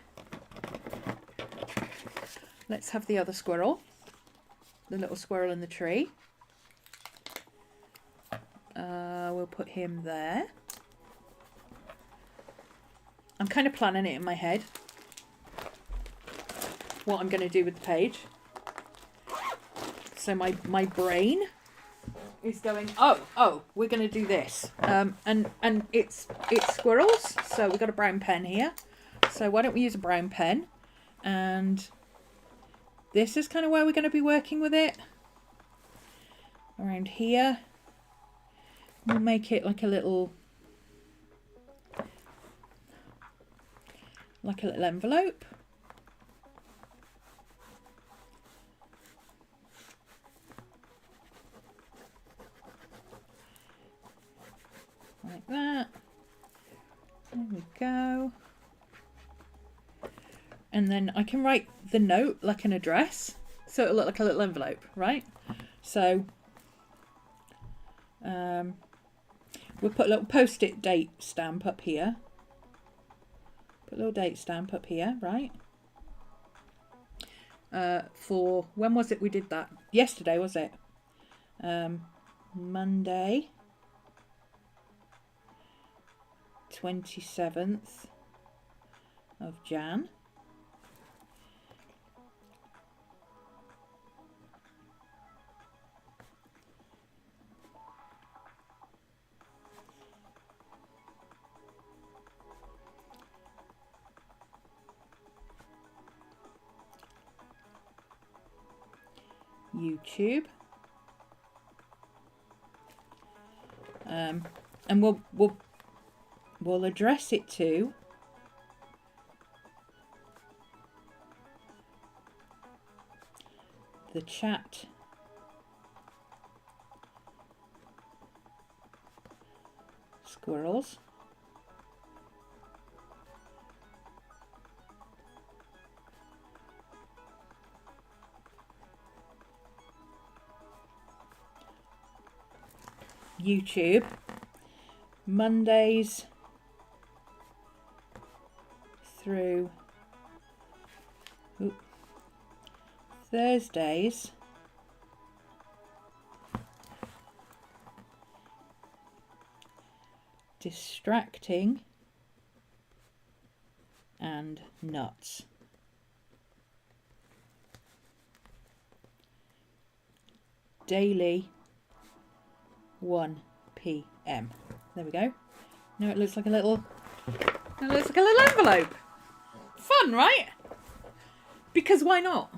Let's have the other squirrel. The little squirrel in the tree. We'll put him there. I'm kind of planning it in my head. What I'm going to do with the page. So my brain is going, oh, we're going to do this. And it's squirrels. So we've got a brown pen here. So why don't we use a brown pen? And this is kind of where we're going to be working with it. Around here. We'll make it like a little envelope. Like that. There we go. And then I can write the note like an address. So it'll look like a little envelope, right? So we'll put a little post-it date stamp up here. Put a little date stamp up here, right? For, when was it we did that? Yesterday, was it? Monday. 27th of Jan. YouTube. And we'll address it to the chat squirrels. YouTube, Mondays through Thursdays distracting and nuts. Daily 1 p.m. There we go. Now it looks like a little envelope. Fun, right? Because why not?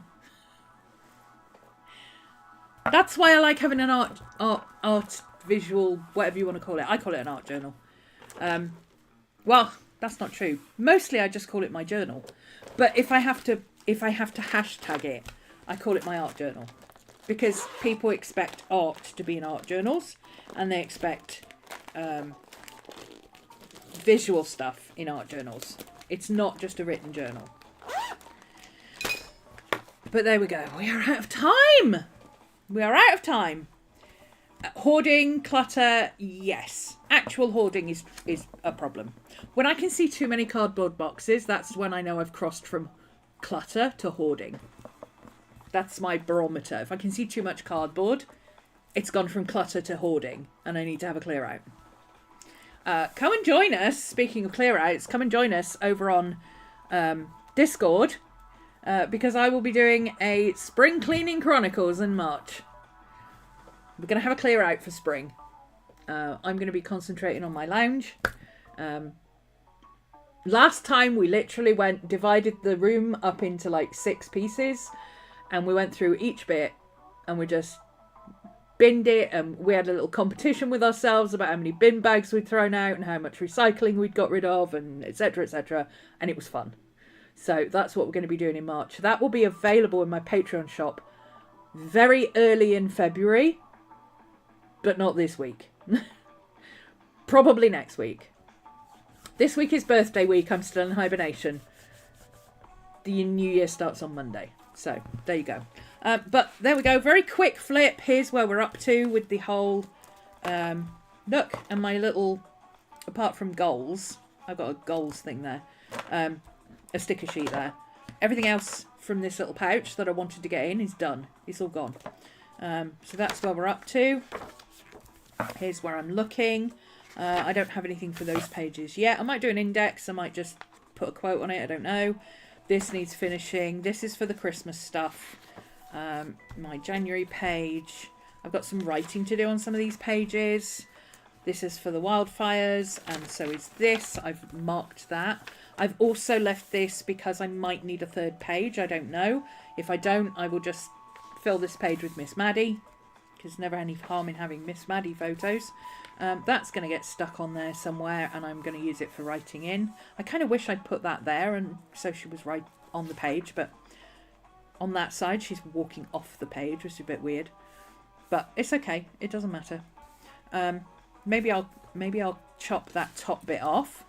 That's why I like having an art visual, whatever you want to call it. I call it an art journal. Well, that's not true. Mostly I just call it my journal. But if I have to hashtag it, I call it my art journal. Because people expect art to be in art journals, and they expect visual stuff in art journals. It's not just a written journal. But there we go. We are out of time. We are out of time. Hoarding, clutter, yes. Actual hoarding is a problem. When I can see too many cardboard boxes, that's when I know I've crossed from clutter to hoarding. That's my barometer. If I can see too much cardboard, it's gone from clutter to hoarding, and I need to have a clear out. Come and join us, speaking of clear outs, come and join us over on Discord, because I will be doing a Spring Cleaning Chronicles in March. We're going to have a clear out for spring. I'm going to be concentrating on my lounge. Last time we literally divided the room up into like 6 pieces, and we went through each bit and we just binned it, and we had a little competition with ourselves about how many bin bags we'd thrown out and how much recycling we'd got rid of, and etc., and it was fun. So that's what we're going to be doing in March. That will be available in my Patreon shop very early in February, but not this week. Probably next week. This week is birthday week. I'm still in hibernation. The new year starts on Monday. So there you go. But there we go. Very quick flip. Here's where we're up to with the whole look, and my little, apart from goals, I've got a goals thing there, a sticker sheet there. Everything else from this little pouch that I wanted to get in is done. It's all gone. So that's where we're up to. Here's where I'm looking. I don't have anything for those pages yet. I might do an index. I might just put a quote on it. I don't know. This needs finishing. This is for the Christmas stuff. My January page. I've got some writing to do on some of these pages. This is for the wildfires, and so is this. I've marked that. I've also left this because I might need a third page. I don't know. If I don't, I will just fill this page with Miss Maddie, because never any harm in having Miss Maddie photos. That's going to get stuck on there somewhere, and I'm going to use it for writing in. I kind of wish I'd put that there, and so she was right on the page, but on that side she's walking off the page, which is a bit weird. But it's okay. It doesn't matter. Maybe I'll chop that top bit off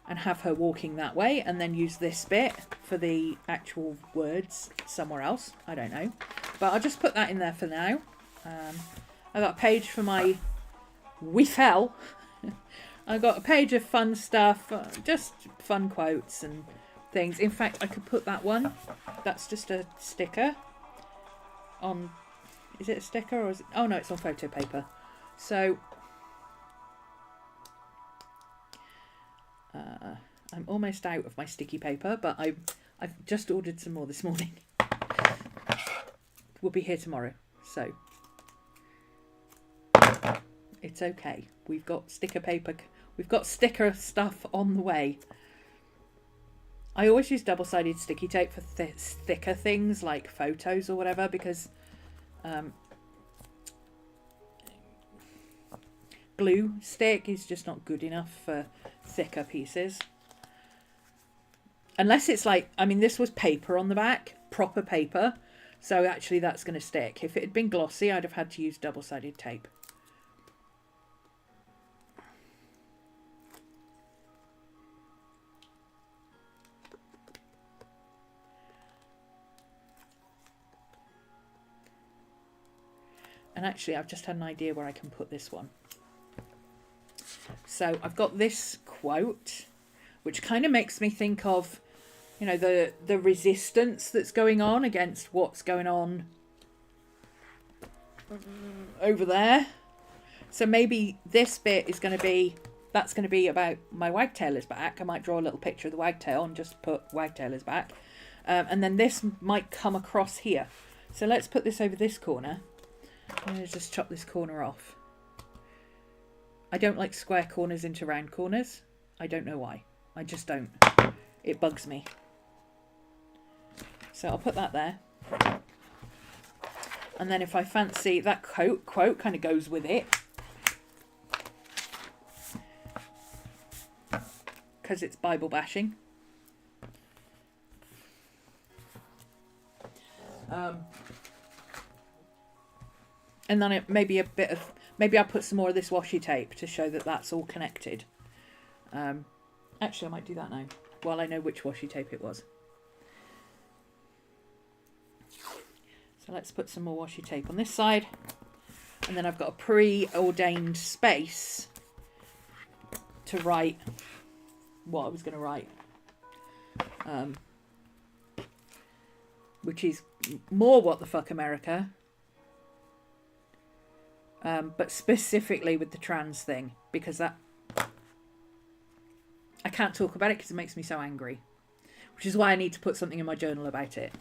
and have her walking that way, and then use this bit for the actual words somewhere else. I don't know. But I'll just put that in there for now. I got a page for my We Fell. I got a page of fun stuff, just fun quotes and things. In fact, I could put that one. That's just a sticker on. Is it a sticker or is it? Oh no, it's on photo paper. So I'm almost out of my sticky paper, but I've just ordered some more this morning. We'll be here tomorrow, so it's okay. We've got sticker paper. We've got sticker stuff on the way. I always use double-sided sticky tape for thicker things like photos or whatever, because Glue stick is just not good enough for thicker pieces. Unless it's like, I mean, this was paper on the back, proper paper. So actually that's going to stick. If it had been glossy, I'd have had to use double-sided tape. And actually, I've just had an idea where I can put this one. So I've got this quote, which kind of makes me think of, you know, the resistance that's going on against what's going on over there. So maybe this bit is going to be, that's going to be about my wagtail is back. I might draw a little picture of the wagtail and just put wagtail is back. And then this might come across here. So let's put this over this corner. I'm going to just chop this corner off. I don't like square corners into round corners. I don't know why. I just don't. It bugs me. So I'll put that there. And then if I fancy that quote kind of goes with it. Because it's Bible bashing. And then maybe a bit of, maybe I'll put some more of this washi tape to show that that's all connected. Actually, I might do that now, while I know which washi tape it was. So let's put some more washi tape on this side. And then I've got a preordained space to write what I was going to write. Which is more what the fuck America. But specifically with the trans thing, because that I can't talk about it because it makes me so angry, which is why I need to put something in my journal about it.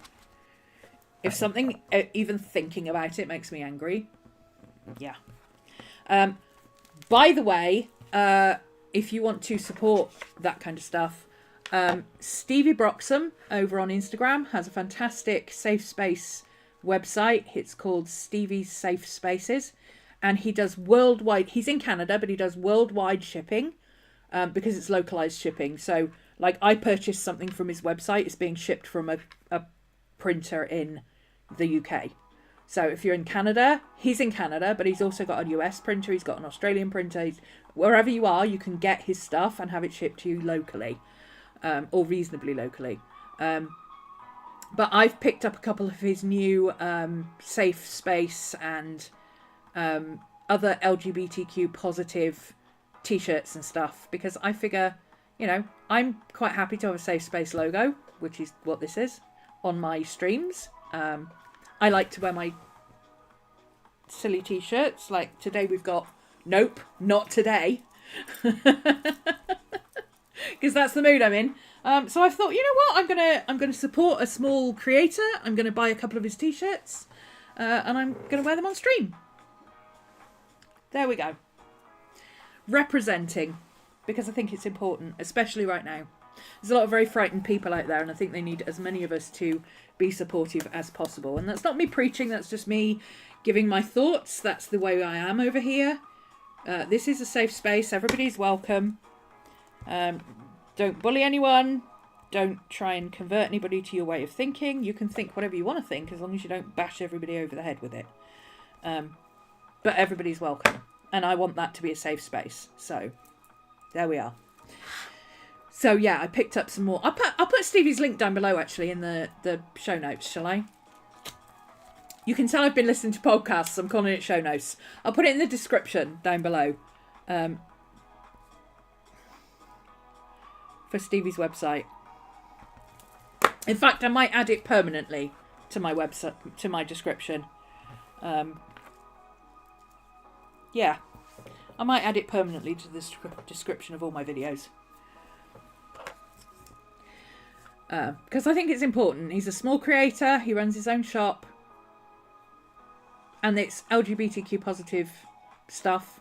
If something, even thinking about it, makes me angry, yeah. By the way, if you want to support that kind of stuff, Stevie Broxham over on Instagram has a fantastic safe space website. It's called Stevie's Safe Spaces. And he does worldwide, he's in Canada, but he does worldwide shipping because it's localized shipping. So, like, I purchased something from his website. It's being shipped from a printer in the UK. So if you're in Canada, he's in Canada, but he's also got a US printer. He's got an Australian printer. Wherever you are, you can get his stuff and have it shipped to you locally, or reasonably locally. But I've picked up a couple of his new safe space and other LGBTQ positive t-shirts and stuff, because I figure, you know, I'm quite happy to have a safe space logo, which is what this is, on my streams. I like to wear my silly t-shirts. Like today we've got nope, not today, because that's the mood I'm in. So I thought, you know what, I'm gonna support a small creator. I'm gonna buy a couple of his t-shirts, and I'm gonna wear them on stream. There we go. Representing, because I think it's important, especially right now. There's a lot of very frightened people out there, and I think they need as many of us to be supportive as possible. And that's not me preaching, that's just me giving my thoughts. That's the way I am over here. This is a safe space. Everybody's welcome. Don't bully anyone. Don't try and convert anybody to your way of thinking. You can think whatever you want to think, as long as you don't bash everybody over the head with it. But everybody's welcome. And I want that to be a safe space. So, there we are. So, yeah, I picked up some more. I'll put Stevie's link down below, actually, in the show notes, shall I? You can tell I've been listening to podcasts. I'm calling it show notes. I'll put it in the description down below. For Stevie's website. In fact, I might add it permanently to my website, to my description. Yeah, I might add it permanently to the description of all my videos. Because I think it's important. He's a small creator. He runs his own shop. And it's LGBTQ positive stuff.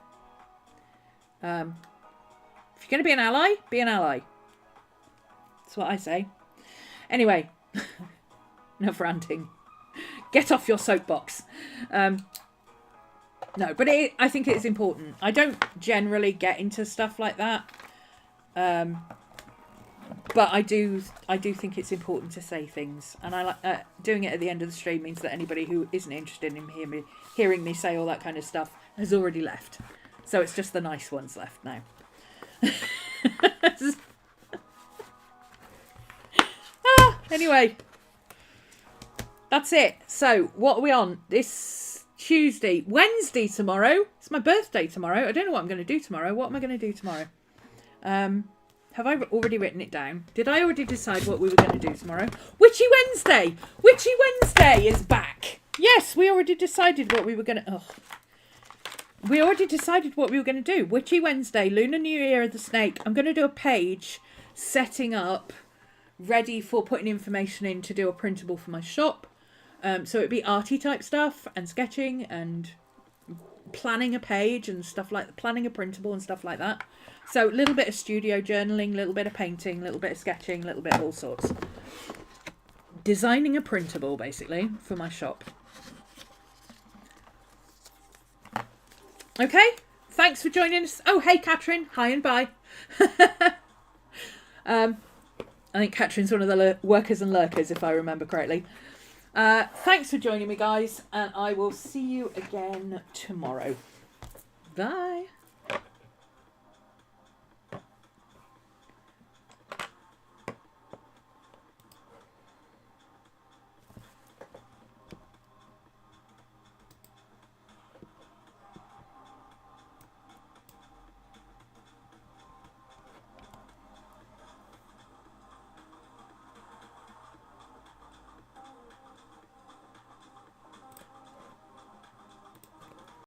If you're going to be an ally, be an ally. That's what I say. Anyway, enough ranting. Get off your soapbox. No, but I think it is important. I don't generally get into stuff like that. But I do think it's important to say things. And I like doing it at the end of the stream means that anybody who isn't interested in hearing me say all that kind of stuff has already left. So it's just the nice ones left now. Anyway, that's it. So what are we on? This Tuesday, Wednesday tomorrow. It's my birthday tomorrow. I don't know what I'm going to do tomorrow. What am I going to do tomorrow? Have I already written it down? Did I already decide what we were going to do tomorrow? Witchy Wednesday! Witchy Wednesday is back! Yes, we already decided what we were going to... Oh. We already decided what we were going to do. Witchy Wednesday, Lunar New Year of the Snake. I'm going to do a page setting up, ready for putting information in to do a printable for my shop. So it'd be arty type stuff and sketching and planning a page and stuff like planning a printable and stuff like that. So a little bit of studio journaling, a little bit of painting, a little bit of sketching, a little bit of all sorts. Designing a printable, basically, for my shop. Okay, thanks for joining us. Oh, hey, Catherine. Hi and bye. I think Catherine's one of the workers and lurkers, if I remember correctly. Thanks for joining me, guys, and I will see you again tomorrow. Bye.